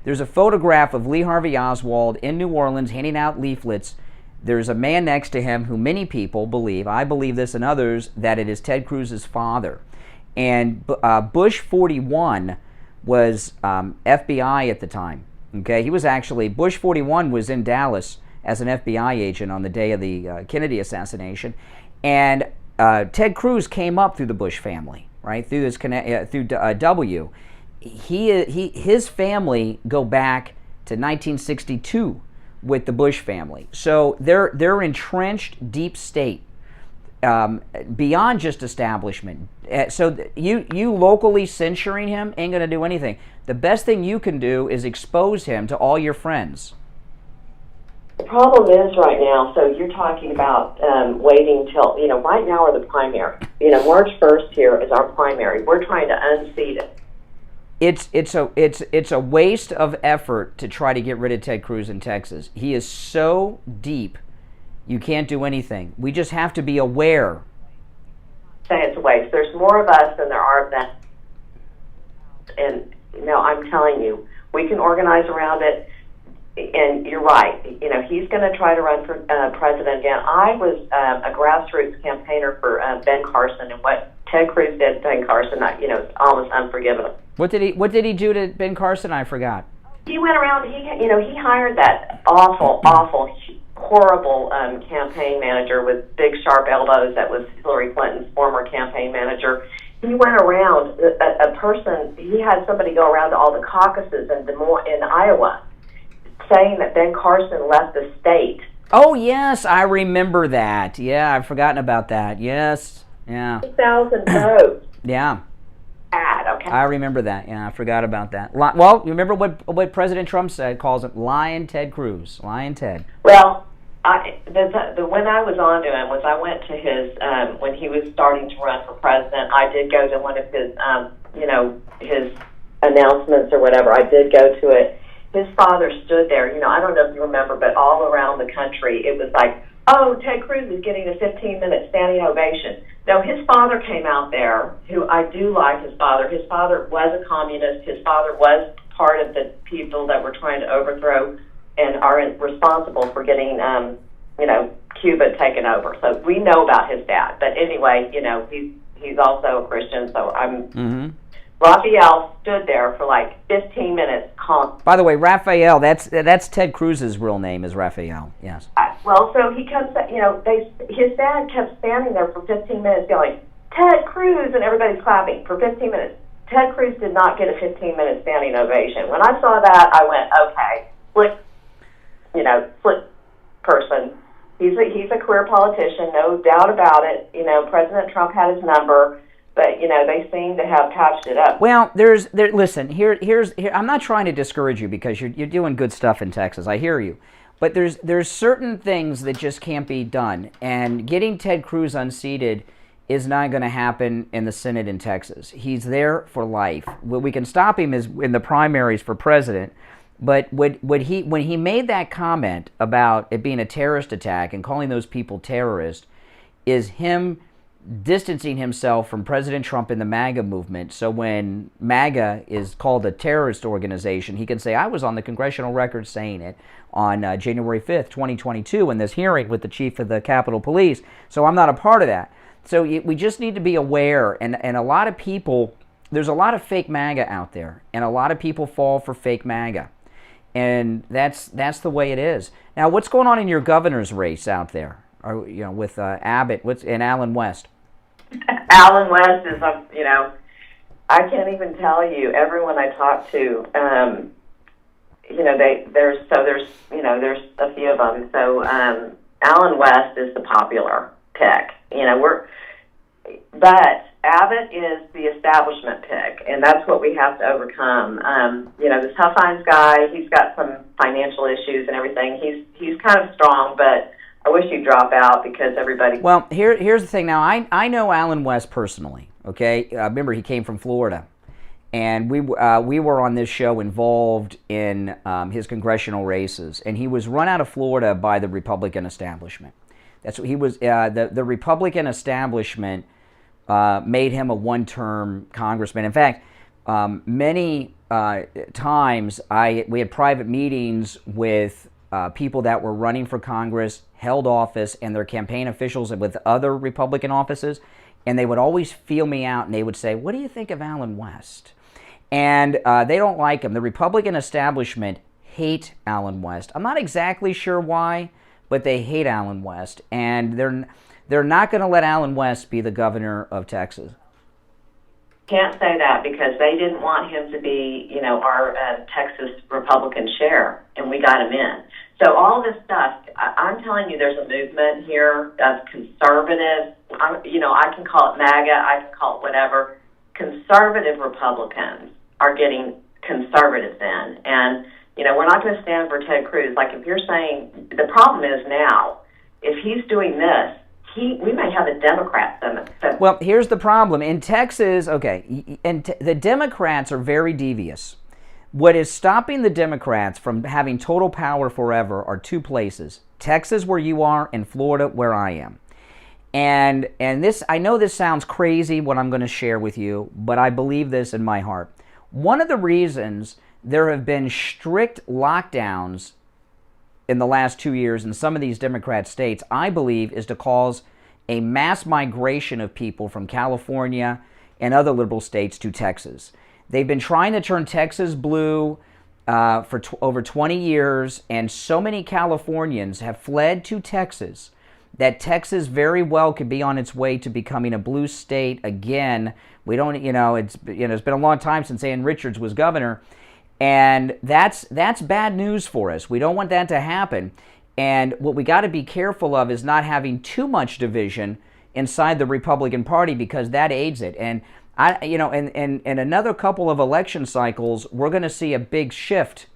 There's a photograph of Lee Harvey Oswald in New Orleans handing out leaflets. There's a man next to him who many people believe, I believe this and others, that it is Ted Cruz's father. And Bush 41 was FBI at the time. Okay, he was actually, Bush 41 was in Dallas as an FBI agent on the day of the Kennedy assassination. And Ted Cruz came up through the Bush family, right? Through W. His family go back to 1962 with the Bush family. So they're entrenched deep state, beyond just establishment. So you locally censoring him ain't gonna do anything. The best thing you can do is expose him to all your friends. The problem is right now, so you're talking about waiting till, you know, right now are the primary. You know, March 1st here is our primary. We're trying to unseat it. It's a waste of effort to try to get rid of Ted Cruz in Texas. He is so deep, you can't do anything. We just have to be aware. Say it's a waste. There's more of us than there are of them. And no, I'm telling you, we can organize around it. And you're right. You know, he's going to try to run for president again. I was a grassroots campaigner for Ben Carlson, and what Ted Cruz did to Ben Carlson, you know, it's almost unforgivable. What did he do to Ben Carson? I forgot. He went around. He hired that awful, horrible campaign manager with big sharp elbows. That was Hillary Clinton's former campaign manager. He went around a person. He had somebody go around to all the caucuses in Iowa, saying that Ben Carson left the state. Oh yes, I remember that. Yeah, I've forgotten about that. Yes, yeah. 2,000 votes. Yeah. Okay. I remember that. Yeah, I forgot about that. Well, you remember what President Trump said? Calls him Lion Ted Cruz. Lion Ted. Well, when I was on to him was I went to his when he was starting to run for president. I did go to one of his his announcements or whatever. I did go to it. His father stood there. I don't know if you remember, but all around the country it was like, oh, Ted Cruz is getting a 15-minute standing ovation. No, his father came out there, who I do like his father. His father was a communist. His father was part of the people that were trying to overthrow and are responsible for getting, Cuba taken over. So we know about his dad. But anyway, he's also a Christian, so I'm... Raphael stood there for like 15 minutes. By the way, Raphael, that's Ted Cruz's real name is Raphael, yes. Well, so he kept, his dad kept standing there for 15 minutes going, Ted Cruz, and everybody's clapping for 15 minutes. Ted Cruz did not get a 15-minute standing ovation. When I saw that, I went, okay, slick person. He's a career politician, no doubt about it. President Trump had his number. But, they seem to have patched it up. Well, listen, here, I'm not trying to discourage you because you're doing good stuff in Texas. I hear you. But there's certain things that just can't be done. And getting Ted Cruz unseated is not going to happen in the Senate in Texas. He's there for life. What we can stop him is in the primaries for president. But when he made that comment about it being a terrorist attack and calling those people terrorists is him distancing himself from President Trump and the MAGA movement. So when MAGA is called a terrorist organization, he can say, I was on the congressional record saying it on January 5th, 2022 in this hearing with the chief of the Capitol Police. So I'm not a part of that. So we just need to be aware. And a lot of people, there's a lot of fake MAGA out there. And a lot of people fall for fake MAGA. And that's the way it is. Now, what's going on in your governor's race out there? Or, with Abbott and Alan West? Alan West is, I can't even tell you. Everyone I talk to, there's a few of them. So Alan West is the popular pick. But Abbott is the establishment pick, and that's what we have to overcome. This Huffines guy, he's got some financial issues and everything. He's kind of strong, but I wish he'd drop out because everybody... Well, here's the thing. Now, I know Alan West personally, okay? Remember, he came from Florida. And we were on this show involved in his congressional races. And he was run out of Florida by the Republican establishment. That's what he was... The Republican establishment made him a one-term congressman. In fact, many times we had private meetings with people that were running for Congress, held office, and their campaign officials with other Republican offices, and they would always feel me out, and they would say, what do you think of Alan West? And they don't like him. The Republican establishment hate Alan West. I'm not exactly sure why, but they hate Alan West, and they're not going to let Alan West be the governor of Texas. Can't say that because they didn't want him to be, our Texas Republican chair, and we got him in. So all this stuff, I'm telling you, there's a movement here of conservative, I can call it MAGA, I can call it whatever. Conservative Republicans are getting conservatives in. And, we're not going to stand for Ted Cruz. Like if you're saying, the problem is now, if he's doing this, we may have a Democrat Senate. Well, here's the problem. In Texas, okay, and the Democrats are very devious. What is stopping the Democrats from having total power forever are two places. Texas, where you are, and Florida, where I am. And this, I know this sounds crazy, what I'm going to share with you, but I believe this in my heart. One of the reasons there have been strict lockdowns in the last 2 years in some of these Democrat states, I believe, is to cause a mass migration of people from California and other liberal states to Texas. They've been trying to turn Texas blue for over 20 years, and so many Californians have fled to Texas that Texas very well could be on its way to becoming a blue state again. We don't, it's been a long time since Ann Richards was governor, and that's bad news for us. We don't want that to happen. And what we got to be careful of is not having too much division inside the Republican Party, because that aids it. And in another couple of election cycles, we're going to see a big shift,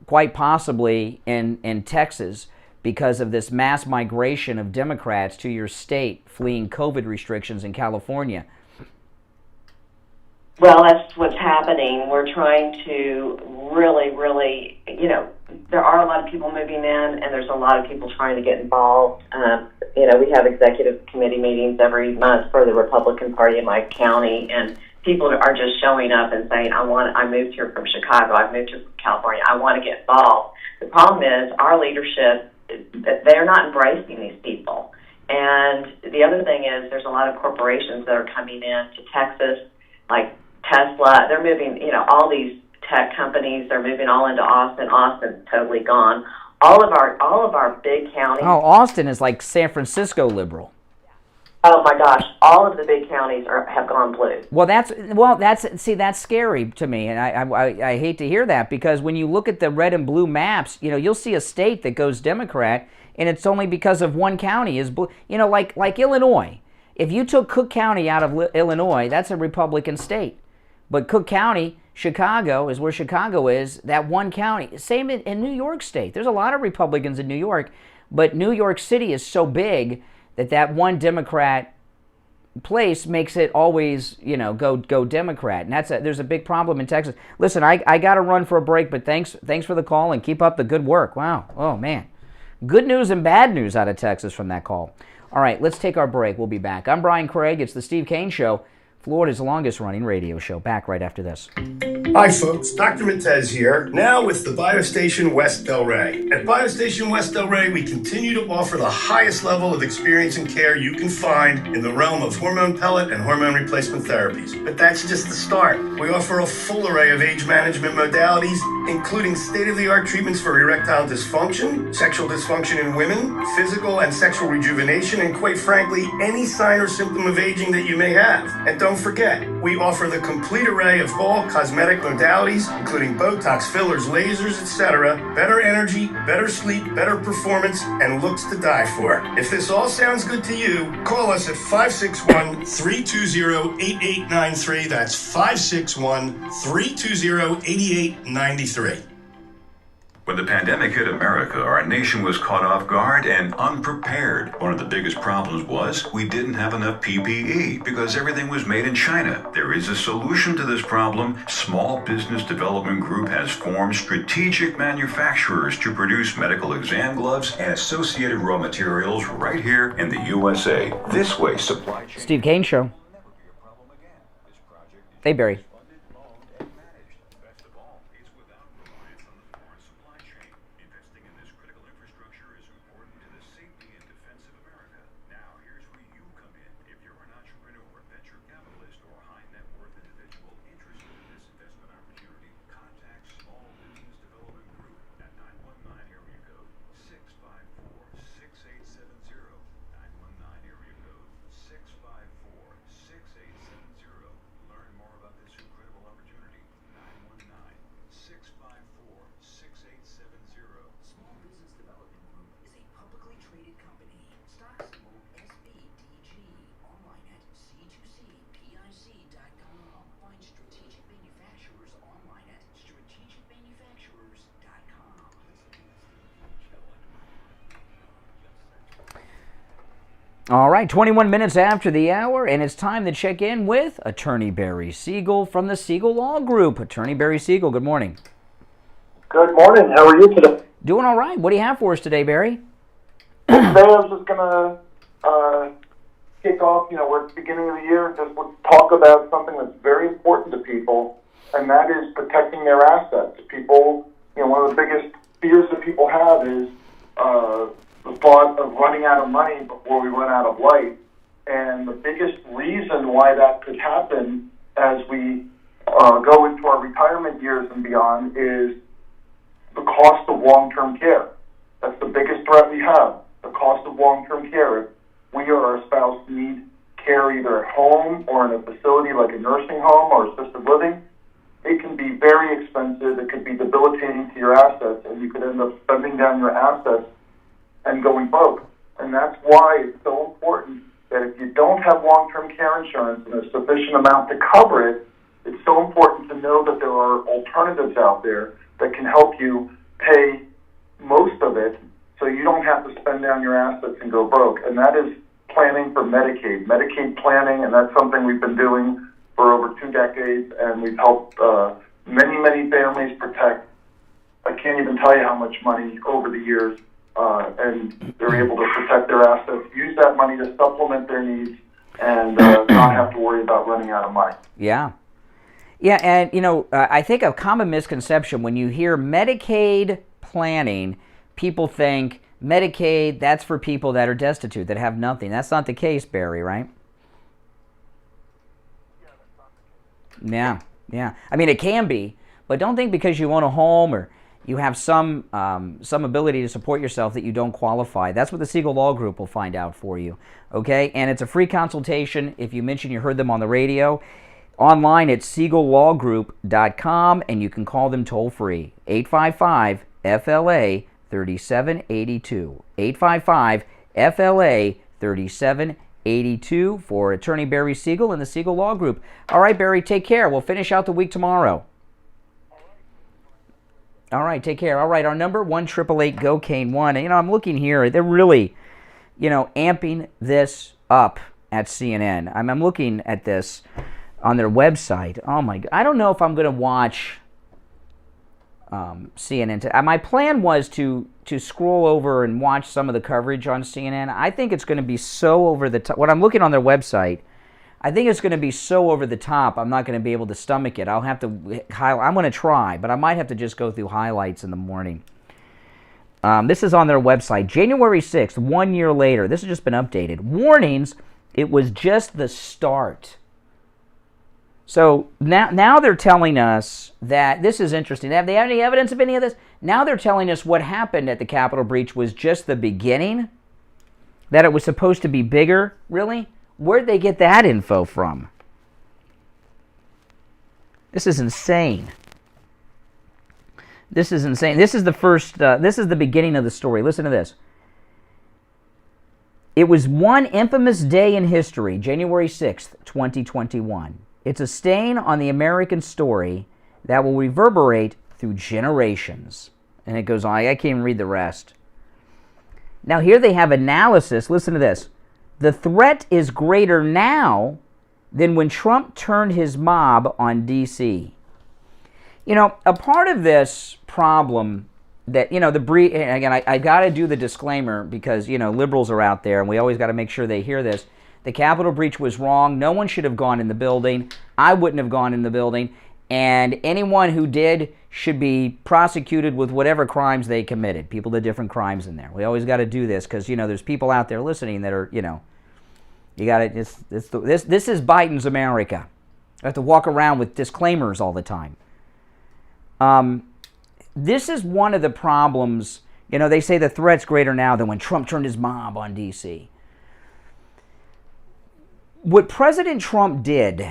quite possibly in Texas, because of this mass migration of Democrats to your state fleeing COVID restrictions in California. Well, that's what's happening. We're trying to really, there are a lot of people moving in, and there's a lot of people trying to get involved. We have executive committee meetings every month for the Republican Party in my county, and people are just showing up and saying, I moved here from Chicago, I've moved here from California, I want to get involved. The problem is our leadership, they're not embracing these people. And the other thing is there's a lot of corporations that are coming in to Texas, like Tesla. They're moving, all these tech companies, they're moving all into Austin. Austin's totally gone. All of our big counties. Oh, Austin is like San Francisco liberal. Oh my gosh, all of the big counties have gone blue. Well, that's scary to me, and I hate to hear that, because when you look at the red and blue maps, you'll see a state that goes Democrat, and it's only because of one county is blue. Like Illinois. If you took Cook County out of Illinois, that's a Republican state. But Cook County, Chicago, is where Chicago is, that one county. Same in New York State. There's a lot of Republicans in New York, but New York City is so big that one Democrat place makes it always, go Democrat. And there's a big problem in Texas. Listen, I got to run for a break, but thanks for the call, and keep up the good work. Wow. Oh, man. Good news and bad news out of Texas from that call. All right, let's take our break. We'll be back. I'm Brian Craig. It's the Steve Kane Show, Florida's longest-running radio show. Back right after this. Hi, folks. Dr. Montez here, now with the BioStation West Delray. At BioStation West Delray, we continue to offer the highest level of experience and care you can find in the realm of hormone pellet and hormone replacement therapies. But that's just the start. We offer a full array of age management modalities, including state-of-the-art treatments for erectile dysfunction, sexual dysfunction in women, physical and sexual rejuvenation, and quite frankly, any sign or symptom of aging that you may have. And don't forget, we offer the complete array of all cosmetic modalities, including Botox, fillers, lasers, etc. Better energy, better sleep, better performance, and looks to die for. If this all sounds good to you, call us at 561-320-8893. That's 561-320-8893. When the pandemic hit America, our nation was caught off guard and unprepared. One of the biggest problems was we didn't have enough PPE because everything was made in China. There is a solution to this problem. Small Business Development Group has formed strategic manufacturers to produce medical exam gloves and associated raw materials right here in the USA. This way, supply chain... Steve Kane Show. Hey, Barry. All right, 21 minutes after the hour, and it's time to check in with Attorney Barry Siegel from the Siegel Law Group. Attorney Barry Siegel, good morning. Good morning. How are you today? Doing all right. What do you have for us today, Barry? Today I was just going to kick off, we're at the beginning of the year, just talk about something that's very important to people, and that is protecting their assets. People, one of the biggest fears that people have is the thought of running out of money before we run out of life. And the biggest reason why that could happen as we go into our retirement years and beyond is the cost of long-term care. That's the biggest threat we have, the cost of long-term care. If we or our spouse need care either at home or in a facility like a nursing home or assisted living, it can be very expensive. It could be debilitating to your assets, and you could end up spending down your assets and going broke. And that's why it's so important that if you don't have long-term care insurance and a sufficient amount to cover it, it's so important to know that there are alternatives out there that can help you pay most of it so you don't have to spend down your assets and go broke. And that is planning for Medicaid planning, and that's something we've been doing for over 2 decades, and we've helped many, many families protect. I can't even tell you how much money over the years, and they're able to protect their assets, use that money to supplement their needs, and not have to worry about running out of money. Yeah. Yeah, and, you know, I think a common misconception, when you hear Medicaid planning, people think Medicaid, that's for people that are destitute, that have nothing. That's not the case, Barry, right? Yeah, yeah. I mean, it can be, but don't think because you own a home or you have some ability to support yourself that you don't qualify. That's what the Siegel Law Group will find out for you, okay? And it's a free consultation if you mention you heard them on the radio. Online at SiegelLawGroup.com, and you can call them toll-free, 855-FLA-3782, 855-FLA-3782 for Attorney Barry Siegel and the Siegel Law Group. All right, Barry, take care. We'll finish out the week tomorrow. All right, take care. All right, our number, 1-888-GO-CANE-1. You know, I'm looking here. They're really, you know, amping this up at CNN. I'm looking at this on their website. Oh, my God. I don't know if I'm going to watch CNN. My plan was to scroll over and watch some of the coverage on CNN. I think it's going to be so over the top. When I'm looking on their website, I think it's going to be so over the top, I'm not going to be able to stomach it. I'll have to highlight. I'm going to try, but I might have to just go through highlights in the morning. This is on their website. January 6th, 1 year later. This has just been updated. Warnings, it was just the start. So now they're telling us that, this is interesting. Have they had any evidence of any of this? Now they're telling us what happened at the Capitol breach was just the beginning? That it was supposed to be bigger? Really? Where'd they get that info from? This is insane. This is insane. This is the first, this is the beginning of the story. Listen to this. It was one infamous day in history, January 6th, 2021. It's a stain on the American story that will reverberate through generations. And it goes on. I can't even read the rest. Now here they have analysis. Listen to this. The threat is greater now than when Trump turned his mob on D.C. You know, a part of this problem that, you know, again, I got to do the disclaimer because, you know, liberals are out there and we always got to make sure they hear this. The Capitol breach was wrong. No one should have gone in the building. I wouldn't have gone in the building. And anyone who did should be prosecuted with whatever crimes they committed. People did different crimes in there. We always got to do this because, you know, there's people out there listening that are, you know, you got to, this is Biden's America. You have to walk around with disclaimers all the time. This is one of the problems. You know, they say the threat's greater now than when Trump turned his mob on D.C. What President Trump did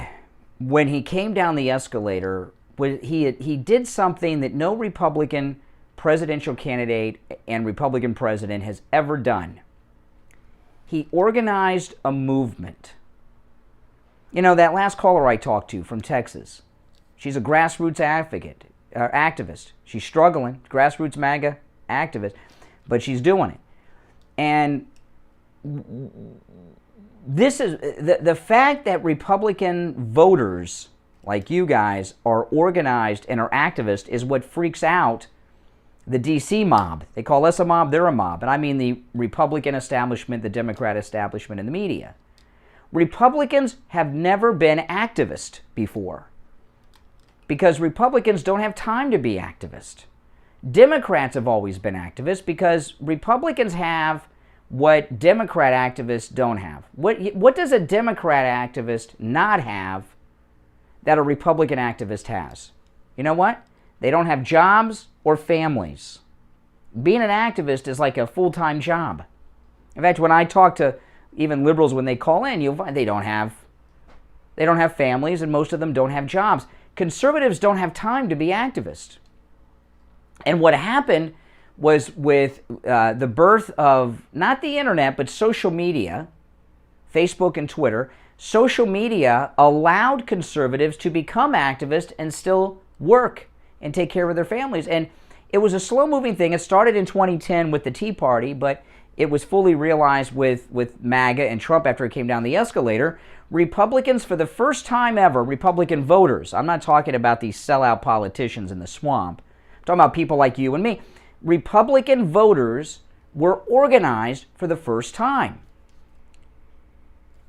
when he came down the escalator, he did something that no Republican presidential candidate and Republican president has ever done. He organized a movement. You know, that last caller I talked to from Texas, she's a grassroots activist. She's struggling, grassroots MAGA activist, but she's doing it. And this is the fact that Republican voters like you guys are organized and are activists is what freaks out the D.C. mob. They call us a mob, they're a mob. And I mean the Republican establishment, the Democrat establishment, and the media. Republicans have never been activists before because Republicans don't have time to be activists. Democrats have always been activists because Republicans have what Democrat activists don't have. What does a Democrat activist not have that a Republican activist has. You know what? They don't have jobs or families. Being an activist is like a full-time job. In fact, when I talk to even liberals when they call in, you'll find they don't have families, and most of them don't have jobs. Conservatives don't have time to be activists. And what happened was with the birth of, not the internet, but social media, Facebook and Twitter, social media allowed conservatives to become activists and still work and take care of their families. And it was a slow-moving thing. It started in 2010 with the Tea Party, but it was fully realized with MAGA and Trump after it came down the escalator. Republicans, for the first time ever, Republican voters, I'm not talking about these sellout politicians in the swamp, I'm talking about people like you and me. Republican voters were organized for the first time.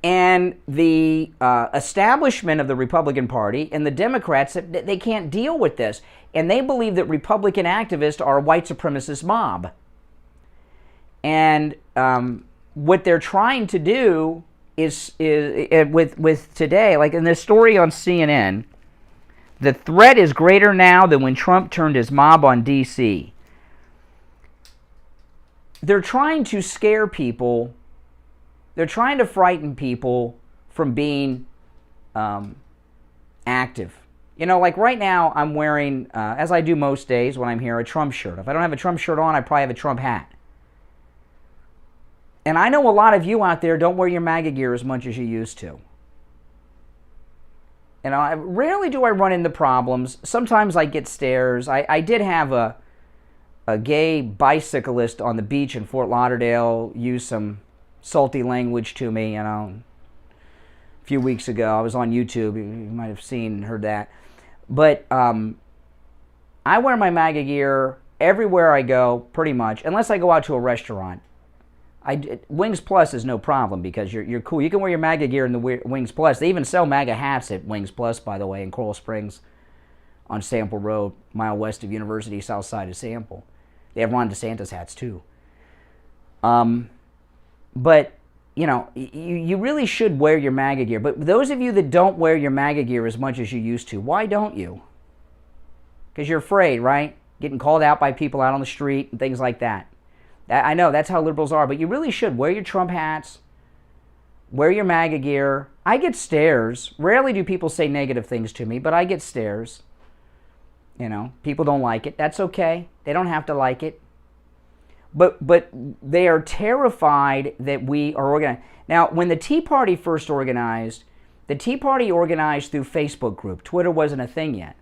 And the establishment of the Republican Party and the Democrats, they can't deal with this. And they believe that Republican activists are a white supremacist mob. And what they're trying to do is with today, like in this story on CNN, the threat is greater now than when Trump turned his mob on D.C. They're trying to scare people. They're trying to frighten people from being active. You know, like right now I'm wearing, as I do most days when I'm here, a Trump shirt. If I don't have a Trump shirt on, I probably have a Trump hat. And I know a lot of you out there don't wear your MAGA gear as much as you used to. You know, rarely do I run into problems. Sometimes I get stares. I did have a gay bicyclist on the beach in Fort Lauderdale use some salty language to me, you know, a few weeks ago. I was on YouTube. You might have seen and heard that. But I wear my MAGA gear everywhere I go, pretty much, unless I go out to a restaurant. Wings Plus is no problem because you're cool. You can wear your MAGA gear in the Wings Plus. They even sell MAGA hats at Wings Plus, by the way, in Coral Springs on Sample Road, mile west of University, south side of Sample. They have Ron DeSantis hats, too. But, you know, you really should wear your MAGA gear. But those of you that don't wear your MAGA gear as much as you used to, why don't you? Because you're afraid, right? Getting called out by people out on the street and things like that. I know, that's how liberals are, but you really should wear your Trump hats, wear your MAGA gear. I get stares. Rarely do people say negative things to me, but I get stares. You know, people don't like it. That's okay. They don't have to like it. But they are terrified that we are organized. Now, when the Tea Party first organized, the Tea Party organized through Facebook group. Twitter wasn't a thing yet.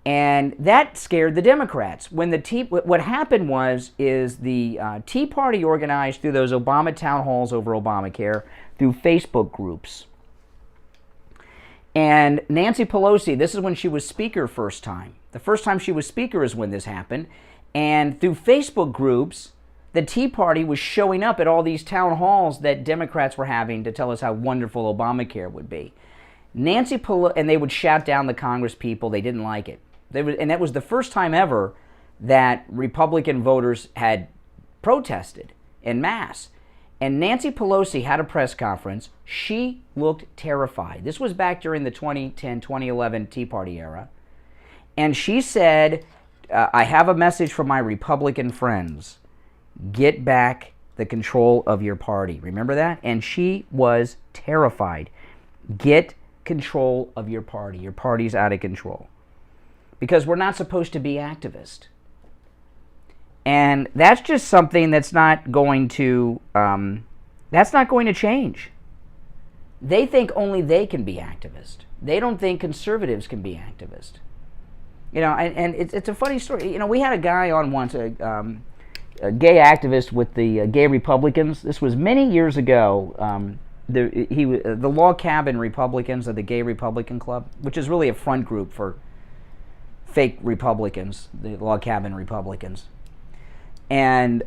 And that scared the Democrats. What happened is the Tea Party organized through those Obama town halls over Obamacare through Facebook groups. And Nancy Pelosi, this is when she was Speaker first time. The first time she was Speaker is when this happened. And through Facebook groups, the Tea Party was showing up at all these town halls that Democrats were having to tell us how wonderful Obamacare would be. Nancy Pelosi, and they would shout down the Congress people. They didn't like it. And that was the first time ever that Republican voters had protested en masse. And Nancy Pelosi had a press conference. She looked terrified. This was back during the 2010, 2011 Tea Party era. And she said, I have a message from my Republican friends. Get back the control of your party. Remember that? And she was terrified. Get control of your party. Your party's out of control. Because we're not supposed to be activists. And that's just something that's not going to change. They think only they can be activists. They don't think conservatives can be activists. You know, and it's a funny story. You know, we had a guy on once, a gay activist with the gay Republicans. This was many years ago. The Log Cabin Republicans of the Gay Republican Club, which is really a front group for fake Republicans, the Log Cabin Republicans. And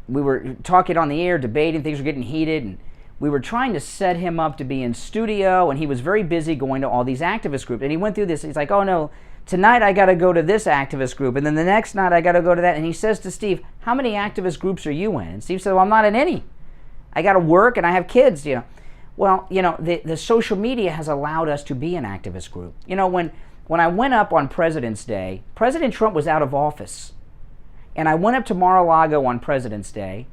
we were talking on the air, debating, things were getting heated, and we were trying to set him up to be in studio, and he was very busy going to all these activist groups. And he went through this, he's like, oh no, tonight I got to go to this activist group, and then the next night I got to go to that. And he says to Steve, how many activist groups are you in? And Steve said, well, I'm not in any. I got to work and I have kids, you know. Well, the social media has allowed us to be an activist group. When I went up on President's Day, President Trump was out of office. And I went up to Mar-a-Lago on President's Day.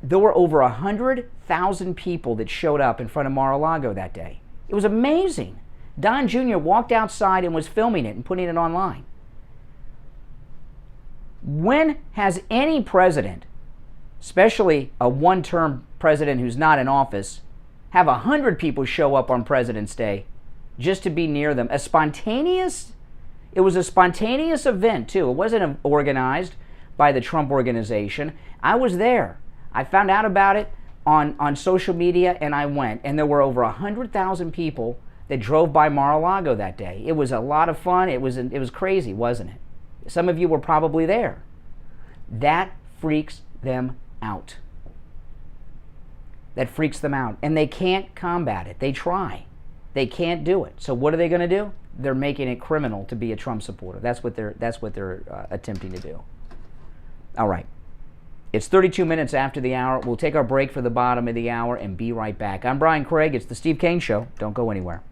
There were over 100,000 people that showed up in front of Mar-a-Lago that day. It was amazing. Don Jr. walked outside and was filming it and putting it online. When has any president, especially a one-term president who's not in office, have 100 people show up on President's Day just to be near them? It was a spontaneous event, too. It wasn't organized by the Trump organization. I was there. I found out about it on social media, and I went. And there were over 100,000 people that drove by Mar-a-Lago that day. It was a lot of fun. It was crazy, wasn't it? Some of you were probably there. That freaks them out. That freaks them out. And they can't combat it. They try. They can't do it. So what are they going to do? They're making it criminal to be a Trump supporter. That's what they're attempting to do. All right. It's 32 minutes after the hour. We'll take our break for the bottom of the hour and be right back. I'm Brian Craig. It's the Steve Kane Show. Don't go anywhere.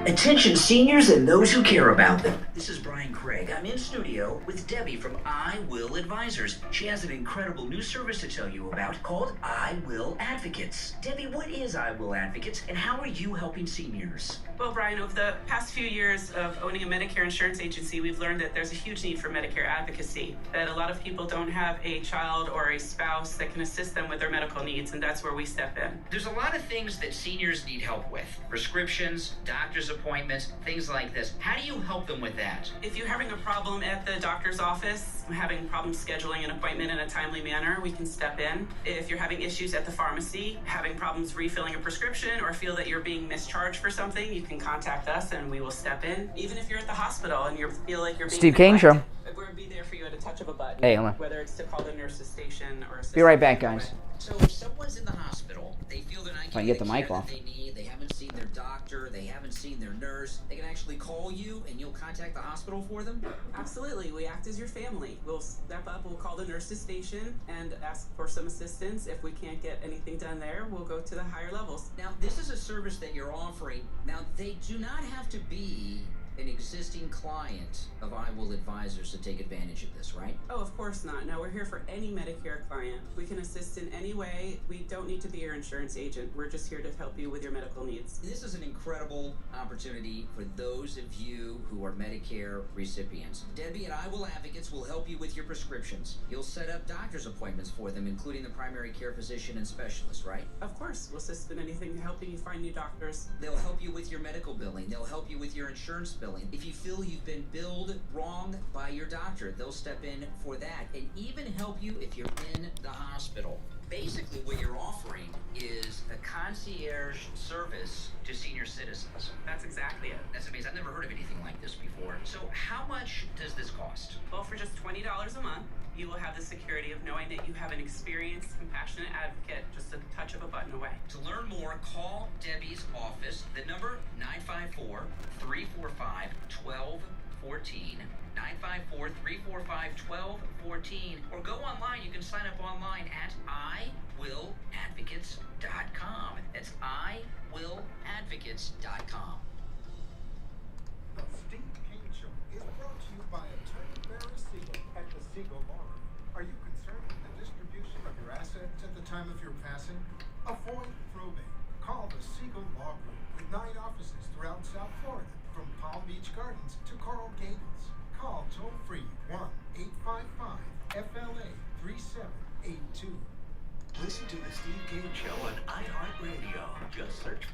Attention seniors and those who care about them. This is Brian Craig. I'm in studio with Debbie from I Will Advisors. She has an incredible new service to tell you about called I Will Advocates. Debbie, what is I Will Advocates and how are you helping seniors? Well, Brian, over the past few years of owning a Medicare insurance agency, we've learned that there's a huge need for Medicare advocacy, that a lot of people don't have a child or a spouse that can assist them with their medical needs, and that's where we step in. There's a lot of things that seniors need help with. Prescriptions, doctor's appointments, things like this. How do you help them with that? If you're having a problem at the doctor's office, having problems scheduling an appointment in a timely manner, we can step in. If you're having issues at the pharmacy, having problems refilling a prescription, or feel that you're being mischarged for something, you can contact us and we will step in. Even if you're at the hospital and you feel like you're being Steve Kane Show. We'll be there for you at a touch of a button. Hey, Ellen. Whether it's to call the nurse's station or Be right back, guys. So if someone's in the hospital, they feel they're not If I getting can get the mic off. they need, they haven't seen their doctor, they haven't seen their nurse, they can actually call you and you'll contact the hospital for them? Absolutely. We act as your family. We'll step up, we'll call the nurse's station and ask for some assistance. If we can't get anything done there, we'll go to the higher levels. Now, this is a service that you're offering. Now, they do not have to be an existing client of I Will Advisors to take advantage of this, right? Oh, of course not. No, we're here for any Medicare client. We can assist in any way. We don't need to be your insurance agent. We're just here to help you with your medical needs. This is an incredible opportunity for those of you who are Medicare recipients. Debbie and I Will Advocates will help you with your prescriptions. You'll set up doctor's appointments for them, including the primary care physician and specialist, right? Of course. We'll assist in anything helping you find new doctors. They'll help you with your medical billing. They'll help you with your insurance billing. If you feel you've been billed wrong by your doctor, they'll step in for that and even help you if you're in the hospital. Basically, what you're offering is a concierge service to senior citizens. That's exactly it. That's amazing. I've never heard of anything like this before. So how much does this cost? Well, for just $20 a month, you will have the security of knowing that you have an experienced, compassionate advocate just a touch of a button away. To learn more, call Debbie's office. The number 954-345-1214. 954-345-1214. Or go online. You can sign up online at iwilladvocates.com. That's iwilladvocates.com. The Steve Kane Show is brought to you by attorney Barry Siegel at the Siegel Law Group. Are you concerned with the distribution of your assets at the time of your passing? Avoid probate. Call the Siegel Law Group with 9 offices throughout South Florida, from Palm Beach Gardens to Coral Gables. Call toll-free 1-855-FLA-3782. Listen to the Steve Kane Show on iHeartRadio. Just search.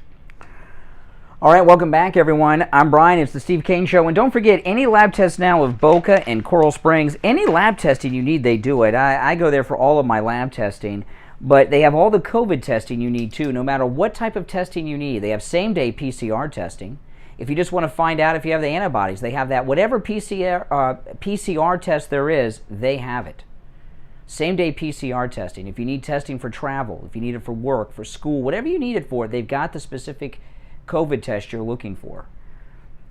All right, welcome back, everyone. I'm Brian. It's the Steve Kane Show. And don't forget, any lab tests now of Boca and Coral Springs, any lab testing you need, they do it. I go there for all of my lab testing. But they have all the COVID testing you need, too, no matter what type of testing you need. They have same-day PCR testing. If you just want to find out if you have the antibodies, they have that. Whatever PCR test there is, they have it. Same-day PCR testing. If you need testing for travel, if you need it for work, for school, whatever you need it for, they've got the specific COVID test you're looking for.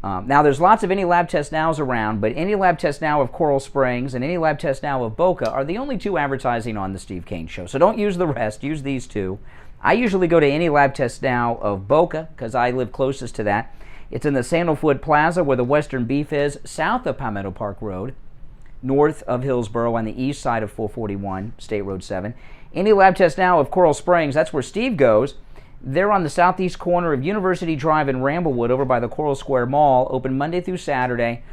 Now, there's lots of Any Lab Test Nows around, but Any Lab Test Now of Coral Springs and Any Lab Test Now of Boca are the only two advertising on the Steve Kane Show. So don't use the rest. Use these two. I usually go to Any Lab Test Now of Boca because I live closest to that. It's in the Sandalwood Plaza where the Western Beef is, south of Palmetto Park Road, north of Hillsborough on the east side of 441 State Road 7. Any Lab Test Now of Coral Springs, that's where Steve goes. They're on the southeast corner of University Drive in Ramblewood over by the Coral Square Mall, open Monday through Saturday,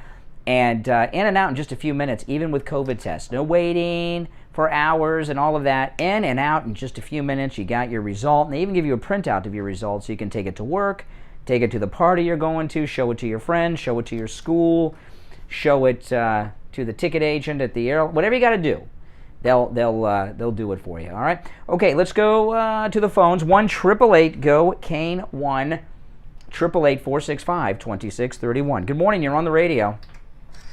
and in and out in just a few minutes, even with COVID tests. No waiting for hours and all of that. In and out in just a few minutes, you got your result, and they even give you a printout of your results so you can take it to work, take it to the party you're going to, show it to your friends, show it to your school, show it to the ticket agent at the airline, whatever you got to do. They'll do it for you. All right. Okay, let's go to the phones. 1-888-GO-KANE 1-888-465-2631. Good morning. You're on the radio.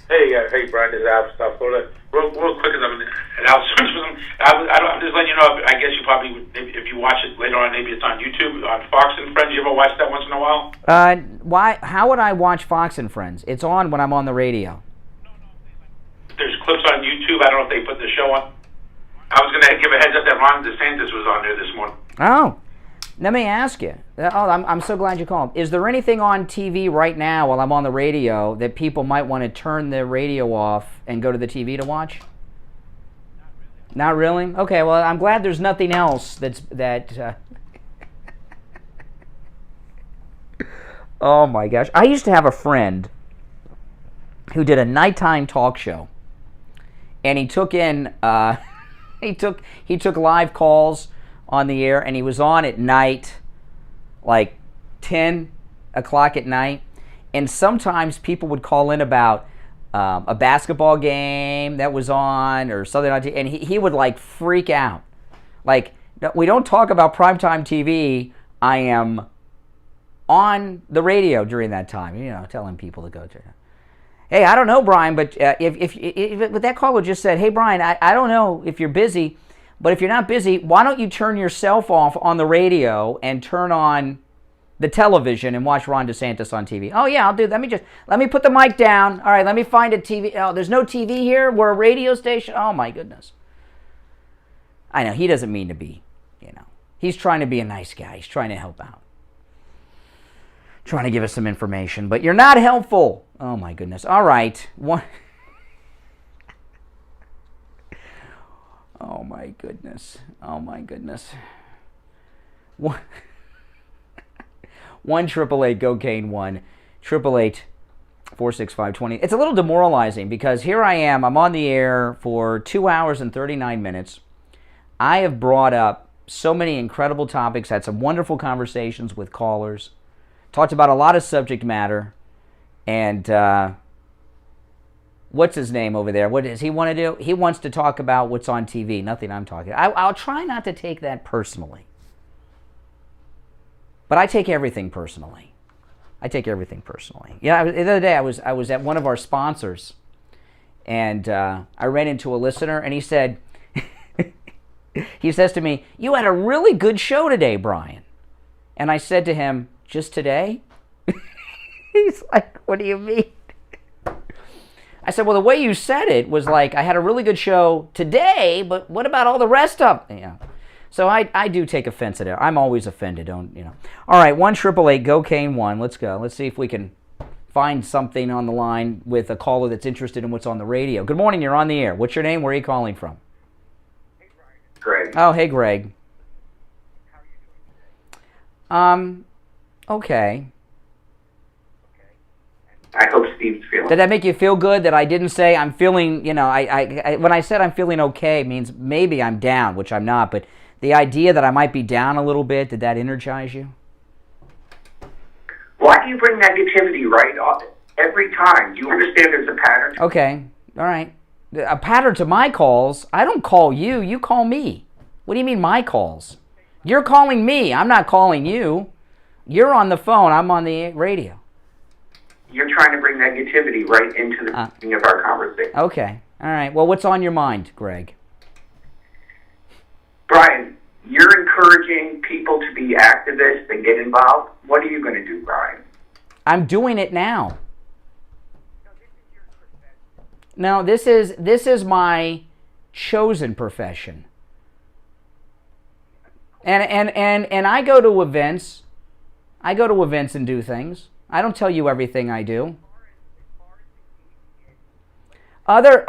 Hey, Brian. This is Al from South Florida. Real quick, because I'm just letting you know. I guess you probably, if you watch it later on, maybe it's on YouTube on Fox and Friends. You ever watch that once in a while? Why? How would I watch Fox and Friends? It's on when I'm on the radio. There's clips on YouTube. I don't know if they put the show on. I was going to give a heads up that Ron DeSantis was on there this morning. Oh, let me ask you. I'm so glad you called. Is there anything on TV right now while I'm on the radio that people might want to turn the radio off and go to the TV to watch? Not really? Okay, well, I'm glad there's nothing else that... Oh, my gosh. I used to have a friend who did a nighttime talk show, and he took in... He took live calls on the air, and he was on at night, like 10 o'clock at night. And sometimes people would call in about a basketball game that was on or something on TV, and he would like freak out. Like, we don't talk about primetime TV. I am on the radio during that time, telling people to go to. Hey, I don't know, Brian, but if that caller just said, hey, Brian, I don't know if you're busy, but if you're not busy, why don't you turn yourself off on the radio and turn on the television and watch Ron DeSantis on TV? Oh, yeah, I'll do that. Let me put the mic down. All right, let me find a TV. Oh, there's no TV here? We're a radio station? Oh, my goodness. I know, he doesn't mean to be, He's trying to be a nice guy. He's trying to help out. Trying to give us some information, but you're not helpful. Oh my goodness. All right. Oh my goodness. Oh my goodness. 1-888-GO-KANE 1-888-465-20. It's a little demoralizing because here I am. I'm on the air for 2 hours and 39 minutes. I have brought up so many incredible topics, had some wonderful conversations with callers. Talked about a lot of subject matter, and what's his name over there? What does he want to do? He wants to talk about what's on TV, nothing I'm talking about. I'll try not to take that personally, but I take everything personally. Yeah, the other day I was at one of our sponsors, and I ran into a listener, and he said, he says to me, "You had a really good show today, Brian," and I said to him, "Just today?" He's like, "What do you mean?" I said, "Well, the way you said it was like, I had a really good show today, but what about all the rest of it?" So I do take offense at it. I'm always offended, All right, 1-888-GO-KANE 1. Let's go. Let's see if we can find something on the line with a caller that's interested in what's on the radio. Good morning, you're on the air. What's your name? Where are you calling from? Greg. Oh, hey, Greg. Okay. I hope Steve's feeling. Did that make you feel good that I didn't say I'm feeling, when I said I'm feeling okay means maybe I'm down, which I'm not, but the idea that I might be down a little bit, did that energize you? Why do you bring negativity right off every time? Do you understand there's a pattern? Okay, all right. A pattern to my calls. I don't call you, you call me. What do you mean my calls? You're calling me, I'm not calling you. You're on the phone, I'm on the radio. You're trying to bring negativity right into the beginning of our conversation. Okay, all right. Well, what's on your mind, Greg? Brian, you're encouraging people to be activists and get involved. What are you going to do, Brian? I'm doing it now. No, this is my chosen profession. And I go to events. I go to events and do things. I don't tell you everything I do. Other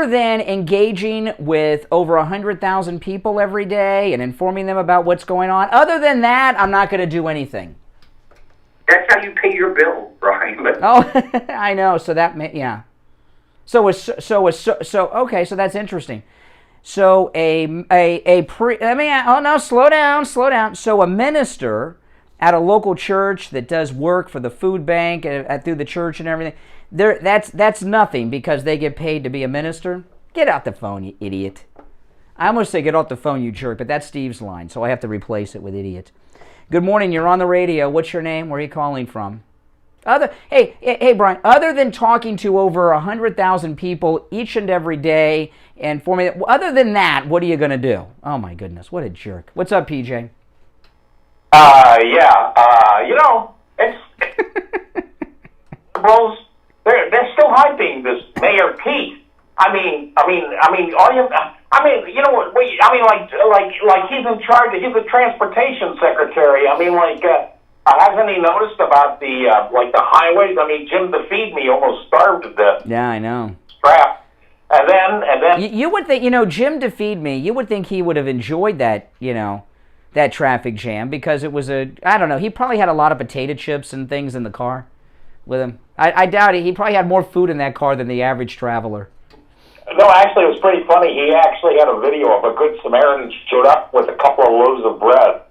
than engaging with over 100,000 people every day and informing them about what's going on, other than that, I'm not going to do anything. That's how you pay your bills, Brian. Oh, I know. So that, yeah. So okay. So that's interesting. So slow down. So a minister at a local church that does work for the food bank through the church and everything, that's nothing because they get paid to be a minister. Get out the phone, you idiot. I almost say get off the phone, you jerk, but that's Steve's line, so I have to replace it with idiot. Good morning, you're on the radio. What's your name? Where are you calling from? Hey, Brian, other than talking to over 100,000 people each and every day and forming, other than that, what are you going to do? Oh, my goodness, what a jerk. What's up, PJ? It's Rose. They're still hyping this Mayor Pete. Like he's in charge. He's the transportation secretary. Hasn't he noticed about the highways? Jim DeFeed-Me almost starved to death. Yeah, I know. Strapped. And then you would think, Jim DeFeed-Me, you would think he would have enjoyed that, that traffic jam because it was I don't know, he probably had a lot of potato chips and things in the car with him. I doubt it. He probably had more food in that car than the average traveler. No, actually, it was pretty funny. He actually had a video of a good Samaritan showed up with a couple of loaves of bread.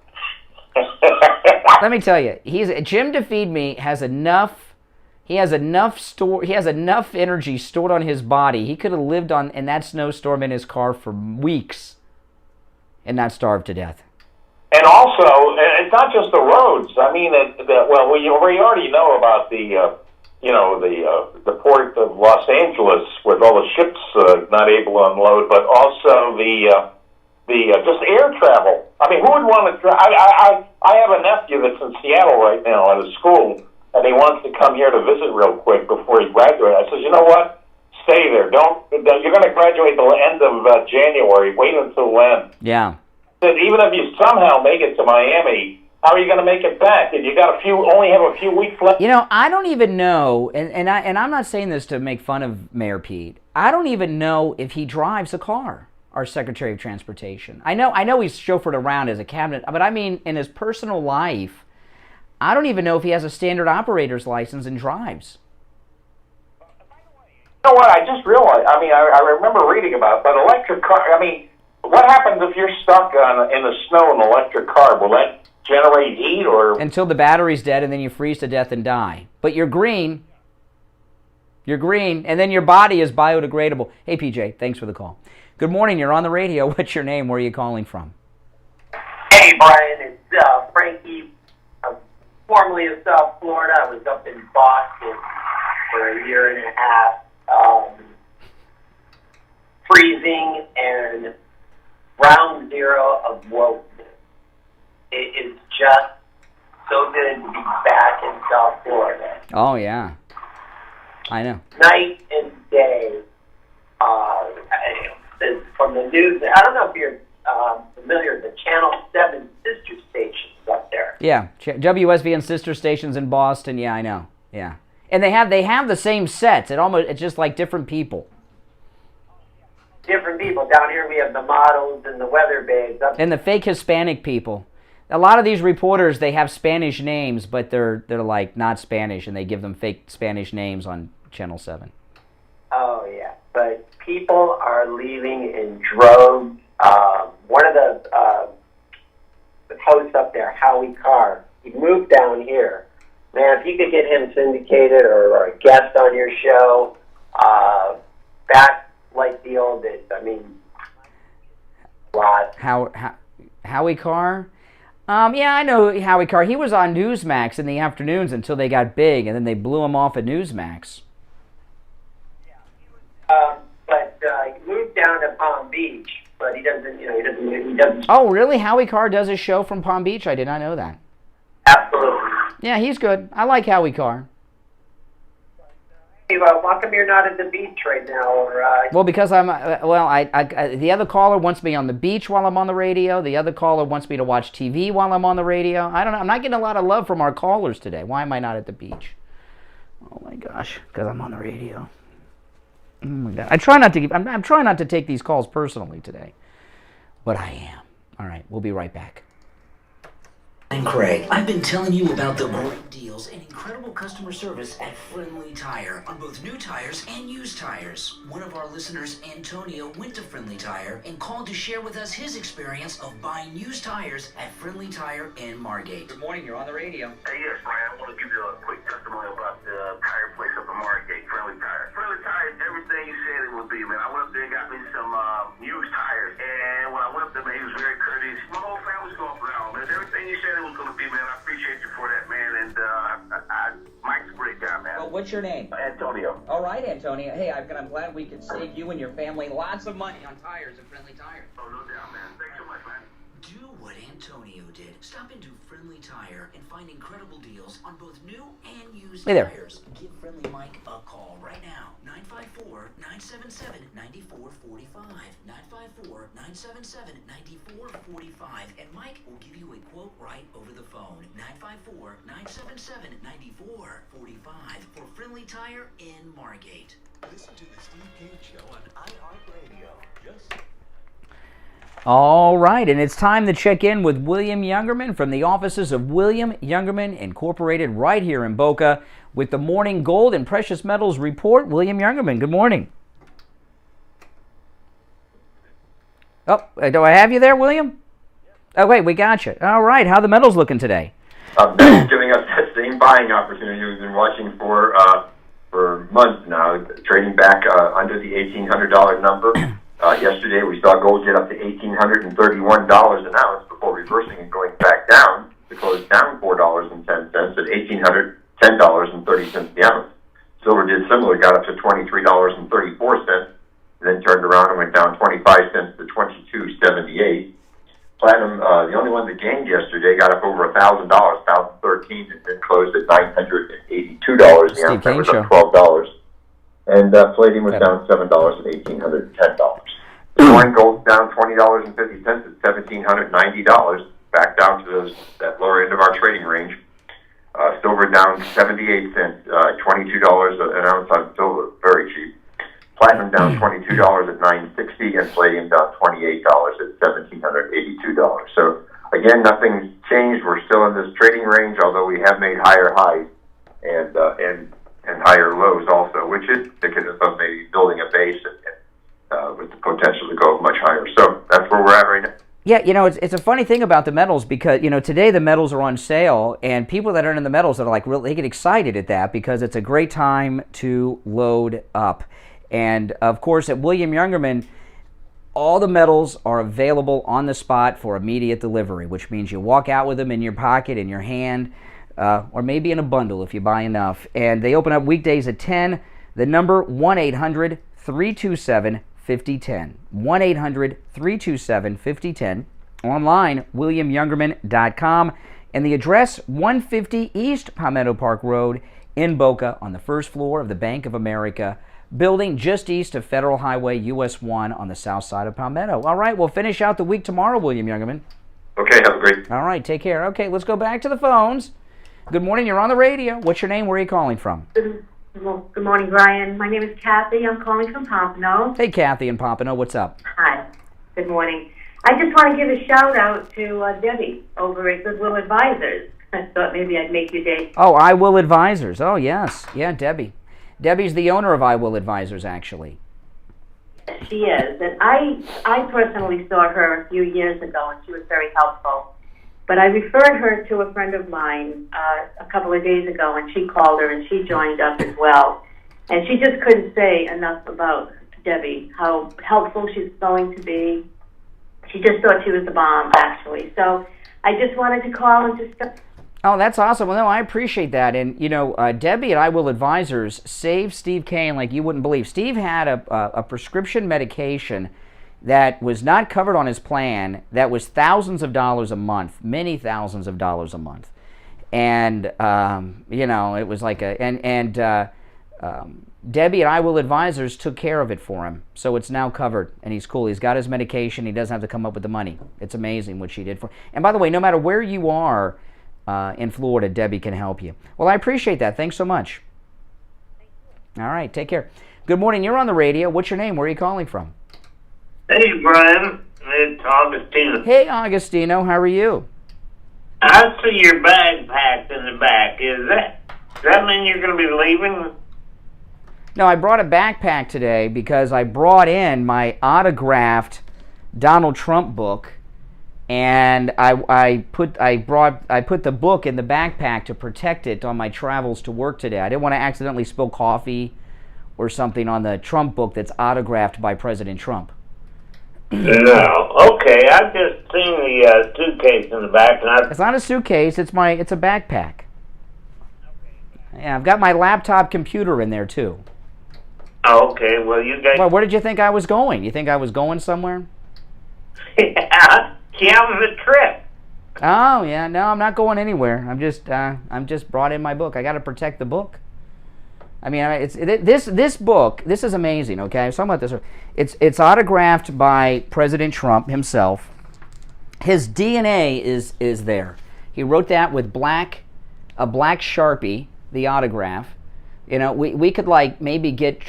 Let me tell you, Jim DeFeed-Me has enough. He has enough energy stored on his body. He could have lived in that snowstorm in his car for weeks and not starved to death. And also, it's not just the roads. We already know about the port of Los Angeles with all the ships not able to unload, but also the just air travel. Who would want to? I have a nephew that's in Seattle right now at a school, and he wants to come here to visit real quick before he graduates. I says, you know what? Stay there. You're going to graduate the end of January. Wait until then. Yeah. Even if you somehow make it to Miami, how are you going to make it back? And you only have a few weeks left. I don't even know, and I'm not saying this to make fun of Mayor Pete. I don't even know if he drives a car, our Secretary of Transportation. I know he's chauffeured around as a cabinet, but in his personal life, I don't even know if he has a standard operator's license and drives. You know what? I just realized. I remember reading about it, but electric car. What happens if you're stuck in the snow in an electric car? Will that generate heat or? Until the battery's dead, and then you freeze to death and die. But you're green. You're green, and then your body is biodegradable. Hey, PJ, thanks for the call. Good morning. You're on the radio. What's your name? Where are you calling from? Hey, Brian. It's Frankie. I'm formerly of South Florida. I was up in Boston for a year and a half. Freezing and ground zero of wokeness. It is just so good to be back in South Florida. Oh, yeah. I know. Night and day. From the news, I don't know if you're familiar with the Channel 7 sister stations up there. Yeah, WSBN sister stations in Boston. Yeah, I know. Yeah. And they have the same sets. It's just like different people. Different people. Down here we have the models and the weather babes. And the fake Hispanic people. A lot of these reporters, they have Spanish names, but they're like not Spanish, and they give them fake Spanish names on Channel 7. Oh, yeah. But people are leaving in droves. One of the hosts up there, Howie Carr, he moved down here. Man, if you could get him syndicated or a guest on your show, back like the old days. Howie Carr? Yeah, I know Howie Carr. He was on Newsmax in the afternoons until they got big, and then they blew him off at Newsmax. But he moved down to Palm Beach, but he doesn't. Oh, really? Howie Carr does his show from Palm Beach? I did not know that. Absolutely. Yeah, he's good. I like Howie Carr. Hey, how come you're not at the beach right now? Or Well, because I'm, the other caller wants me on the beach while I'm on the radio. The other caller wants me to watch TV while I'm on the radio. I don't know. I'm not getting a lot of love from our callers today. Why am I not at the beach? Oh my gosh, because I'm on the radio. Oh my God. I'm trying not to take these calls personally today, but I am. All right, we'll be right back. I'm Craig. I've been telling you about the great deals and incredible customer service at Friendly Tire on both new tires and used tires. One of our listeners, Antonio, went to Friendly Tire and called to share with us his experience of buying used tires at Friendly Tire in Margate. Good morning, you're on the radio. Hey, yes, Brian, I want to give you a quick testimony about the tire place up in Margate, Friendly Tire. Friendly Tire is everything you said it would be, man. I went up there and got me some used tires, and when I went up there, man, he was very courteous. My whole family's going around, man. It's everything you said it was going to be, man. I appreciate you for that, man, and Mike's a great guy, man. Well, what's your name? Antonio. All right, Antonio. Hey, I'm glad we could save you and your family lots of money on tires at Friendly Tire. Oh, no doubt, man. Thanks so much, man. Do what Antonio did. Stop into Friendly Tire and find incredible deals on both new and used Hey there. tires. Give Friendly Mike a call right now. 954-977-9445. 954-977-9445. And Mike will give you a quote right over the phone. 954-977-9445 for Friendly Tire in Margate. Listen to the Steve Kane Show on iHeartRadio. Just All right, and it's time to check in with William Youngerman from the offices of William Youngerman Incorporated right here in Boca with the Morning Gold and Precious Metals Report. William Youngerman, good morning. Oh, do I have you there, William? Oh, wait, we got you. All right, how are the metals looking today? Metals giving us that same buying opportunity we've been watching for months now, trading back under the $1,800 number. Yesterday, we saw gold get up to $1,831 an ounce before reversing and going back down to close down $4.10 at $1,810.30 the ounce. Silver did similar, got up to $23.34, then turned around and went down 25 cents to $22.78. Platinum, the only one that gained yesterday, got up over $1,000, $1,013, and then closed at $982 the ounce. That was up $12. And palladium was down $7 at $1,810. Bitcoin gold's down $20.50 at $1,790, back down to that lower end of our trading range. Silver down 78 cents, $22 an ounce on silver, very cheap. Platinum down $22 at $960, and palladium down $28 at $1,782. So again, nothing's changed. We're still in this trading range, although we have made higher highs and higher lows also, which is indicative of maybe building a base and with the potential to go much higher. So that's where we're at right now. Yeah, it's a funny thing about the metals because, today the metals are on sale, and people that are in the metals are like, really, they get excited at that because it's a great time to load up. And, of course, at William Youngerman, all the metals are available on the spot for immediate delivery, which means you walk out with them in your pocket, in your hand, or maybe in a bundle if you buy enough. And they open up weekdays at 10. The number, 1-800-327-5010. 1-800-327-5010. Online, williamyoungerman.com. And the address, 150 East Palmetto Park Road in Boca on the first floor of the Bank of America building just east of Federal Highway US 1 on the south side of Palmetto. All right, we'll finish out the week tomorrow, William Youngerman. Okay, have a great. All right, take care. Okay, let's go back to the phones. Good morning, you're on the radio. What's your name? Where are you calling from? Good morning, Brian. My name is Kathy. I'm calling from Pompano. Hey, Kathy in Pompano. What's up? Hi. Good morning. I just want to give a shout out to Debbie over at Goodwill Advisors. I thought maybe I'd make your day. Oh, I Will Advisors. Oh, yes. Yeah, Debbie. Debbie's the owner of I Will Advisors, actually. She is. And I personally saw her a few years ago, and she was very helpful. But I referred her to a friend of mine a couple of days ago, and she called her, and she joined up as well. And she just couldn't say enough about Debbie, how helpful she's going to be. She just thought she was the bomb, actually. So I just wanted to call and just... Oh, that's awesome. Well, no, I appreciate that. And, Debbie at I Will Advisors saved Steve Kane like you wouldn't believe. Steve had a prescription medication that was not covered on his plan that was thousands of dollars a month, many thousands of dollars a month. And, it was like Debbie at I Will Advisors took care of it for him. So it's now covered, and he's cool. He's got his medication. He doesn't have to come up with the money. It's amazing what she did for him. And by the way, no matter where you are in Florida, Debbie can help you. Well, I appreciate that. Thanks so much. All right, take care. Good morning. You're on the radio. What's your name? Where are you calling from? Hey, Brian. It's Augustino. Hey, Augustino. How are you? I see your bag packed in the back. Does that mean you're going to be leaving? No, I brought a backpack today because I brought in my autographed Donald Trump book, and I put the book in the backpack to protect it on my travels to work today. I didn't want to accidentally spill coffee or something on the Trump book that's autographed by President Trump. No, okay. I've just seen the suitcase in the back, and it's not a suitcase. It's a backpack. Yeah, I've got my laptop computer in there too. Okay, well, you guys... Well, where did you think I was going? You think I was going somewhere? Yeah, how was the trip? Oh, yeah, no, I'm not going anywhere. I'm just brought in my book. I got to protect the book. I mean, this book, this is amazing, okay? I was talking about this. It's autographed by President Trump himself. His DNA is there. He wrote that with a black Sharpie, the autograph. You know, we could maybe get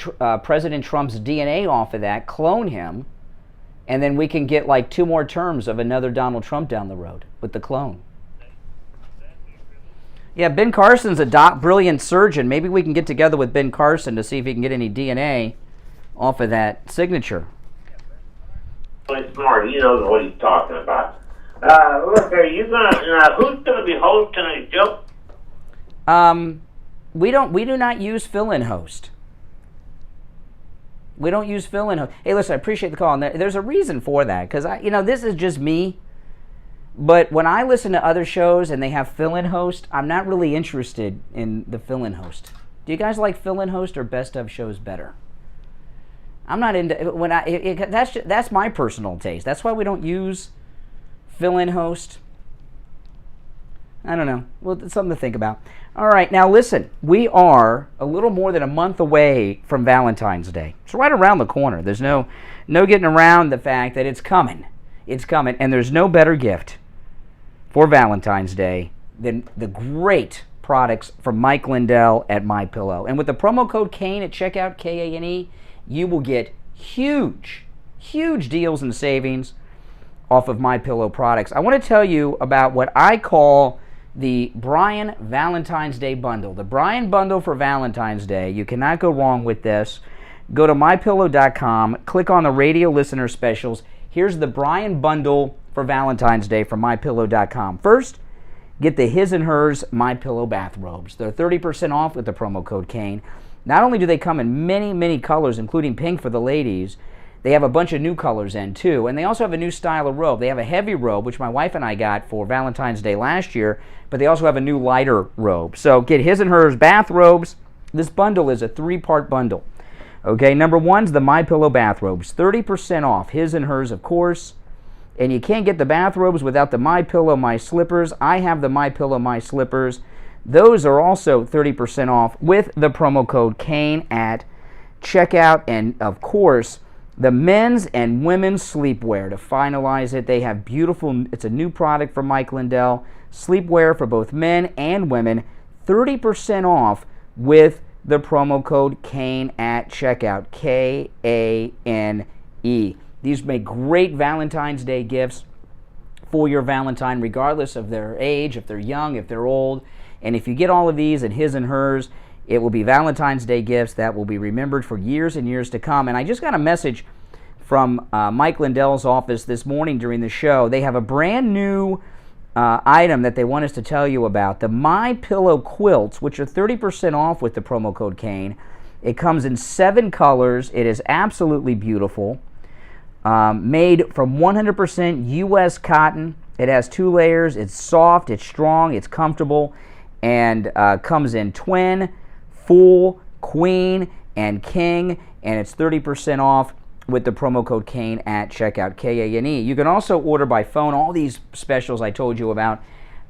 President Trump's DNA off of that, clone him, and then we can get 2 more terms of another Donald Trump down the road with the clone. Yeah, Ben Carson's a brilliant surgeon. Maybe we can get together with Ben Carson to see if he can get any DNA off of that signature. Well, smart. He knows what he's talking about. Look, are you who's gonna be hosting the show? We do not use fill-in host. We don't use fill-in host. Hey, listen, I appreciate the call. And there's a reason for that, because this is just me. But when I listen to other shows and they have fill-in host, I'm not really interested in the fill-in host. Do you guys like fill-in host or best of shows better? I'm not into that's my personal taste. That's why we don't use fill-in host. I don't know. Well, it's something to think about. All right, now listen. We are a little more than a month away from Valentine's Day. It's right around the corner. There's no getting around the fact that it's coming. It's coming, and there's no better gift for Valentine's Day than the great products from Mike Lindell at MyPillow. And with the promo code KANE at checkout, KANE, you will get huge deals and savings off of MyPillow products. I want to tell you about what I call the Brian Valentine's Day Bundle. The Brian Bundle for Valentine's Day. You cannot go wrong with this. Go to MyPillow.com, click on the radio listener specials. Here's the Brian Bundle for Valentine's Day from MyPillow.com. First, get the His and Hers MyPillow bathrobes. They're 30% off with the promo code KANE. Not only do they come in many colors, including pink for the ladies, they have a bunch of new colors in too. And they also have a new style of robe. They have a heavy robe, which my wife and I got for Valentine's Day last year, but they also have a new lighter robe. So get His and Hers bathrobes. This bundle is a 3-part bundle. Okay, number 1's the MyPillow bathrobes. 30% off. His and Hers, of course. And you can't get the bathrobes without the MyPillow My Slippers. I have the MyPillow My Slippers. Those are also 30% off with the promo code KANE at checkout. And, of course, the men's and women's sleepwear. To finalize it, they have beautiful, it's a new product from Mike Lindell. Sleepwear for both men and women. 30% off with the promo code KANE at checkout. KANE. These make great Valentine's Day gifts for your Valentine, regardless of their age, if they're young, if they're old. And if you get all of these at His and Hers, it will be Valentine's Day gifts that will be remembered for years and years to come. And I just got a message from Mike Lindell's office this morning during the show. They have a brand new item that they want us to tell you about. The MyPillow quilts, which are 30% off with the promo code KANE. It comes in 7 colors. It is absolutely beautiful. Made from 100% U.S. cotton. It has 2 layers. It's soft, it's strong, it's comfortable, and comes in twin, full, queen, and king, and it's 30% off with the promo code KANE at checkout, KANE. You can also order by phone. All these specials I told you about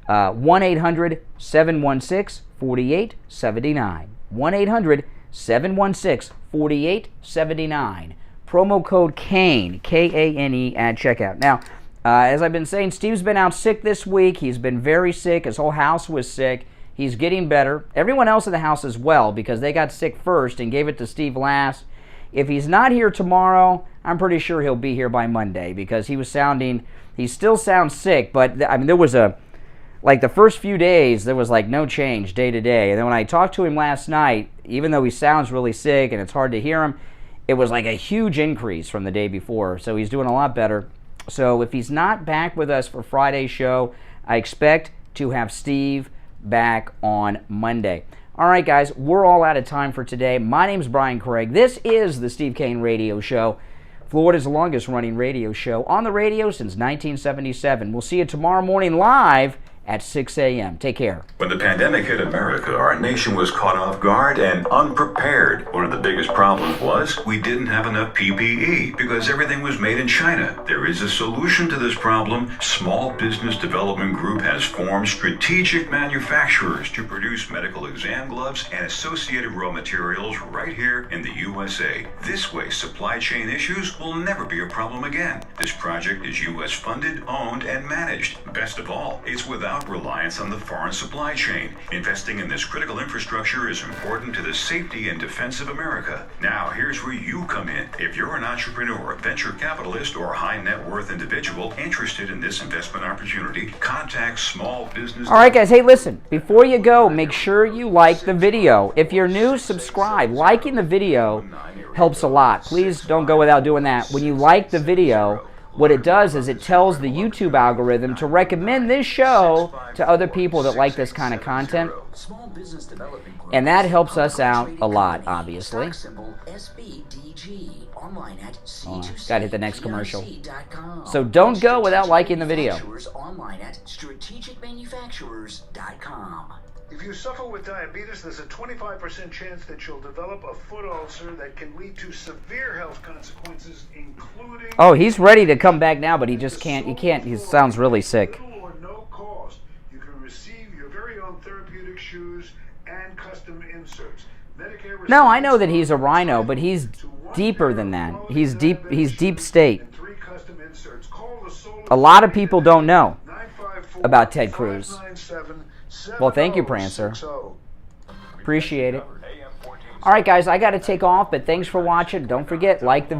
1-800-716-4879. 1-800-716-4879. Promo code KANE, K-A-N-E, at checkout. Now, as I've been saying, Steve's been out sick this week. He's been very sick. His whole house was sick. He's getting better. Everyone else in the house as well, because they got sick first and gave it to Steve last. If he's not here tomorrow, I'm pretty sure he'll be here by Monday, because he still sounds sick, but I mean, there was like the first few days, there was like no change day to day. And then when I talked to him last night, even though he sounds really sick and it's hard to hear him, it was like a huge increase from the day before. So he's doing a lot better. So if he's not back with us for Friday's show, I expect to have Steve back on Monday. All right, guys, we're all out of time for today. My name's Brian Craig. This is the Steve Kane Radio Show, Florida's longest-running radio show on the radio since 1977. We'll see you tomorrow morning live at 6 a.m. Take care. When the pandemic hit America, our nation was caught off guard and unprepared. One of the biggest problems was we didn't have enough PPE because everything was made in China. There is a solution to this problem. Small Business Development Group has formed strategic manufacturers to produce medical exam gloves and associated raw materials right here in the USA. This way, supply chain issues will never be a problem again. This project is U.S. funded, owned, and managed. Best of all, it's without reliance on the foreign supply chain. Investing in this critical infrastructure is important to the safety and defense of America. Now, here's where you come in. If you're an entrepreneur, venture capitalist, or high net worth individual interested in this investment opportunity, contact Small Business. All right, guys. Hey, listen. Before you go, make sure you like the video. If you're new, subscribe. Liking the video helps a lot. Please don't go without doing that. When you like the video, what it does is it tells the YouTube algorithm to recommend this show to other people that like this kind of content. And that helps us out a lot, obviously. Gotta hit the next commercial. So don't go without liking the video. If you suffer with diabetes, there's a 25% chance that you'll develop a foot ulcer that can lead to severe health consequences, including... Oh, he's ready to come back now, but he just can't. He sounds really sick. Or no cost. You can receive your very own therapeutic shoes and custom inserts. Medicare. No, I know that he's a rhino, but he's deeper than that. He's deep state. A lot of people don't know about Ted Cruz. Well, thank you, Prancer. Appreciate it. All right, guys, I got to take off, but thanks for watching. Don't forget, like the